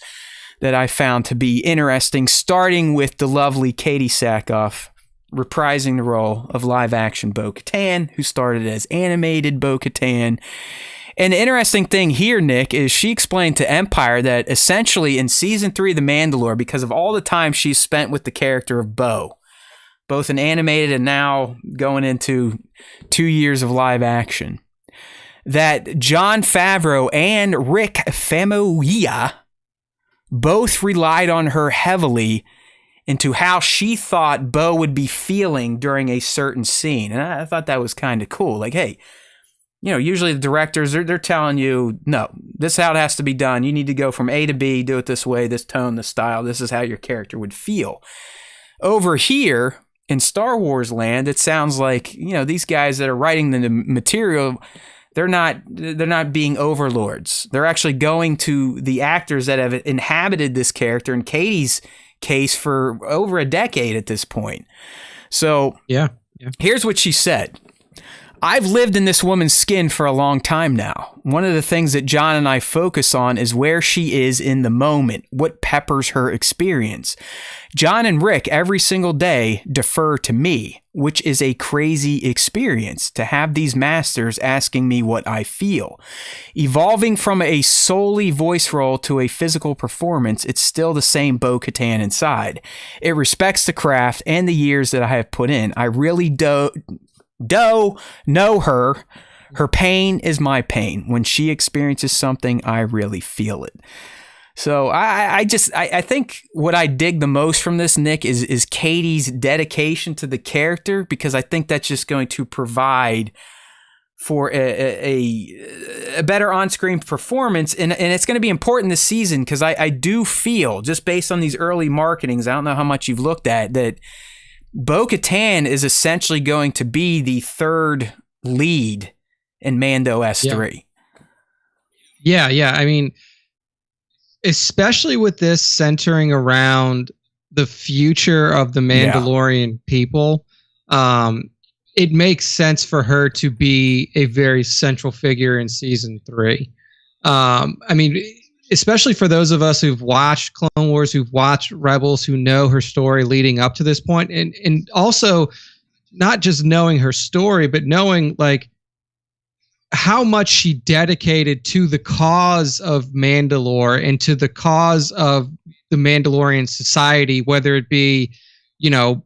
that I found to be interesting, starting with the lovely Katie Sackhoff, reprising the role of live-action Bo-Katan, who started as animated Bo-Katan. And the interesting thing here, Nick, is she explained to Empire that essentially in Season 3 of The Mandalore, because of all the time she's spent with the character of Bo, both in animated and now going into 2 years of live action, that Jon Favreau and Rick Famuyiwa both relied on her heavily into how she thought Bo would be feeling during a certain scene. And I thought that was kind of cool. Like, hey, usually the directors, they're telling you, no, this is how it has to be done. You need to go from A to B, do it this way, this tone, this style. This is how your character would feel. Over here in Star Wars land, it sounds like, these guys that are writing the material, they're not being overlords. They're actually going to the actors that have inhabited this character, in Katie's case, for over a decade at this point. So yeah. Here's what she said. I've lived in this woman's skin for a long time now. One of the things that John and I focus on is where she is in the moment, what peppers her experience. John and Rick every single day defer to me, which is a crazy experience to have these masters asking me what I feel. Evolving from a solely voice role to a physical performance, it's still the same Bo-Katan inside. It respects the craft and the years that I have put in. I really know her. Her pain is my pain. When she experiences something, I really feel it. So I think what I dig the most from this, Nick, is Katie's dedication to the character, because I think that's just going to provide for a better on-screen performance. And it's going to be important this season, because I do feel, just based on these early marketings, I don't know how much you've looked at, that Bo-Katan is essentially going to be the third lead in Mando S3. Yeah. I mean, especially with this centering around the future of the Mandalorian people, it makes sense for her to be a very central figure in Season 3. I mean, especially for those of us who've watched Clone Wars, who've watched Rebels, who know her story leading up to this point, and also not just knowing her story, but knowing, like, how much she dedicated to the cause of Mandalore and to the cause of the Mandalorian society, whether it be, you know,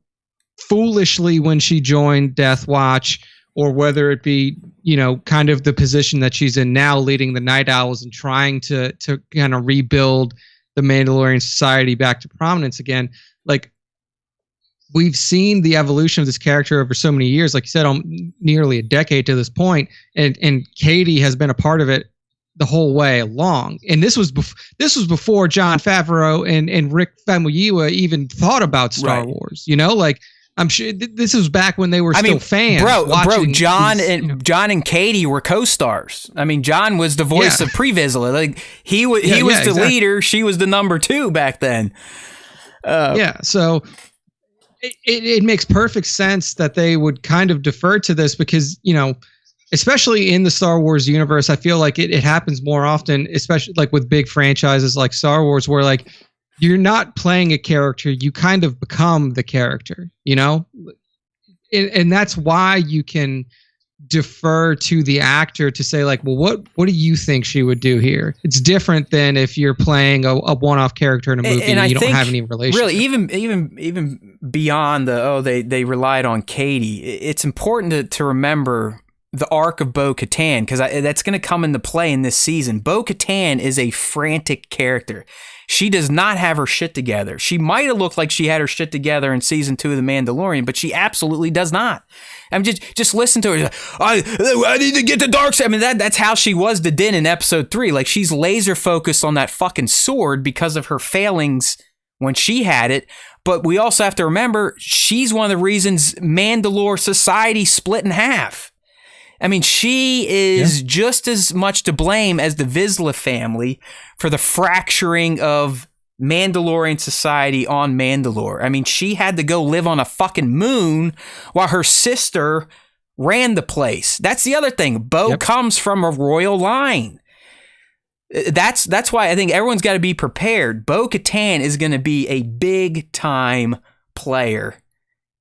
foolishly when she joined Death Watch, or whether it be, you know, kind of the position that she's in now, leading the Night Owls and trying to kind of rebuild the Mandalorian society back to prominence again. Like, we've seen the evolution of this character over so many years, like you said, nearly a decade to this point, and Katie has been a part of it the whole way along. And this was before Jon Favreau and Rick Famuyiwa even thought about Star Wars. You know, like, I'm sure this was back when they were still fans. Bro, John and Katie were co-stars. I mean, John was the voice of Pre-Vizsla. Like, he was the leader. She was the number 2 back then. So it makes perfect sense that they would kind of defer to this because, you know, especially in the Star Wars universe, I feel like it happens more often, especially like with big franchises like Star Wars, where like you're not playing a character, you kind of become the character, you know? And that's why you can defer to the actor to say like, well, what do you think she would do here? It's different than if you're playing a one-off character in a movie and you don't have any relationship. Really, even beyond they relied on Katie, it's important to remember the arc of Bo-Katan, because that's going to come into play in this season. Bo-Katan is a frantic character. She does not have her shit together. She might have looked like she had her shit together in season 2 of The Mandalorian, but she absolutely does not. I mean, just listen to her. I need to get the dark side. I mean, that's how she was to Din in episode 3. Like, she's laser focused on that fucking sword because of her failings when she had it. But we also have to remember, she's one of the reasons Mandalore society split in half. I mean, she is just as much to blame as the Vizsla family for the fracturing of Mandalorian society on Mandalore. I mean, she had to go live on a fucking moon while her sister ran the place. That's the other thing. Bo comes from a royal line. That's why I think everyone's got to be prepared. Bo-Katan is going to be a big time player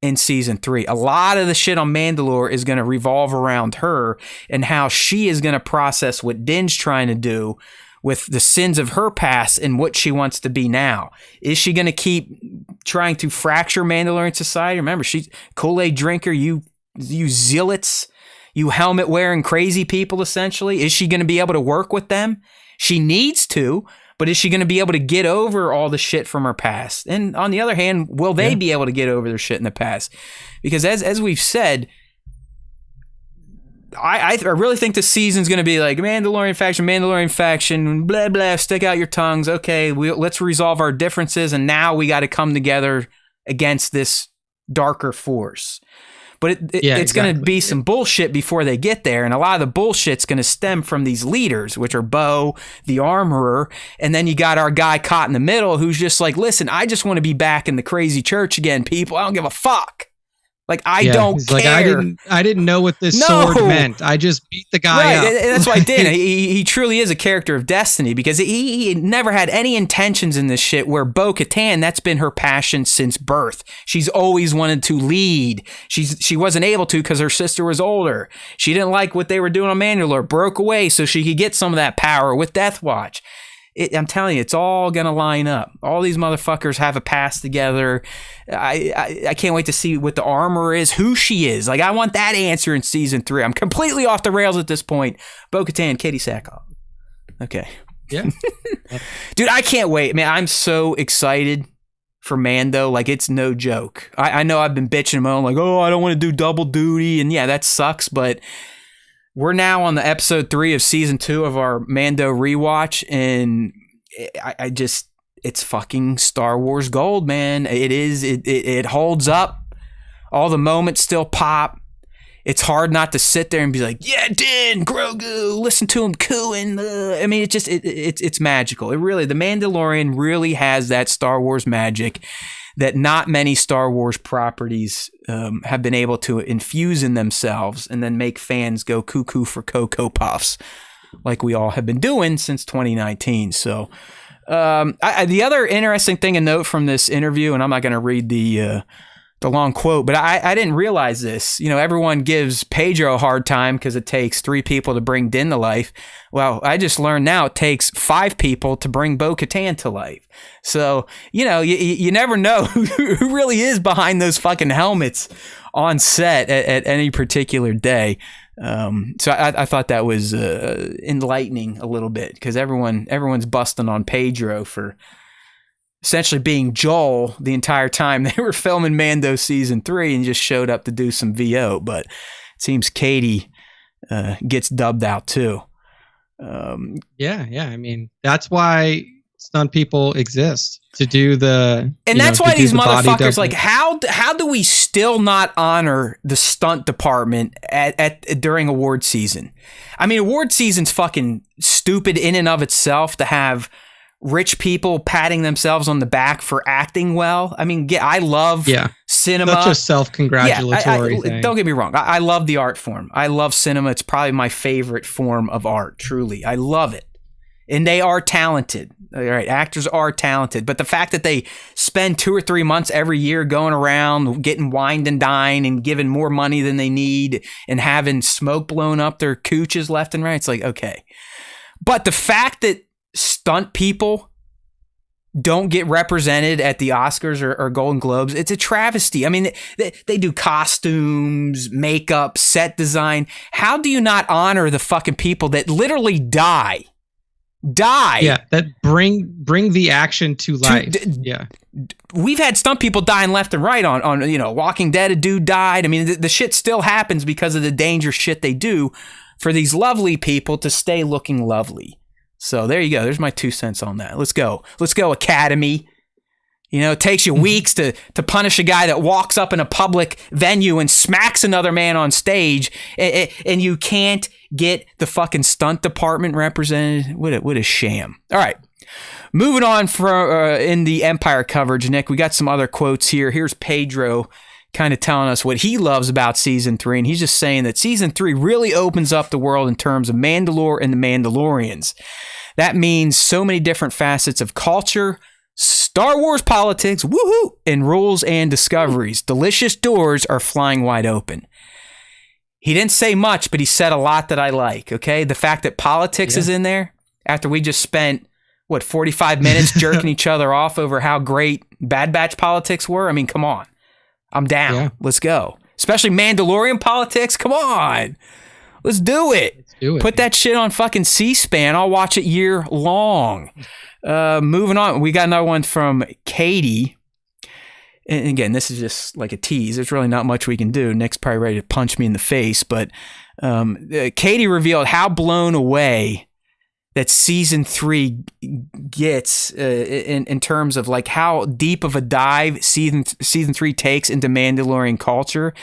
in season 3. A lot of the shit on Mandalore is going to revolve around her and how she is going to process what Din's trying to do with the sins of her past and what she wants to be now. Is she going to keep trying to fracture Mandalorian society? Remember, she's Kool-Aid drinker, you zealots, you helmet wearing crazy people, essentially. Is she going to be able to work with them? She needs to. But is she going to be able to get over all the shit from her past? And on the other hand, will they be able to get over their shit in the past? Because as we've said, I really think the season's going to be like Mandalorian faction, blah, blah, stick out your tongues. Okay, let's resolve our differences, and now we got to come together against this darker force. But it's going to be some bullshit before they get there. And a lot of the bullshit's going to stem from these leaders, which are Bo, the armorer. And then you got our guy caught in the middle who's just like, listen, I just want to be back in the crazy church again, people. I don't give a fuck. Like, I don't care. Like, I didn't know what this sword meant. I just beat the guy up. That's what I did. He truly is a character of destiny because he never had any intentions in this shit, where Bo-Katan, that's been her passion since birth. She's always wanted to lead. She wasn't able to because her sister was older. She didn't like what they were doing on Mandalore, broke away so she could get some of that power with Death Watch. I'm telling you, it's all going to line up. All these motherfuckers have a past together. I can't wait to see what the armor is, who she is. Like, I want that answer in season 3. I'm completely off the rails at this point. Bo-Katan, Katie Sackhoff. Okay. Yeah. Dude, I can't wait. Man, I'm so excited for Mando. Like, it's no joke. I know I've been bitching and moaning, like, oh, I don't want to do double duty. And yeah, that sucks, but we're now on the episode 3 of season 2 of our Mando rewatch, and I just, it's fucking Star Wars gold, man. It holds up. All the moments still pop. It's hard not to sit there and be like, yeah, Din, Grogu, listen to him cooing. I mean, it's magical. It really, The Mandalorian really has that Star Wars magic that not many Star Wars properties have been able to infuse in themselves and then make fans go cuckoo for Cocoa Puffs like we all have been doing since 2019. So the other interesting thing to note from this interview, and I'm not going to read the the long quote, but I didn't realize this. You know, everyone gives Pedro a hard time because it takes 3 people to bring Din to life. Well, I just learned now it takes 5 people to bring Bo-Katan to life. So, you know, you never know who really is behind those fucking helmets on set at any particular day. So I thought that was enlightening a little bit, because everyone's busting on Pedro for essentially being Joel the entire time they were filming Mando season 3 and just showed up to do some VO. But it seems Katie gets dubbed out too. Yeah. I mean, that's why stunt people exist, to do the, and that's why these motherfuckers, like, how do we still not honor the stunt department at during award season? I mean, award season's fucking stupid in and of itself, to have rich people patting themselves on the back for acting well. I mean, I love cinema. Such a self-congratulatory thing. Don't get me wrong. I love the art form. I love cinema. It's probably my favorite form of art, truly. I love it. And they are talented. All right, actors are talented. But the fact that they spend 2 or 3 months every year going around getting wined and dined and giving more money than they need and having smoke blown up their cooches left and right, it's like, okay. But the fact that stunt people don't get represented at the Oscars or Golden Globes, it's a travesty. I mean, they do costumes, makeup, set design. How do you not honor the fucking people that literally die? Yeah, that bring the action to life. We've had stunt people dying left and right on you know, Walking Dead. A dude died. I mean, the shit still happens because of the dangerous shit they do for these lovely people to stay looking lovely. So there you go. There's my 2 cents on that. Let's go, Academy. You know, it takes you weeks to punish a guy that walks up in a public venue and smacks another man on stage, and you can't get the fucking stunt department represented. What a sham. All right. Moving on in the Empire coverage, Nick, we got some other quotes here. Here's Pedro kind of telling us what he loves about season 3, and he's just saying that season 3 really opens up the world in terms of Mandalore and the Mandalorians. That means so many different facets of culture, Star Wars politics, woohoo, and rules and discoveries. Delicious doors are flying wide open. He didn't say much, but he said a lot that I like, okay? The fact that politics is in there, after we just spent, 45 minutes jerking each other off over how great Bad Batch politics were? I mean, come on. I'm down. Yeah. Let's go. Especially Mandalorian politics. Come on. Let's do it. Put that shit on fucking C-SPAN. I'll watch it year long. Moving on. We got another one from Katie. And again, this is just like a tease. There's really not much we can do. Nick's probably ready to punch me in the face. But Katie revealed how blown away that season 3 gets in terms of like how deep of a dive season 3 takes into Mandalorian culture,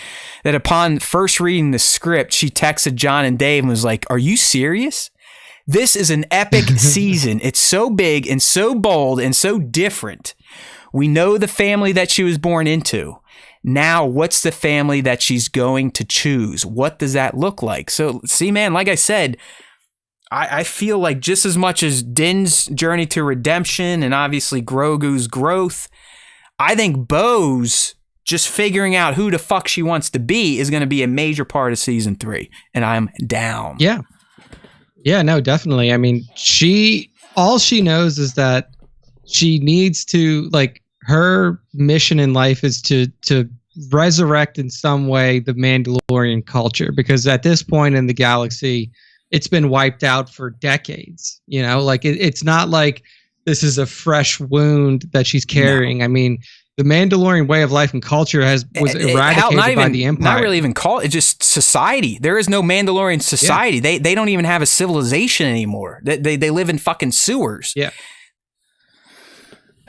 that upon first reading the script, she texted John and Dave and was like, "Are you serious? This is an epic season. It's so big and so bold and so different. We know the family that she was born into. Now, what's the family that she's going to choose? What does that look like?" So, see, man, like I said, I feel like just as much as Din's journey to redemption and obviously Grogu's growth, I think Bo's just figuring out who the fuck she wants to be is going to be a major part of season 3. And I'm down. Yeah. Yeah, no, definitely. I mean, all she knows is that she needs to, like, her mission in life is to resurrect in some way the Mandalorian culture, because at this point in the galaxy, it's been wiped out for decades. You know, like it's not like this is a fresh wound that she's carrying. No. I mean, the Mandalorian way of life and culture was eradicated by the Empire. Not really even it's just society. There is no Mandalorian society. Yeah. They don't even have a civilization anymore. They live in fucking sewers. Yeah.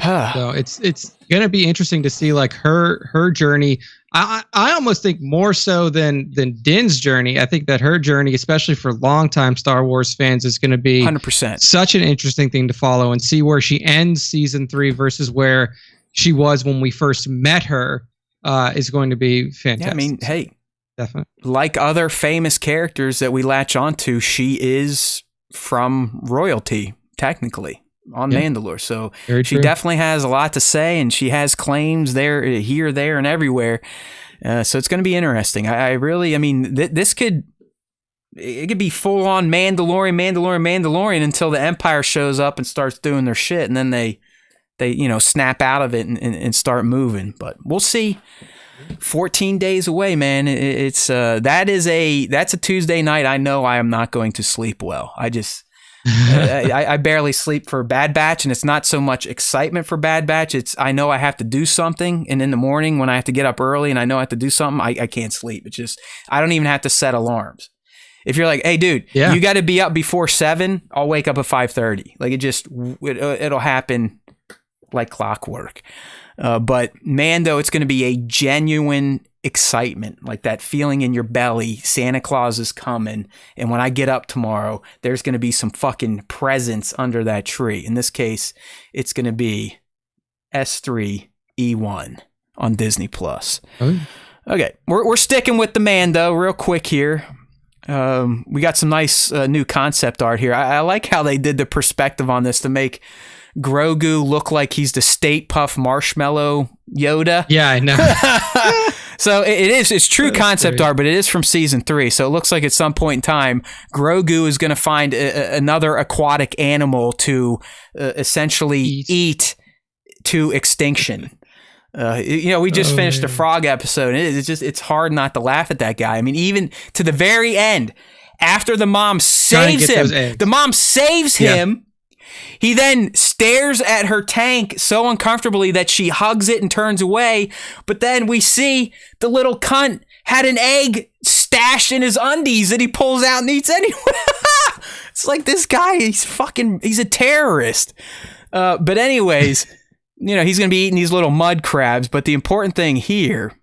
So it's gonna be interesting to see like her journey. I almost think more so than Din's journey. I think that her journey, especially for longtime Star Wars fans, is going to be 100% such an interesting thing to follow and see where she ends season 3 versus where she was when we first met her. Is going to be fantastic. Yeah, I mean, hey, definitely. Like other famous characters that we latch onto, she is from royalty, technically. on Mandalore. So Very she true. definitely has a lot to say, and she has claims there, here, there, and everywhere. So it's going to be interesting. I mean, this could be full on Mandalorian until the Empire shows up and starts doing their shit, and then they snap out of it and start moving. But we'll see. 14 days away, man. It's that's a Tuesday night. I know I am not going to sleep well. I barely sleep for Bad Batch, and it's not so much excitement for Bad Batch. It's I know I have to do something, and in the morning when I have to get up early and I know I have to do something, I can't sleep. It's just I don't even have to set alarms. If you're like, hey, dude, you got to be up before 7, I'll wake up at 5:30. Like it'll happen like clockwork. But Mando, it's going to be a genuine excitement, like that feeling in your belly. Santa Claus is coming. And when I get up tomorrow, there's going to be some fucking presents under that tree. In this case, it's going to be S2E7 on Disney Plus. Oh. Okay. We're sticking with the Mando real quick here. We got some nice new concept art here. I like how they did the perspective on this to make Grogu look like he's the State Puff Marshmallow Yoda. Yeah, I know. So it's true concept art, but it is from season 3. So it looks like at some point in time, Grogu is going to find another aquatic animal to essentially eat to extinction. We just finished the frog episode, and it's hard not to laugh at that guy. I mean, even to the very end, after the mom saves him, he then stares at her tank so uncomfortably that she hugs it and turns away. But then we see the little cunt had an egg stashed in his undies that he pulls out and eats anyway. It's like this guy, he's a terrorist. But anyways, he's going to be eating these little mud crabs. But the important thing here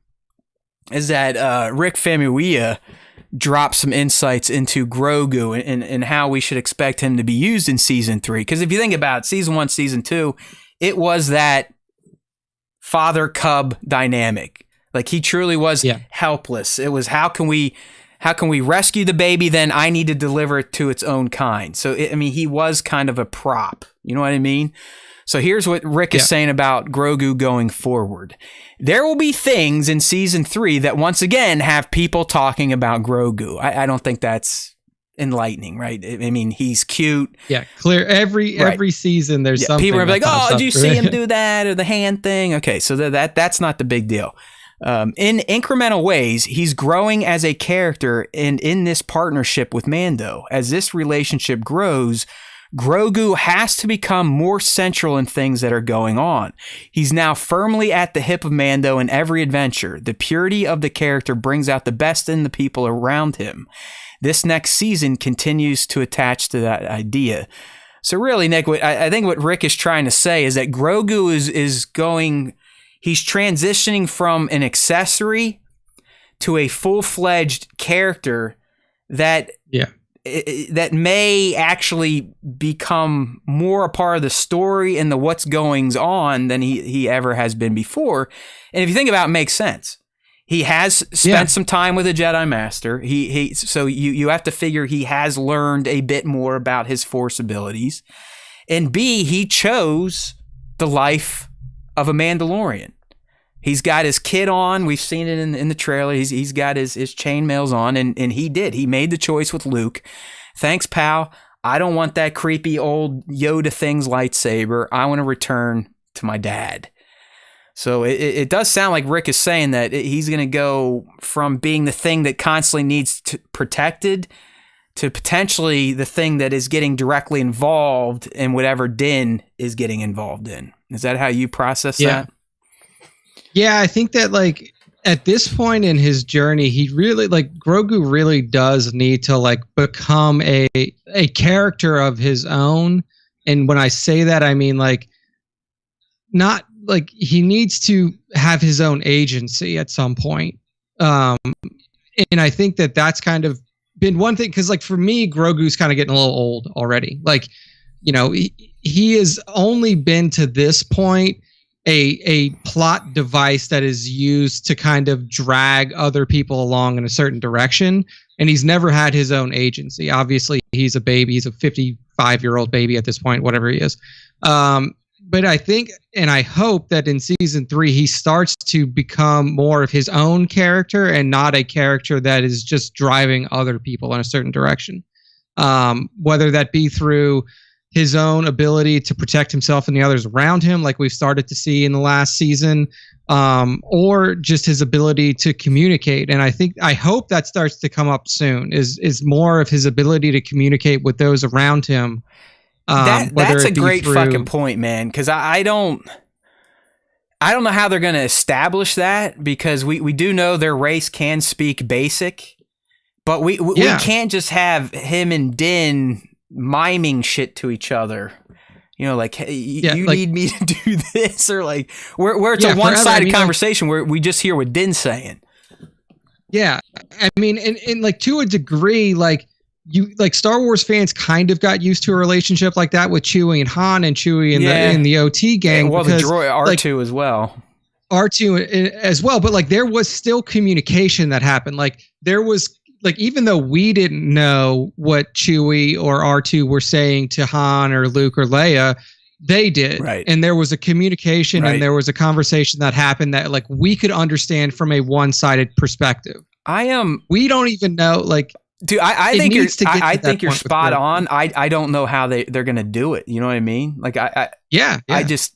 is that Rick Famuyiwa drop some insights into Grogu and how we should expect him to be used in season 3. Because if you think about it, season 1, season 2, it was that father cub dynamic. Like he truly was helpless. It was how can we rescue the baby? Then I need to deliver it to its own kind. So he was kind of a prop. You know what I mean? So here's what Rick is saying about Grogu going forward. There will be things in season 3 that once again have people talking about Grogu. I don't think that's enlightening, right? I mean, he's cute. Yeah, clear. Every season there's something. People are like, oh, did you see him do that or the hand thing? Okay, so that's not the big deal. In incremental ways, he's growing as a character, and in this partnership with Mando, as this relationship grows, Grogu has to become more central in things that are going on. He's now firmly at the hip of Mando in every adventure. The purity of the character brings out the best in the people around him. This next season continues to attach to that idea. So really, Nick, I think what Rick is trying to say is that Grogu he's transitioning from an accessory to a full-fledged character that may actually become more a part of the story and the what's goings on than he ever has been before. And if you think about it, makes sense. He has spent some time with a Jedi Master. So you have to figure he has learned a bit more about his Force abilities. And B, he chose the life of a Mandalorian. He's got his kit on. We've seen it in the trailer. He's got his chainmails on, and he did. He made the choice with Luke. Thanks, pal. I don't want that creepy old Yoda thing's lightsaber. I want to return to my dad. So it does sound like Rick is saying that he's going to go from being the thing that constantly needs to protected to potentially the thing that is getting directly involved in whatever Din is getting involved in. Is that how you process that? Yeah, I think that like at this point in his journey, he really Grogu really does need to become a character of his own. And when I say that, I mean not he needs to have his own agency at some point. And I think that that's kind of been one thing, because for me, Grogu's kind of getting a little old already. He has only been to this point a plot device that is used to kind of drag other people along in a certain direction. and he's never had his own agency. Obviously, he's a baby. He's a 55-year-old baby at this point, whatever he is. But I think, and I hope that in season 3, he starts to become more of his own character and not a character that is just driving other people in a certain direction. Whether that be through his own ability to protect himself and the others around him, like we've started to see in the last season, or just his ability to communicate. And I hope that starts to come up soon, is more of his ability to communicate with those around him. That's a great fucking point, man. Because I don't know how they're going to establish that, because we do know their race can speak basic, but we can't just have him and Din miming shit to each other. You know, like, hey, you need me to do this, or like where it's a one-sided conversation where we just hear what Din's saying. Yeah, I mean, and like to a degree, like. Star Wars fans kind of got used to a relationship like that with Chewie and Han, and Chewie in the OT gang. Well, because, the droid R2 as well. R2 as well, but like there was still communication that happened. Like there was, like, even though we didn't know what Chewie or R2 were saying to Han or Luke or Leia, they did. Right. And there was a communication and there was a conversation that happened that like we could understand from a one-sided perspective. We don't even know, like. Dude, I think you're spot on. I don't know how they're gonna do it. You know what I mean? Like I just,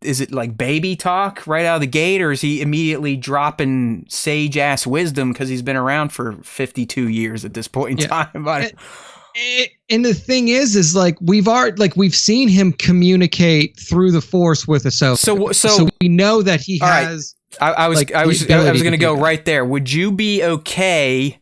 is it like baby talk right out of the gate, or is he immediately dropping sage ass wisdom because he's been around for 52 years at this point in time? And the thing is like we've seen him communicate through the Force with Ahsoka. So we know that he has. Right. I was going to go right there. Would you be okay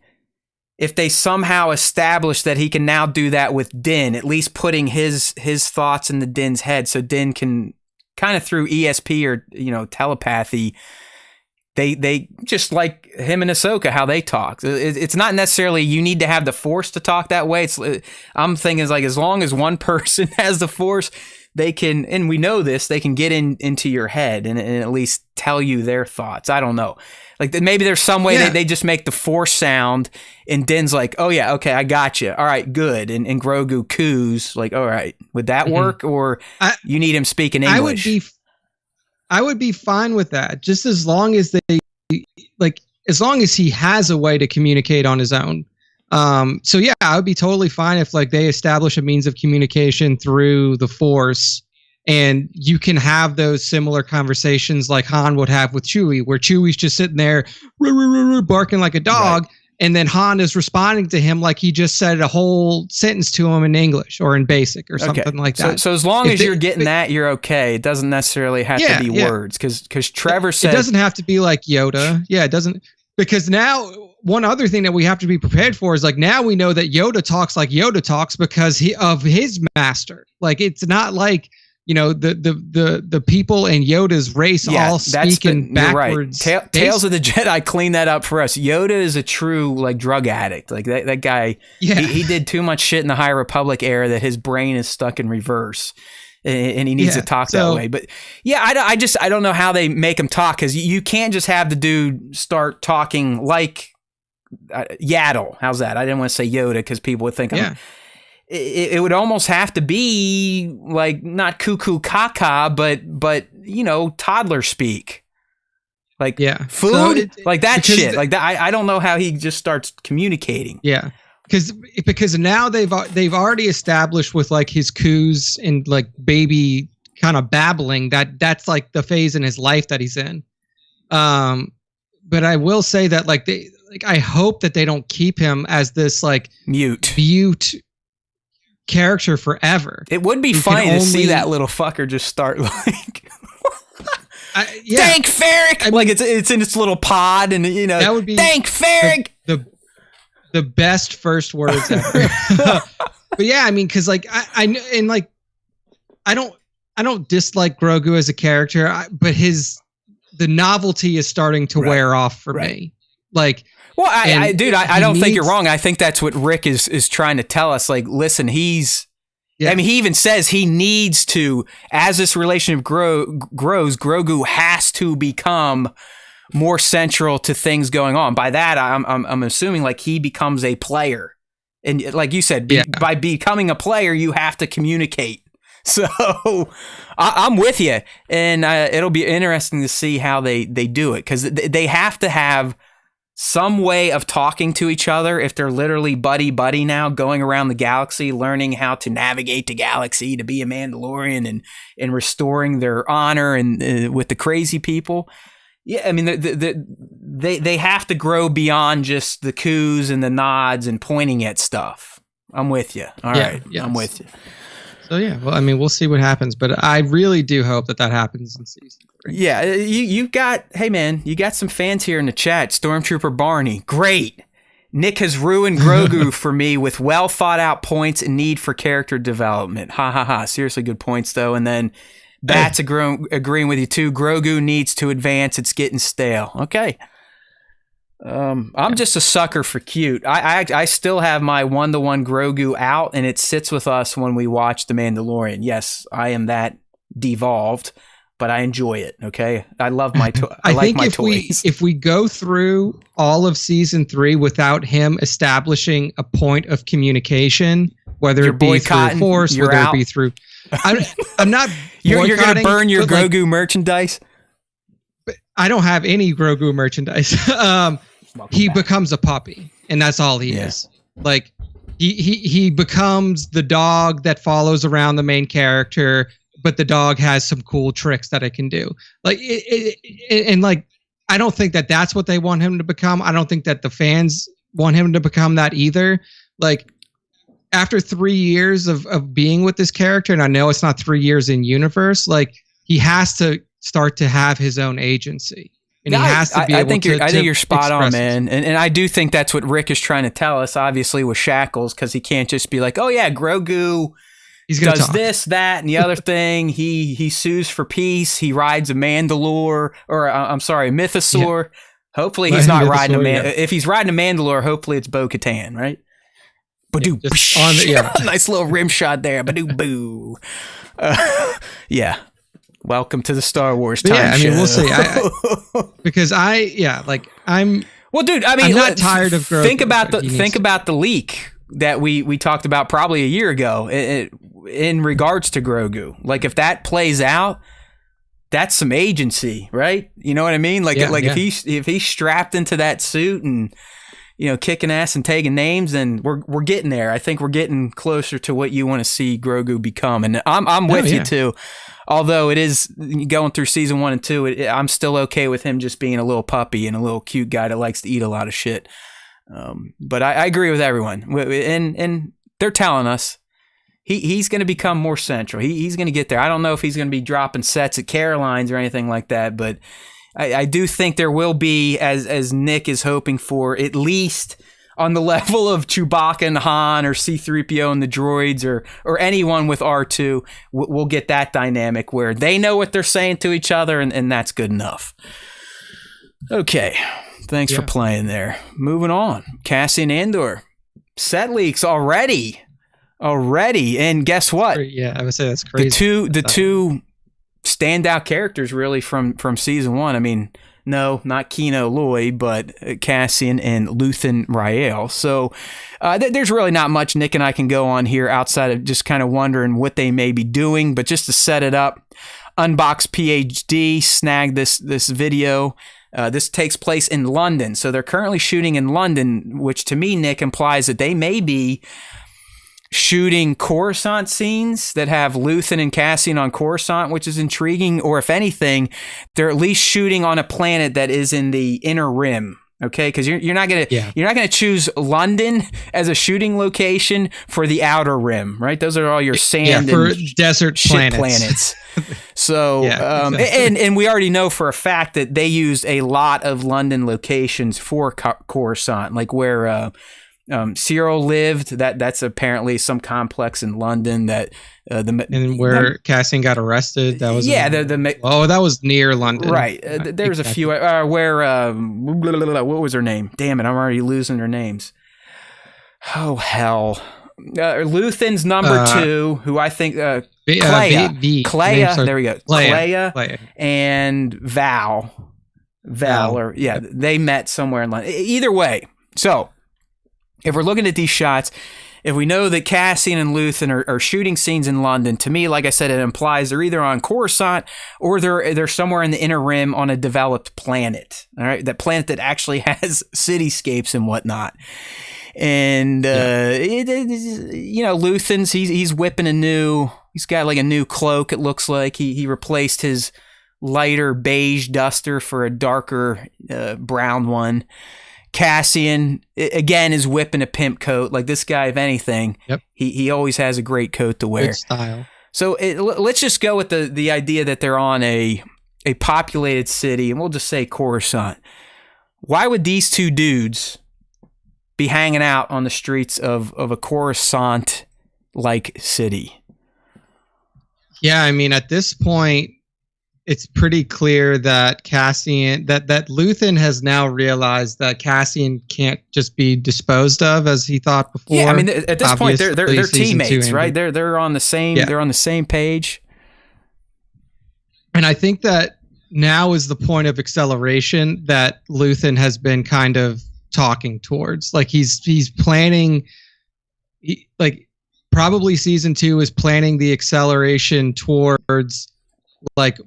if they somehow establish that he can now do that with Din, at least putting his thoughts into Din's head, so Din can kind of through ESP or telepathy, they just like him and Ahsoka, how they talk. It's not necessarily you need to have the Force to talk that way. I'm thinking is like, as long as one person has the Force, they can, and we know this, they can get into your head and at least tell you their thoughts. I don't know. Like maybe there's some way that they just make the Force sound, and Din's like, "Oh yeah, okay, I got you. All right, good." And Grogu coos like, "All right, would that work?" Or you need him speaking English? I would be fine with that, just as long as as long as he has a way to communicate on his own. So yeah, I would be totally fine if like they establish a means of communication through the Force. And you can have those similar conversations like Han would have with Chewie, where Chewie's just sitting there barking like a dog, and then Han is responding to him like he just said a whole sentence to him in English or in Basic or something like that. So as long as you're getting that, you're okay. It doesn't necessarily have to be words, because Trevor said it doesn't have to be like Yoda. Yeah, it doesn't, because now one other thing that we have to be prepared for is like now we know that Yoda talks like Yoda talks because of his master. Like it's not like. The people in Yoda's race all speak in backwards. Right. Tales of the Jedi clean that up for us. Yoda is a true like drug addict. Like that guy. Yeah. He did too much shit in the High Republic era that his brain is stuck in reverse, and he needs to talk that way. But yeah, I don't know how they make him talk, because you can't just have the dude start talking like Yaddle. How's that? I didn't want to say Yoda because people would think it would almost have to be like not cuckoo caca, but toddler speak, like food, like that shit, like that. I don't know how he just starts communicating. Yeah, because now they've already established with like his coos and like baby kind of babbling that's like the phase in his life that he's in. But I will say that I hope that they don't keep him as this like mute character forever. It would be funny to see that little fucker just start like thank Ferric, like it's in its little pod, and that would be thank Ferric, the best first words ever. But yeah, I mean, because like I don't dislike Grogu as a character, but the novelty is starting to wear off for me. Like, well, I don't think you're wrong. I think that's what Rick is trying to tell us. Like, listen, I mean, he even says he needs to, as this relationship grows, Grogu has to become more central to things going on. By that, I'm assuming like he becomes a player, and like you said, by becoming a player, you have to communicate. So I'm with you, and it'll be interesting to see how they do it, because they have to have some way of talking to each other if they're literally buddy now, going around the galaxy, learning how to navigate the galaxy to be a Mandalorian and restoring their honor and with the crazy people. Yeah, I mean, they have to grow beyond just the coos and the nods and pointing at stuff. I'm with you. All right, yes. I'm with you. So yeah, well, I mean, we'll see what happens, but I really do hope that happens in season 3. Yeah, you got, hey man, you got some fans here in the chat. Stormtrooper Barney, great. Nick has ruined Grogu for me with well thought out points and need for character development. Ha ha ha. Seriously good points though. And then Bats agreeing with you too. Grogu needs to advance. It's getting stale. Okay. I'm just a sucker for cute. I still have my 1-to-1 Grogu out, and it sits with us when we watch The Mandalorian. Yes, I am that devolved, but I enjoy it. Okay, I love my I like my toys. If we go through all of season 3 without him establishing a point of communication, whether it be through Force, whether it be through, I'm not. You're gonna burn your Grogu merchandise. I don't have any Grogu merchandise. He becomes a puppy, and that's all he is. Like he becomes the dog that follows around the main character, but the dog has some cool tricks that it can do. Like and like I don't think that that's what they want him to become. I don't think that the fans want him to become that either. Like after 3 years of being with this character, and I know it's not 3 years in universe, like he has to start to have his own agency, and he has to be able to. I think you're spot on, man, and I do think that's what Rick is trying to tell us. Obviously, with Shackles, because he can't just be like, "Oh yeah, Grogu does this, that, and the other thing." He sues for peace. He rides a Mandalore, or I'm sorry, a Mythosaur. Yeah. Hopefully, he's not riding a If he's riding a Mandalore, hopefully it's Bo-Katan, right? Badoo, nice little rim shot there. Badoo, boo. Yeah. Welcome to the Star Wars time show. We'll see. Because I'm. Well, dude, I mean, I'm not tired of Grogu. Think about the leak that we talked about probably a year ago in regards to Grogu. Like, if that plays out, that's some agency, right? You know what I mean? Like, if he's strapped into that suit and kicking ass and taking names, then we're getting there. I think we're getting closer to what you want to see Grogu become, and I'm with you too. Although it is going through season 1 and 2, I'm still okay with him just being a little puppy and a little cute guy that likes to eat a lot of shit. But I agree with everyone, and they're telling us he's going to become more central. He's going to get there. I don't know if he's going to be dropping sets at Caroline's or anything like that, but I do think there will be, as Nick is hoping for, at least on the level of Chewbacca and Han, or C-3PO and the droids, or anyone with R2, we'll get that dynamic where they know what they're saying to each other, and that's good enough. Okay, thanks for playing there. Moving on, Cassian Andor set leaks already, and guess what? Yeah, I would say that's crazy. The two standout characters really from season 1. I mean, no, not Kino Loy, but Cassian and Luthen Rael. So there's really not much Nick and I can go on here outside of just kind of wondering what they may be doing. But just to set it up, Unbox PhD snagged this video. This takes place in London. So they're currently shooting in London, which to me, Nick, implies that they may be shooting Coruscant scenes that have Luthen and Cassian on Coruscant, which is intriguing. Or if anything, they're at least shooting on a planet that is in the inner rim. Okay, because you're not gonna choose London as a shooting location for the outer rim, right? Those are all your sand for and desert planets. So, exactly. and we already know for a fact that they used a lot of London locations for Coruscant, like where Cyril lived. That's apparently some complex in London that and where Cassian got arrested. That was that was near London, right? There's a few where what was her name? Damn it, I'm already losing their names. Oh hell, Luthen's number 2, who I think Clea. There we go. Clea and Val. Vel, or they met somewhere in London. Either way, so if we're looking at these shots, if we know that Cassian and Luthen are shooting scenes in London, to me, like I said, it implies they're either on Coruscant or they're somewhere in the Inner Rim on a developed planet. All right, that planet that actually has cityscapes and whatnot. And Luthen's he's whipping he's got like a new cloak. It looks like he replaced his lighter beige duster for a darker brown one. Cassian, again, is whipping a pimp coat. Like this guy, if anything, he always has a great coat to wear. Good style. So let's just go with the idea that they're on a populated city, and we'll just say Coruscant. Why would these two dudes be hanging out on the streets of a Coruscant-like city? Yeah, I mean, at this point, it's pretty clear that Cassian, that Luthen has now realized that Cassian can't just be disposed of as he thought before. Yeah, I mean, at this point, they're teammates, right? They're on the same they're on the same page. And I think that now is the point of acceleration that Luthen has been kind of talking towards. Like he's planning, like probably season 2 is planning the acceleration towards like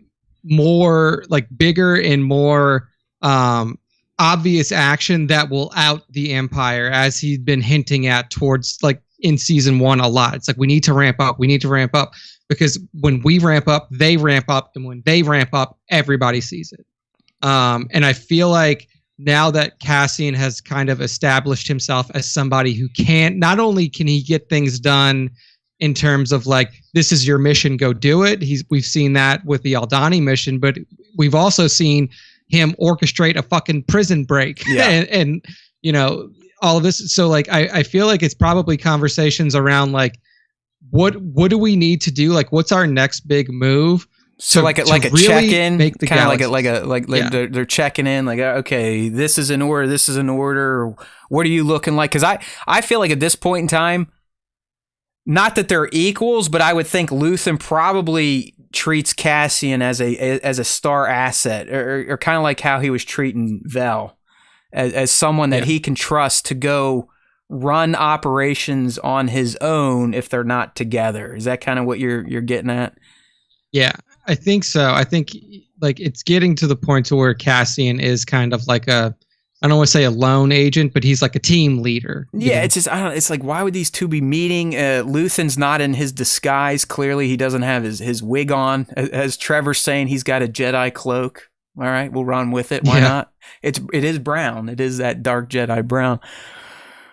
more like bigger and more obvious action that will out the Empire, as he's been hinting at towards like in season 1 a lot. It's like we need to ramp up because when we ramp up, they ramp up, and when they ramp up, everybody sees it. And I feel like now that Cassian has kind of established himself as somebody who not only can he get things done in terms of like, this is your mission, go do it. We've seen that with the Aldhani mission, but we've also seen him orchestrate a fucking prison break and all of this. So like, I feel like it's probably conversations around like, what do we need to do? Like, what's our next big move? So like a really check-in, kind of they're checking in, like, okay, this is in order. What are you looking like? Because I feel like at this point in time, not that they're equals, but I would think Luthen probably treats Cassian as a star asset, or kind of like how he was treating Vel, as someone that he can trust to go run operations on his own if they're not together. Is that kind of what you're getting at? Yeah, I think so. I think like it's getting to the point to where Cassian is kind of like I don't want to say a lone agent, but he's like a team leader. Yeah, it's just, I don't know, it's like, why would these two be meeting? Luthen's not in his disguise. Clearly, he doesn't have his wig on. As Trevor's saying, he's got a Jedi cloak. All right, we'll run with it. Why not? It is brown. It is that dark Jedi brown.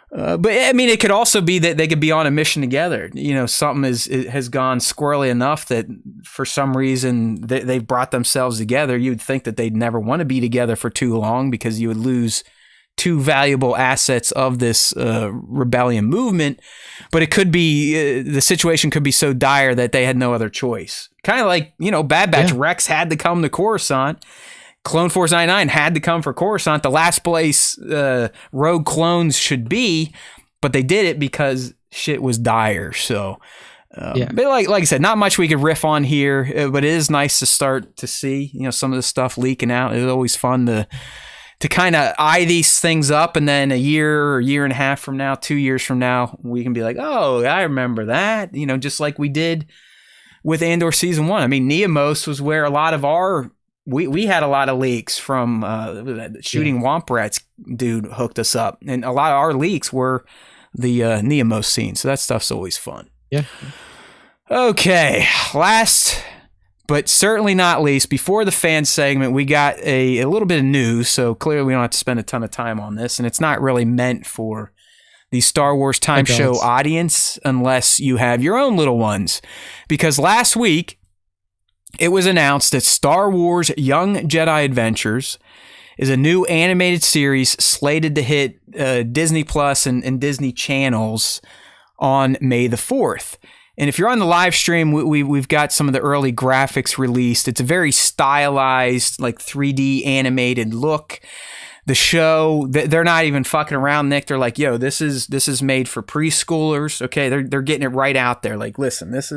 But I mean, it could also be that they could be on a mission together. Something has gone squirrely enough that for some reason they've brought themselves together. You'd think that they'd never want to be together for too long, because you would lose two valuable assets of this rebellion movement. But it could be the situation could be so dire that they had no other choice. Kind of like, Bad Batch. Rex had to come to Coruscant. Clone Force 99 had to come for Coruscant, the last place rogue clones should be, but they did it because shit was dire. So, but like I said, not much we could riff on here, but it is nice to start to see, some of the stuff leaking out. It's always fun to kind of eye these things up, and then a year and a half from now, 2 years from now, we can be like, oh, I remember that, just like we did with Andor season 1. I mean, Neomos was where a lot of our we had a lot of leaks from shooting Womp Rats dude hooked us up, and a lot of our leaks were the Neomos scene. So that stuff's always fun. Yeah. Okay, last but certainly not least, before the fan segment, we got a little bit of news. So clearly we don't have to spend a ton of time on this, and it's not really meant for the Star Wars Time Show audience unless you have your own little ones, because last week it was announced that Star Wars Young Jedi Adventures is a new animated series slated to hit Disney Plus and Disney channels on May the 4th. And if you're on the live stream, we've got some of the early graphics released. It's a very stylized, like 3D animated look. The show, they're not even fucking around, Nick. They're like, yo, this is made for preschoolers. Okay, they're getting it right out there. Like, listen, this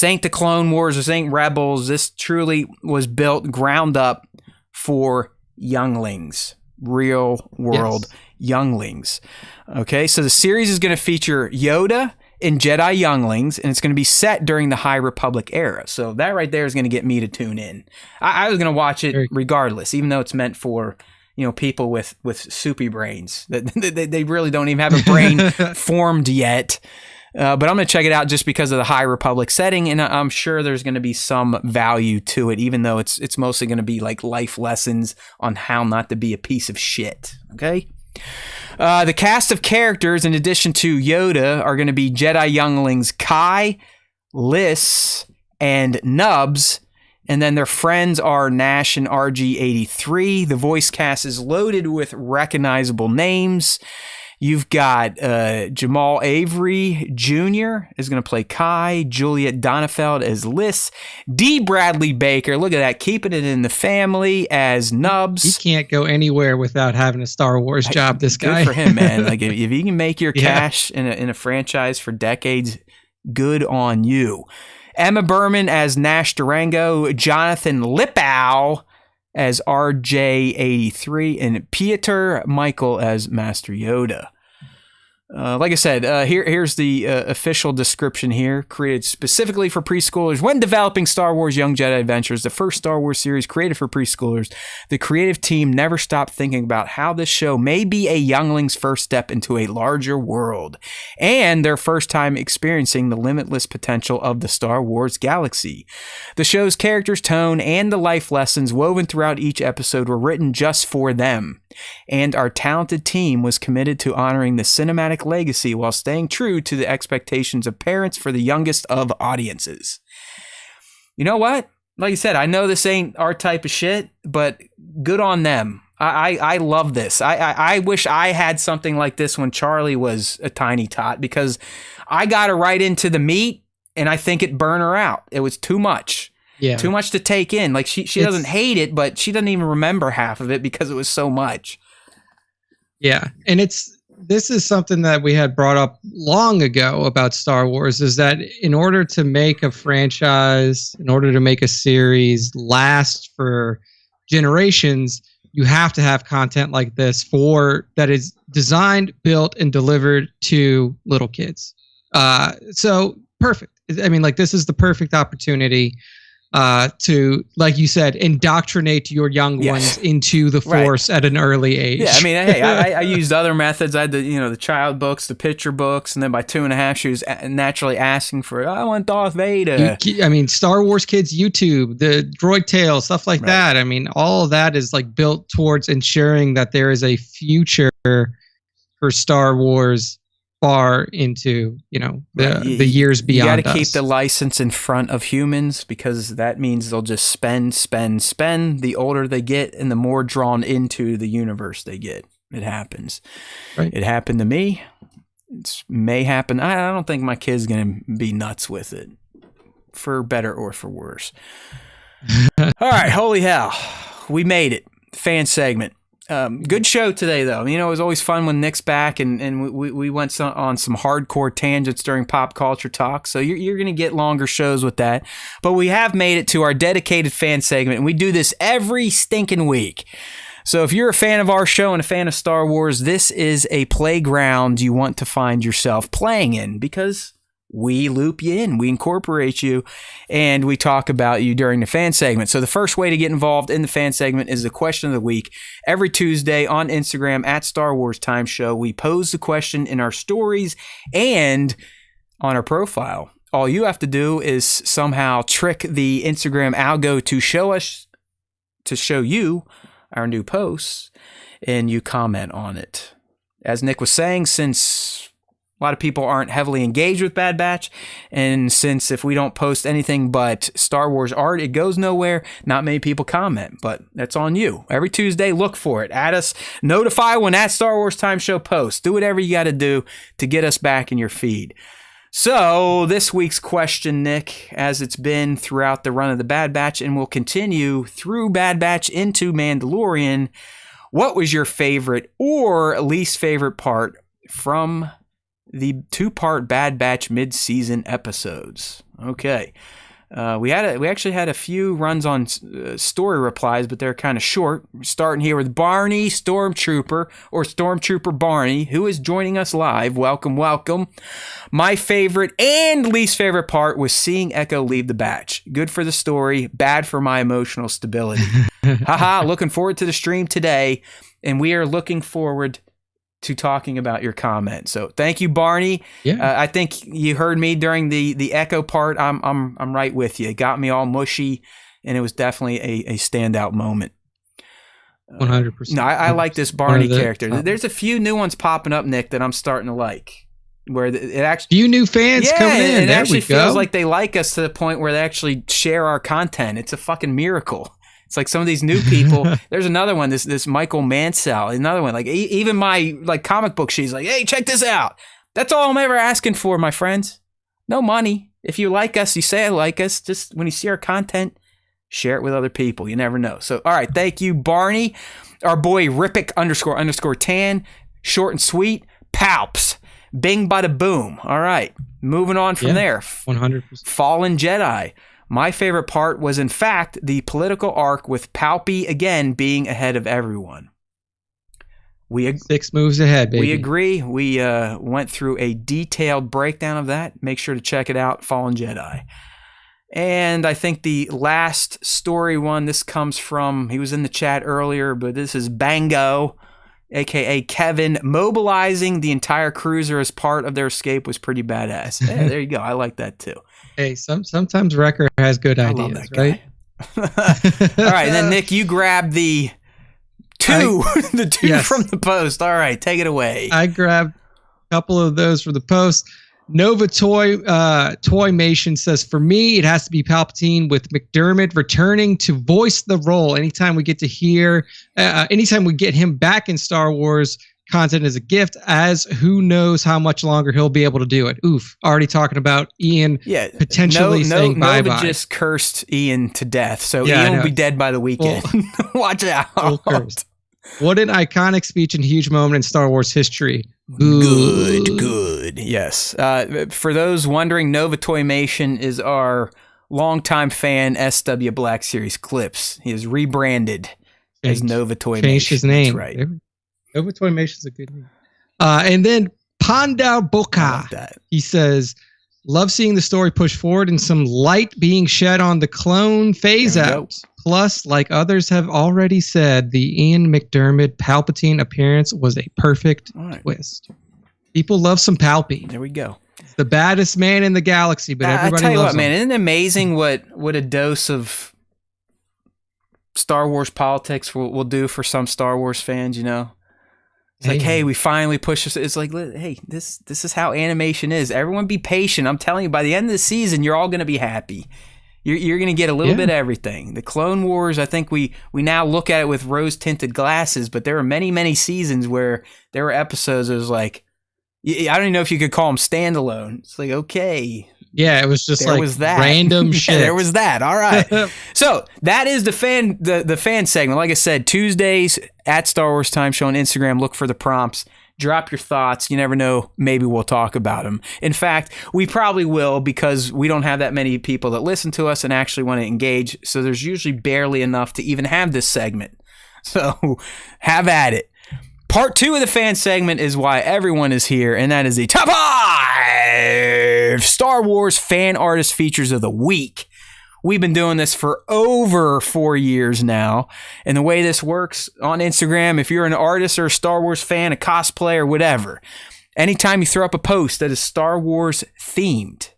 ain't the Clone Wars. This ain't Rebels. This truly was built ground up for younglings, real world younglings. Okay, so the series is going to feature Yoda and Jedi younglings, and it's going to be set during the High Republic era. So that right there is going to get me to tune in. I was going to watch it regardless, even though it's meant for people with soupy brains. They really don't even have a brain formed yet. But I'm going to check it out just because of the High Republic setting, and I'm sure there's going to be some value to it, even though it's mostly going to be like life lessons on how not to be a piece of shit. Okay? The cast of characters, in addition to Yoda, are going to be Jedi younglings Kai, Liss, and Nubs. And then their friends are Nash and RG-83. The voice cast is loaded with recognizable names. You've got Jamal Avery Jr. is going to play Kai, Juliet Donefeld as Liss, D. Bradley Baker, look at that, keeping it in the family as Nubs. He can't go anywhere without having a Star Wars job, this guy. Good for him, man. Like if you can make your cash in a franchise for decades, good on you. Emma Berman as Nash Durango, Jonathan Lipow as RJ-83, and Pieter Michael as Master Yoda. Like I said, here's the official description here. Created specifically for preschoolers. When developing Star Wars Young Jedi Adventures, the first Star Wars series created for preschoolers, the creative team never stopped thinking about how this show may be a youngling's first step into a larger world, and their first time experiencing the limitless potential of the Star Wars galaxy. The show's characters, tone, and the life lessons woven throughout each episode were written just for them, and our talented team was committed to honoring the cinematic legacy while staying true to the expectations of parents for the youngest of audiences. You know what? Like I said, I know this ain't our type of shit, but good on them. I love this. I wish I had something like this when Charlie was a tiny tot, because I got her right into the meat, and I think it burned her out. It was too much. Yeah. Too much to take in. Like she doesn't hate it, but she doesn't even remember half of it because it was so much. Yeah. And this is something that we had brought up long ago about Star Wars, is that in order to make a franchise, in order to make a series last for generations, you have to have content like this that is designed, built, and delivered to little kids. So perfect. I mean, like, this is the perfect opportunity to, like you said, indoctrinate your young ones into the Force at an early age. Yeah, I mean, hey, I used other methods. I had the child books, the picture books, and then by 2.5, she was naturally asking for, I want Darth Vader. Star Wars Kids YouTube, the Droid Tale, stuff like that. I mean, all of that is like built towards ensuring that there is a future for Star Wars far into the years beyond. You got to keep the license in front of humans, because that means they'll just spend the older they get and the more drawn into the universe they get. It happens. It happened to me. It may happen. I don't think my kid's gonna be nuts with it, for better or for worse. All right, holy hell, we made it. Fan segment. Good show today, though. It was always fun when Nick's back, and we went on some hardcore tangents during pop culture talk. So you're going to get longer shows with that. But we have made it to our dedicated fan segment, and we do this every stinking week. So if you're a fan of our show and a fan of Star Wars, this is a playground you want to find yourself playing in, because we loop you in, we incorporate you, and we talk about you during the fan segment. So the first way to get involved in the fan segment is the question of the week. Every Tuesday on Instagram at Star Wars Time Show, we pose the question in our stories and on our profile. All you have to do is somehow trick the Instagram algo to show you our new posts, and you comment on it. As Nick was saying, since a lot of people aren't heavily engaged with Bad Batch, and since if we don't post anything but Star Wars art, it goes nowhere, not many people comment, but that's on you. Every Tuesday, look for it. Add us, notify when at Star Wars Time Show posts. Do whatever you got to do to get us back in your feed. So this week's question, Nick, as it's been throughout the run of the Bad Batch and will continue through Bad Batch into Mandalorian, what was your favorite or least favorite part from the 2-part Bad Batch mid-season episodes? Okay. We actually had a few runs on story replies, but they're kind of short. We're starting here with Barney Stormtrooper, or Stormtrooper Barney, who is joining us live. Welcome, welcome. My favorite and least favorite part was seeing Echo leave the batch. Good for the story, bad for my emotional stability. Haha, looking forward to the stream today, and we are looking forward to talking about your comment. So thank you, Barney. Yeah. I think you heard me during the Echo part. I'm right with you. It got me all mushy, and it was definitely a standout moment. 100%. No, I like this Barney character. There's a few new ones popping up, Nick, that I'm starting to like. Where it actually, few new fans coming in. It actually feels like they like us to the point where they actually share our content. It's a fucking miracle. It's like some of these new people. There's another one, this Michael Mansell, another one. Like even my comic book, she's like, hey, check this out. That's all I'm ever asking for, my friends. No money. If you like us, you say I like us. Just when you see our content, share it with other people. You never know. So, all right, thank you, Barney. Our boy Rippick __tan, short and sweet. Palps. Bing bada boom. All right, moving on from there. 100%. Fallen Jedi. My favorite part was, in fact, the political arc with Palpy again being ahead of everyone. 6 moves ahead, baby. We agree. We went through a detailed breakdown of that. Make sure to check it out, Fallen Jedi. And I think the last story one, this comes from, he was in the chat earlier, but this is Bango, a.k.a. Kevin, mobilizing the entire cruiser as part of their escape was pretty badass. Hey, there you go. I like that too. Hey, sometimes Wrecker has good ideas, right? All right, and then Nick, you grabbed the two Yes. from the post. All right, take it away. I grabbed a couple of those for the post. Nova Toymation says, for me, it has to be Palpatine with McDermott returning to voice the role. Anytime we get him back in Star Wars content is a gift, as who knows how much longer he'll be able to do it. Oof. Already talking about Ian potentially saying bye-bye. Nova just cursed Ian to death, so Ian will be dead by the weekend. Watch out. What an iconic speech and huge moment in Star Wars history. Good. Yes. For those wondering, Nova Toymation is our longtime fan, SW Black Series Clips. He is rebranded as Nova Toymation. Changed his name. That's right. Nova Toymation's a good name. And then Panda Boca. He says, love seeing the story push forward and some light being shed on the clone phase out. Plus, like others have already said, the Ian McDermott Palpatine appearance was a perfect twist. People love some Palpy. There we go. He's the baddest man in the galaxy, but everybody tell you loves what, man, him. isn't it amazing what a dose of Star Wars politics will do for some Star Wars fans, you know? It's like, hey, we finally pushed this. It's like, hey, this is how animation is. Everyone be patient. I'm telling you, by the end of the season, you're all going to be happy. You're going to get a little bit of everything. The Clone Wars, I think we now look at it with rose-tinted glasses, but there were many, many seasons where there were episodes that was like, I don't even know if you could call them standalone. It's like, okay. Yeah, it was just there like was that. Random shit. There was that. All right. So that is the fan segment. Like I said, Tuesdays at Star Wars Time Show on Instagram. Look for the prompts. Drop your thoughts. You never know. Maybe we'll talk about them. In fact, we probably will, because we don't have that many people that listen to us and actually want to engage. So there's usually barely enough to even have this segment. So have at it. Part 2 of the fan segment is why everyone is here, and that is the top 5 Star Wars fan artist features of the week. We've been doing this for over 4 years now, and the way this works on Instagram, if you're an artist or a Star Wars fan, a cosplayer, whatever, anytime you throw up a post that is Star Wars themed,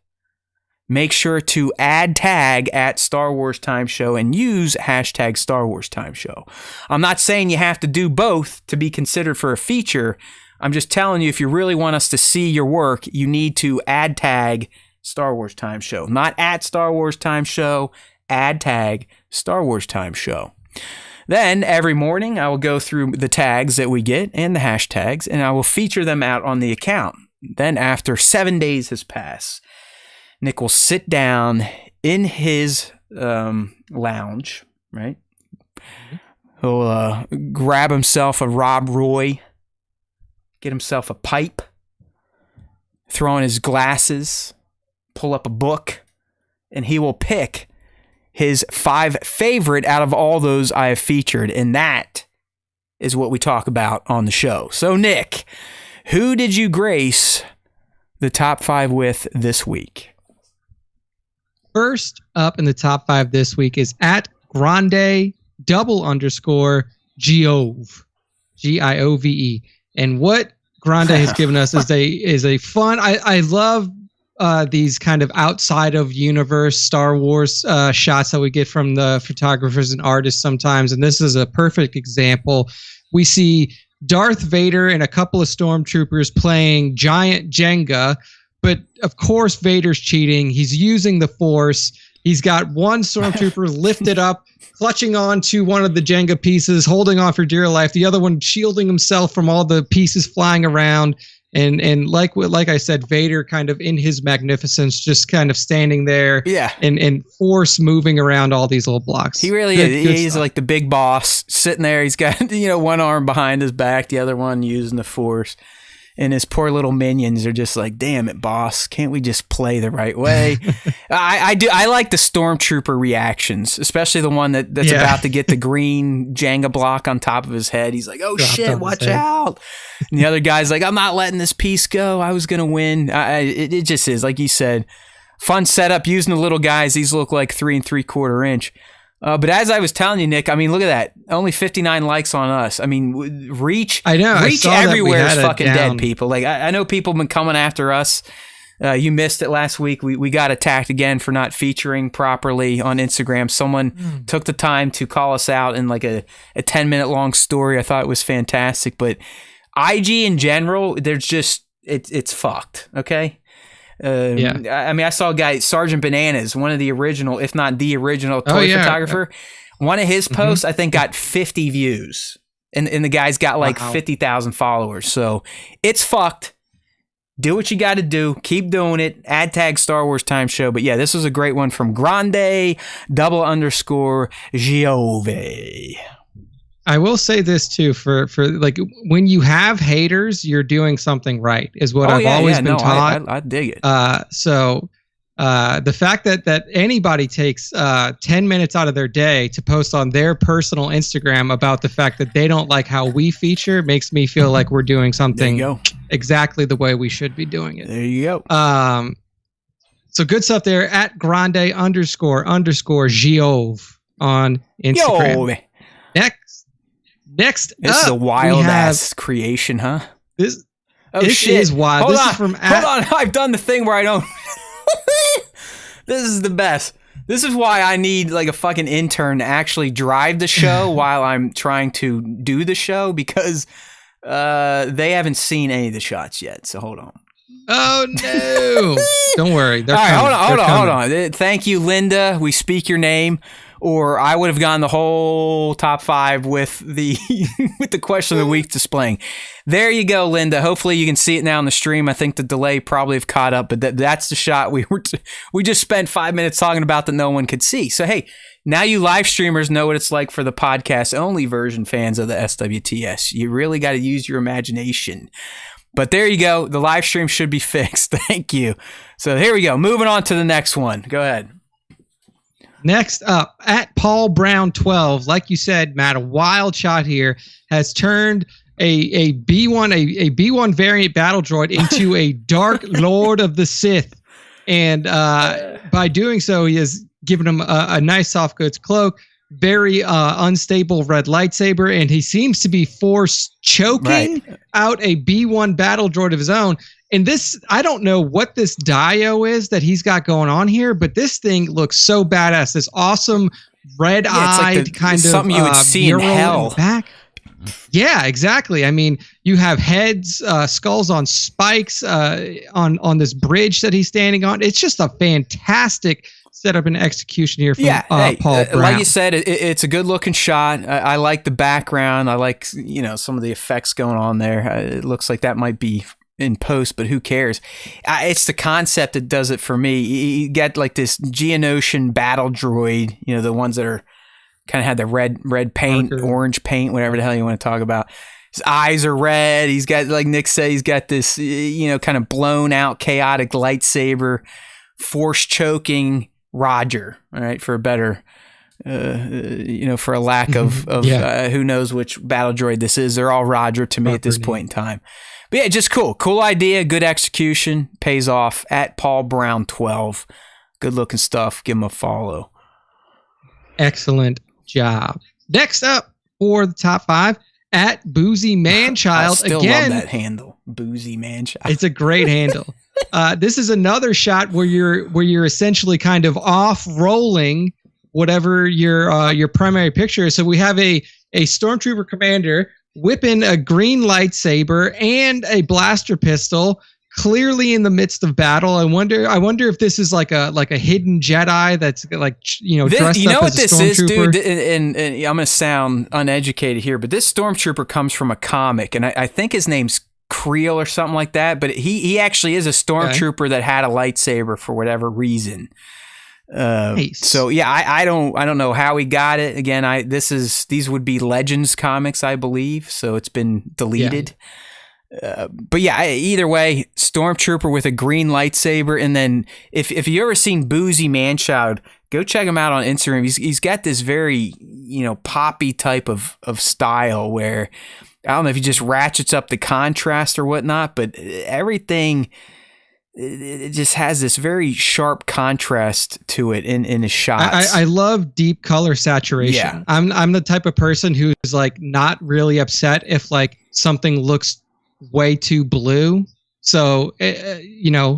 make sure to add tag at Star Wars Time Show and use hashtag Star Wars Time Show. I'm not saying you have to do both to be considered for a feature. I'm just telling you, if you really want us to see your work, you need to add tag Star Wars Time Show. Not at Star Wars Time Show, add tag Star Wars Time Show. Then every morning I will go through the tags that we get and the hashtags, and I will feature them out on the account. Then after 7 days has passed, Nick will sit down in his lounge, right? He'll grab himself a Rob Roy, get himself a pipe, throw on his glasses, pull up a book, and he will pick his 5 favorite out of all those I have featured, and that is what we talk about on the show. So, Nick, who did you grace the top 5 with this week? First up in the top 5 this week is at Grande _Giove, Giove. And what Grande has given us is a fun. I love these kind of outside of universe Star Wars shots that we get from the photographers and artists sometimes, and this is a perfect example. We see Darth Vader and a couple of stormtroopers playing giant Jenga, but of course Vader's cheating. He's using the Force. He's got one stormtrooper lifted up, clutching on to one of the Jenga pieces, holding on for dear life. The other one shielding himself from all the pieces flying around. And like I said, Vader kind of in his magnificence, just kind of standing there, and Force moving around all these little blocks. He really is. He's like the big boss sitting there. He's got one arm behind his back, the other one using the Force, and his poor little minions are just like, "Damn it, boss! Can't we just play the right way?" I like the stormtrooper reactions, especially the one that's about to get the green Jenga block on top of his head. He's like, "Oh shit, watch out!" And the other guy's like, "I'm not letting this piece go. I was gonna win." It just is, like you said, fun setup using the little guys. These look like 3 3/4 inch. But as I was telling you, Nick, I mean, look at that. Only 59 likes on us. I mean, reach everywhere is fucking dead, people. Like, I know people have been coming after us. You missed it last week. We got attacked again for not featuring properly on Instagram. Someone took the time to call us out in like a 10-minute long story. I thought it was fantastic. But IG in general, there's just, it's fucked, okay? I mean, I saw a guy, Sergeant Bananas, one of the original, if not the original toy photographer. One of his posts, I think, got 50 views. And the guy's got like 50,000 followers. So it's fucked. Do what you got to do. Keep doing it. Add tag Star Wars Time Show. But yeah, this was a great one from Grande _Giove. I will say this too, for like when you have haters, you're doing something right, is what I've always been taught. I dig it. So the fact that anybody takes 10 minutes out of their day to post on their personal Instagram about the fact that they don't like how we feature makes me feel like we're doing something exactly the way we should be doing it. There you go. So good stuff there at Grande _Giove on Instagram. Next this up, is a wild ass creation, huh? This shit is wild. Hold this on. is from Hold on. I've done the thing where I don't. This is the best. This is why I need like a fucking intern to actually drive the show while I'm trying to do the show, because they haven't seen any of the shots yet. So hold on. Oh no! Don't worry. They're all right, coming. hold on. Thank you, Linda. We speak your name. Or I would have gone the whole top 5 with the with the question of the week displaying. There you go, Linda. Hopefully you can see it now on the stream. I think the delay probably have caught up, but that's the shot we just spent 5 minutes talking about that no one could see. So hey, now you live streamers know what it's like for the podcast only version fans of the SWTS. You really got to use your imagination. But there you go. The live stream should be fixed. Thank you. So here we go. Moving on to the next one. Go ahead. Next up, at Paul Brown 12, like you said, Matt, a wild shot here, has turned a B1 variant battle droid into a Dark Lord of the Sith, and by doing so, he has given him a nice soft goods cloak, very unstable red lightsaber, and he seems to be force choking out a B1 battle droid of his own. And this, I don't know what this Dio is that he's got going on here, but this thing looks so badass. This awesome red-eyed like kind of something you would see in hell. Back. Yeah, exactly. I mean, you have heads, skulls on spikes on this bridge that he's standing on. It's just a fantastic setup and execution here from Paul Brown. Like you said, it's a good-looking shot. I like the background. I like some of the effects going on there. It looks like that might be in post, but who cares? It's the concept that does it for me. You get like this Geonosian battle droid, the ones that are kind of had the red paint, orange paint, whatever the hell you want to talk about. His eyes are red. He's got, like Nick said, he's got this, kind of blown out, chaotic lightsaber, force choking Roger, all right, for a better, for a lack of who knows which battle droid this is. They're all Roger to me at this point in time. But yeah, just cool idea, good execution, pays off. At Paul Brown 12, good looking stuff. Give him a follow. Excellent job. Next up for the top 5, at Boozy Manchild. I still Again, love that handle, Boozy Manchild. It's a great handle. This is another shot where you're essentially kind of off rolling whatever your primary picture is. So we have a stormtrooper commander whipping a green lightsaber and a blaster pistol, clearly in the midst of battle. I wonder if this is like a hidden Jedi that's like dressed up as a stormtrooper. Is, dude? And I'm gonna sound uneducated here, but this stormtrooper comes from a comic, and I think his name's Creel or something like that. But he actually is a stormtrooper that had a lightsaber for whatever reason. Nice. So yeah, I don't know how he got it. Again, these would be Legends comics, I believe. So it's been deleted. Yeah. But yeah, either way, stormtrooper with a green lightsaber, and then if you ever seen Boozy Manchild, go check him out on Instagram. He's got this very poppy type of style where I don't know if he just ratchets up the contrast or whatnot, but everything. It just has this very sharp contrast to it in his shots. I love deep color saturation. Yeah. I'm the type of person who's like not really upset if like something looks way too blue. So,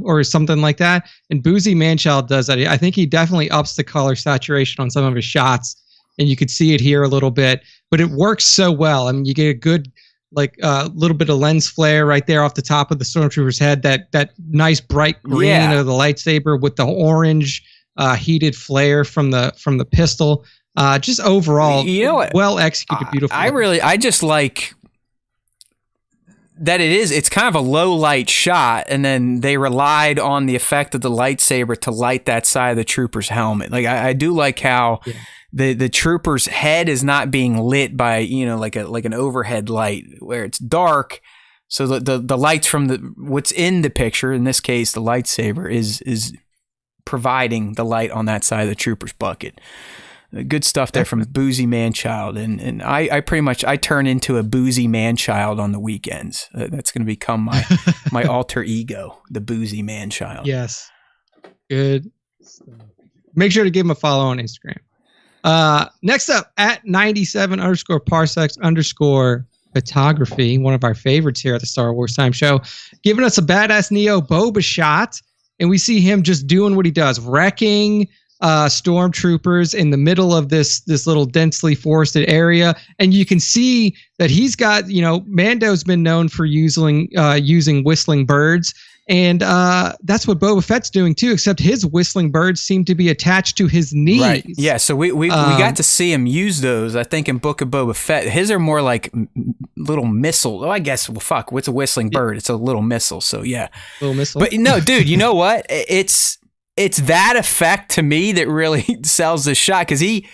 or something like that. And Boozy Manchild does that. I think he definitely ups the color saturation on some of his shots, and you could see it here a little bit, but it works so well. I mean, you get a good little bit of lens flare right there off the top of the stormtrooper's head. That nice bright green of the lightsaber with the orange heated flare from the pistol. Just overall, well executed, beautiful. I just like that it's kind of a low light shot, and then they relied on the effect of the lightsaber to light that side of the trooper's helmet. Like I do like how. Yeah. The trooper's head is not being lit by like an overhead light where it's dark, so the lights from what's in the picture, in this case the lightsaber, is providing the light on that side of the trooper's bucket. Good stuff there from Boozy Manchild, and I pretty much turn into a Boozy Manchild on the weekends. That's going to become my alter ego, the Boozy Manchild. Yes, good. Make sure to give him a follow on Instagram. Next up, at 97_parsecs_photography, one of our favorites here at the Star Wars Time Show, giving us a badass Neo Boba shot, and we see him just doing what he does, wrecking stormtroopers in the middle of this little densely forested area, and you can see that he's got Mando's been known for using whistling birds. And that's what Boba Fett's doing too, except his whistling birds seem to be attached to his knees. Right. Yeah, so we got to see him use those, I think, in Book of Boba Fett. His are more like little missiles. Oh, I guess, what's a whistling bird? It's a little missile, so yeah. Little missile. But no, dude, you know what? It's that effect to me that really sells this shot, because he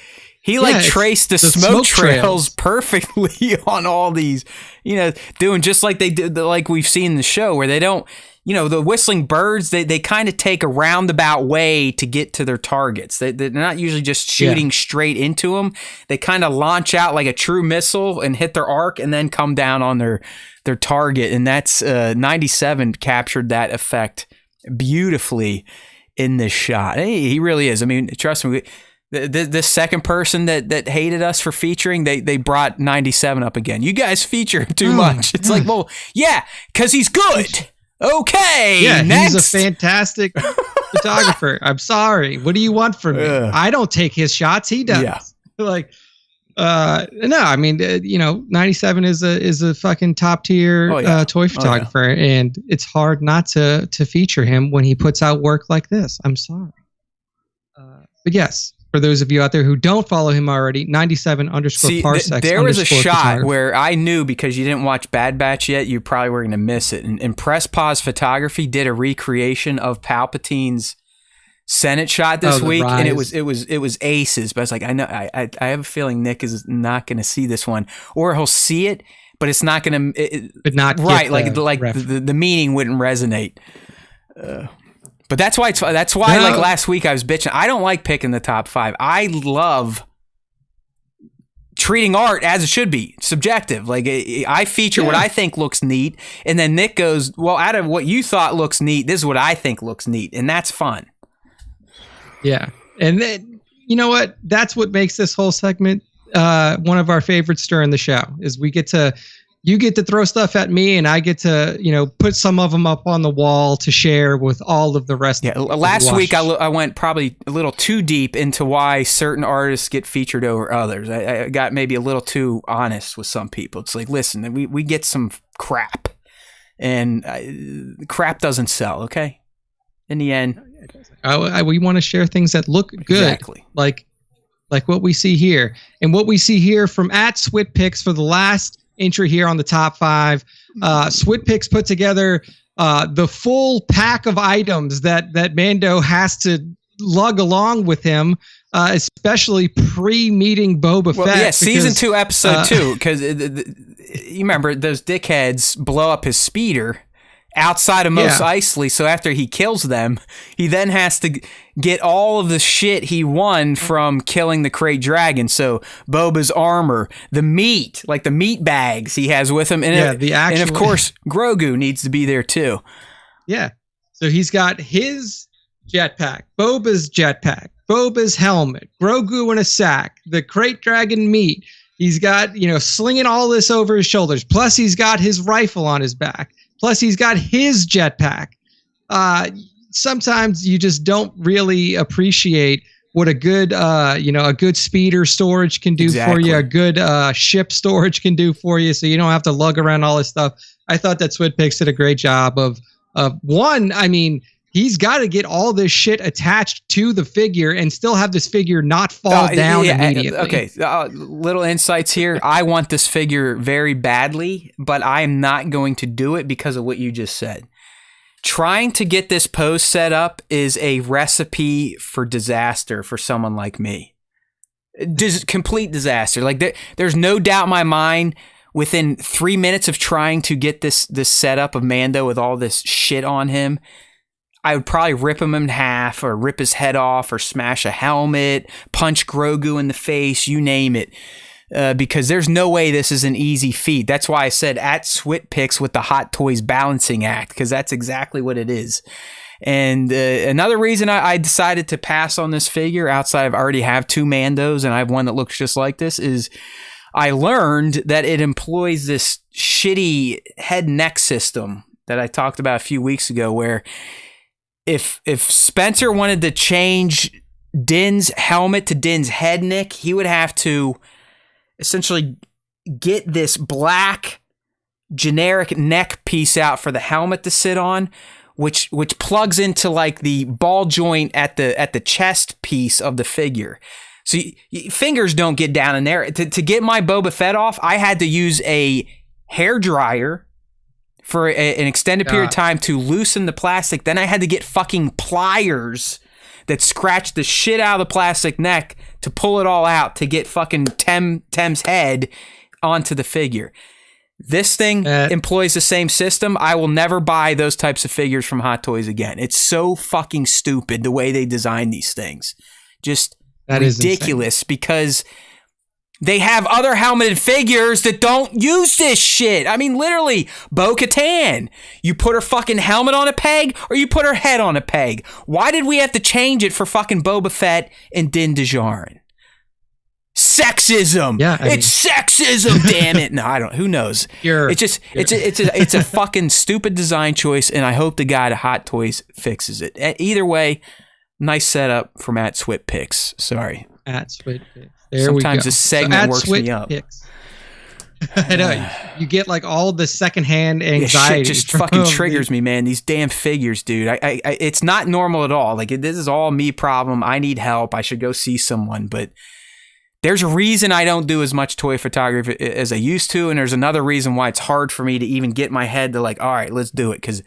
traced the smoke trails perfectly on all these, doing just like they did, like we've seen in the show, where they don't, the whistling birds, they kind of take a roundabout way to get to their targets. They're not usually just shooting straight into them. They kind of launch out like a true missile and hit their arc and then come down on their target. And that's 97 captured that effect beautifully in this shot. He really is. I mean, trust me, the second person that hated us for featuring, they brought 97 up again. You guys feature him too much. It's like, well, yeah, because he's good. Okay, yeah, next. He's a fantastic photographer. I'm sorry. What do you want from me? I don't take his shots. He does. Yeah. No, I mean, 97 is a fucking top tier toy photographer, and it's hard not to feature him when he puts out work like this. I'm sorry. But yes, for those of you out there who don't follow him already, 97_parsecs. There was a shot where I knew, because you didn't watch Bad Batch yet, you probably were going to miss it. And Press Pause Photography did a recreation of Palpatine's Senate shot this week, and it was aces. But I was like, I know, I have a feeling Nick is not going to see this one, or he'll see it, but it's not going to. But not right, like the meaning wouldn't resonate. But that's why like last week I was bitching. I don't like picking the top 5. I love treating art as it should be, subjective. Like I feature what I think looks neat, and then Nick goes, well, out of what you thought looks neat, this is what I think looks neat, and that's fun. Yeah. And then, you know what? That's what makes this whole segment one of our favorites during the show, is you get to throw stuff at me, and I get to, put some of them up on the wall to share with all of the rest of you. Last week I went probably a little too deep into why certain artists get featured over others. I got maybe a little too honest with some people. It's like, listen, we get some crap, and crap doesn't sell, okay? In the end. We want to share things that look good. Exactly. Like what we see here. And what we see here from @SWTPicks for the last entry here on the top 5. SWTPicks put together the full pack of items that Mando has to lug along with him, especially pre-meeting Boba Fett. Yeah, season 2, episode 2, because you remember those dickheads blow up his speeder outside of Mos Eisley, so after he kills them, he then has to get all of the shit he won from killing the Krayt Dragon. So Boba's armor, the meat, like the meat bags he has with him, and and of course Grogu needs to be there too. Yeah, so he's got his jetpack, Boba's jetpack, Boba's helmet, Grogu in a sack, the Krayt Dragon meat. He's got, slinging all this over his shoulders. Plus he's got his rifle on his back. Plus, he's got his jetpack. Sometimes you just don't really appreciate what a good, a good speeder storage can do for you, a good ship storage can do for you, so you don't have to lug around all this stuff. I thought that SWTPicks did a great job of one. I mean, he's got to get all this shit attached to the figure and still have this figure not fall down immediately. Okay, little insights here. I want this figure very badly, but I am not going to do it because of what you just said. Trying to get this pose set up is a recipe for disaster for someone like me. Complete disaster. Like there's no doubt in my mind, within 3 minutes of trying to get this setup of Mando with all this shit on him, I would probably rip him in half, or rip his head off, or smash a helmet, punch Grogu in the face, you name it. Because there's no way this is an easy feat. That's why I said @SWTPicks with the Hot Toys balancing act, because that's exactly what it is. And another reason I decided to pass on this figure, outside of I already have 2 Mandos and I have one that looks just like this, is I learned that it employs this shitty head neck system that I talked about a few weeks ago, where if Spencer wanted to change Din's helmet to Din's head, Nick, he would have to essentially get this black generic neck piece out for the helmet to sit on, which plugs into like the ball joint at the chest piece of the figure. So fingers don't get down in there. To get my Boba Fett off, I had to use a hair dryer for an extended period of time to loosen the plastic. Then I had to get fucking pliers that scratched the shit out of the plastic neck to pull it all out to get fucking Tem's head onto the figure. This thing employs the same system. I will never buy those types of figures from Hot Toys again. It's so fucking stupid the way they design these things. Just ridiculous, because they have other helmeted figures that don't use this shit. I mean, literally, Bo-Katan. You put her fucking helmet on a peg, or you put her head on a peg. Why did we have to change it for fucking Boba Fett and Din Djarin? Sexism. Yeah, it's sexism. Damn it. No, I don't. Who knows? It's a fucking stupid design choice, and I hope the guy at Hot Toys fixes it. Either way, nice setup from @SWTPicks. Sorry. @SWTPicks. Sometimes this segment works me up. I know. You get like all the secondhand anxiety. Shit just fucking triggers me, man. These damn figures, dude. I it's not normal at all. Like, this is all me problem. I need help. I should go see someone. But there's a reason I don't do as much toy photography as I used to. And there's another reason why it's hard for me to even get my head to like, all right, let's do it. Because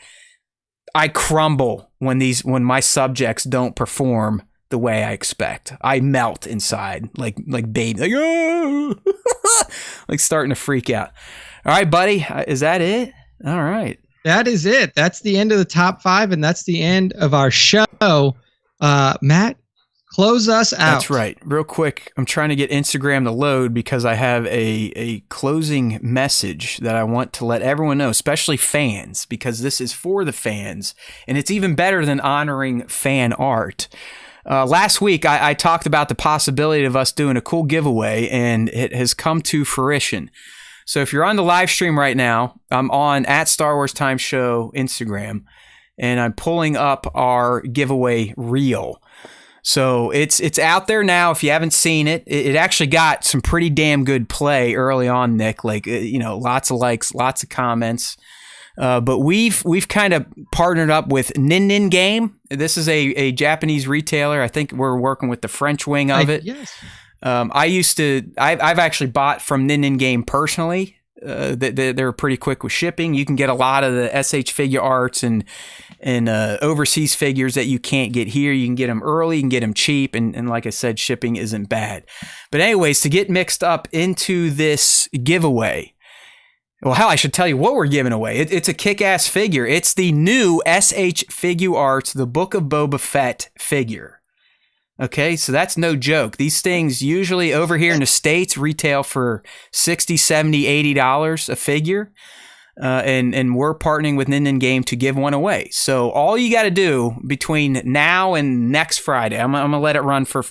I crumble when my subjects don't perform the way I expect. I melt inside like baby, like, oh! Like starting to freak out. All right, buddy, is that it? All right. that is it. That's the end of the top 5, and that's the end of our show. Matt, close us out. That's right. Real quick, I'm trying to get Instagram to load because I have a closing message that I want to let everyone know, especially fans, because this is for the fans, and it's even better than honoring fan art. Last week, I talked about the possibility of us doing a cool giveaway, and it has come to fruition. So if you're on the live stream right now, I'm on @StarWarsTimeShow Instagram, and I'm pulling up our giveaway reel. So it's out there now. If you haven't seen it, it actually got some pretty damn good play early on, Nick. Like, lots of likes, lots of comments. But we've kind of partnered up with Nin Game. This is a Japanese retailer. I think we're working with the French wing of it. Yes. I've actually bought from Nin Game personally. They're pretty quick with shipping. You can get a lot of the SH figure arts and overseas figures that you can't get here. You can get them early, you can get them cheap, and like I said, shipping isn't bad. But anyways, to get mixed up into this giveaway, well, hell, I should tell you what we're giving away. It's a kick-ass figure. It's the new SH Figure Arts, the Book of Boba Fett figure. Okay, so that's no joke. These things usually over here in the States retail for $60, $70, $80 a figure. And we're partnering with Nin Game to give one away. So all you got to do between now and next Friday, I'm going to let it run for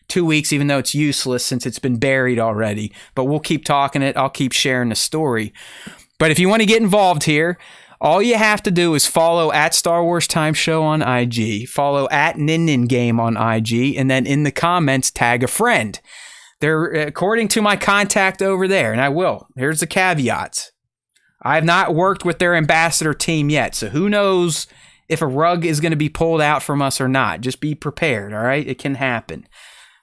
2 weeks, even though it's useless since it's been buried already. But we'll keep talking it. I'll keep sharing the story. But if you want to get involved here, all you have to do is follow @StarWarsTimeShow on IG, follow @Nin Game on IG, and then in the comments, tag a friend. They're according to my contact over there, and I will. Here's the caveats. I have not worked with their ambassador team yet, so who knows if a rug is going to be pulled out from us or not. Just be prepared, all right? It can happen.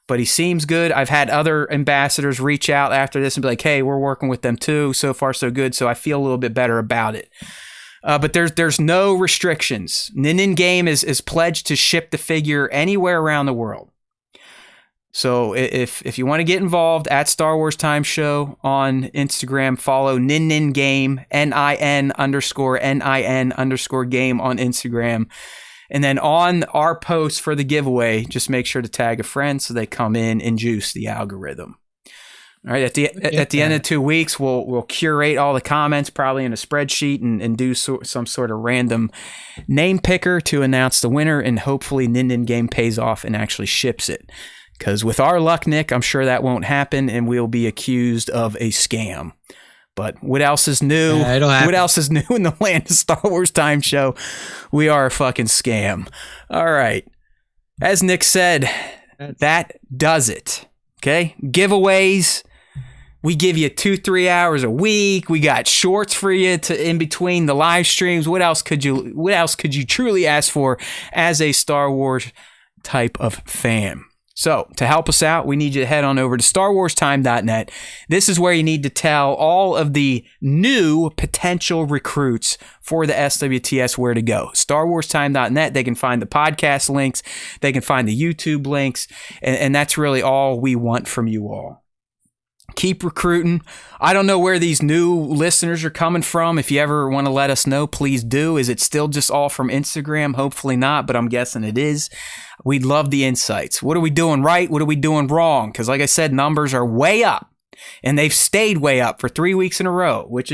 But he seems good. I've had other ambassadors reach out after this and be like, hey, we're working with them too. So far, so good. So I feel a little bit better about it. But there's no restrictions. Nin Game is pledged to ship the figure anywhere around the world. So if you want to get involved, @StarWarsTimeShow on Instagram, follow Nin Game, NIN_game on Instagram. And then on our post for the giveaway, just make sure to tag a friend so they come in and juice the algorithm. All right, at the end of 2 weeks, we'll curate all the comments probably in a spreadsheet and do some sort of random name picker to announce the winner, and hopefully Nin Game pays off and actually ships it. Because with our luck, Nick, I'm sure that won't happen, and we'll be accused of a scam. But what else is new? What else is new in the land of Star Wars Time Show? We are a fucking scam. All right. As Nick said, that does it. Okay? Giveaways. We give you 2-3 hours a week. We got shorts for you in between the live streams. What else could you truly ask for as a Star Wars type of fan? So to help us out, we need you to head on over to StarWarsTime.net. This is where you need to tell all of the new potential recruits for the SWTS where to go. StarWarsTime.net. They can find the podcast links. They can find the YouTube links. And that's really all we want from you all. Keep recruiting. I don't know where these new listeners are coming from. If you ever want to let us know, please do. Is it still just all from Instagram? Hopefully not, but I'm guessing it is. We'd love the insights. What are we doing right? What are we doing wrong? Because like I said, numbers are way up, and they've stayed way up for 3 weeks in a row, which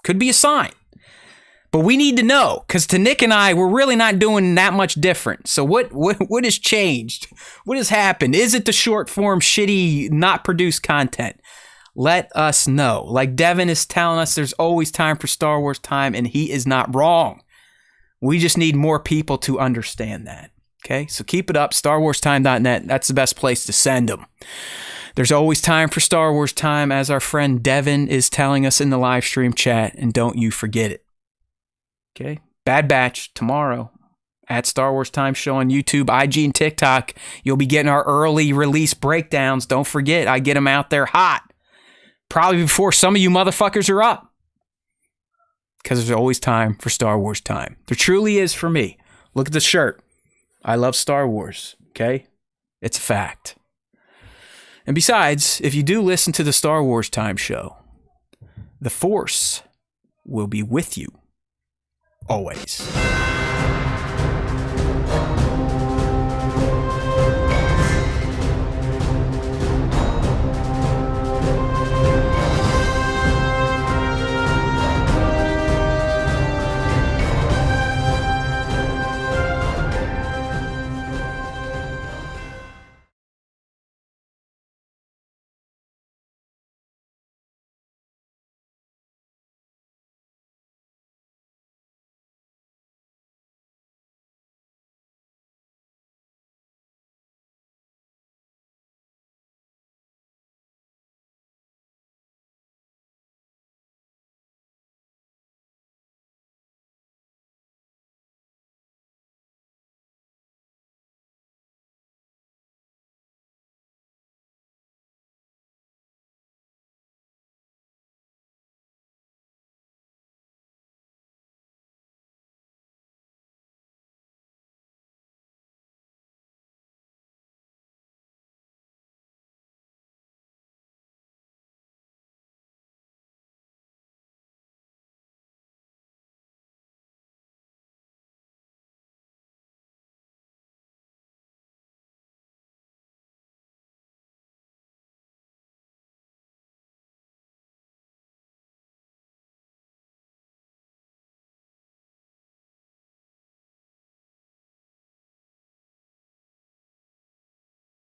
could be a sign. But we need to know, because to Nick and I, we're really not doing that much different. So what has changed? What has happened? Is it the short form, shitty, not produced content? Let us know. Like Devin is telling us, there's always time for Star Wars Time, and he is not wrong. We just need more people to understand that. Okay, so keep it up. StarWarsTime.net. That's the best place to send them. There's always time for Star Wars Time, as our friend Devin is telling us in the live stream chat, and don't you forget it. Okay, Bad Batch tomorrow at Star Wars Time Show on YouTube, IG, and TikTok. You'll be getting our early release breakdowns. Don't forget, I get them out there hot. Probably before some of you motherfuckers are up. Because there's always time for Star Wars Time. There truly is for me. Look at the shirt. I love Star Wars, okay? It's a fact. And besides, if you do listen to the Star Wars Time Show, the Force will be with you always.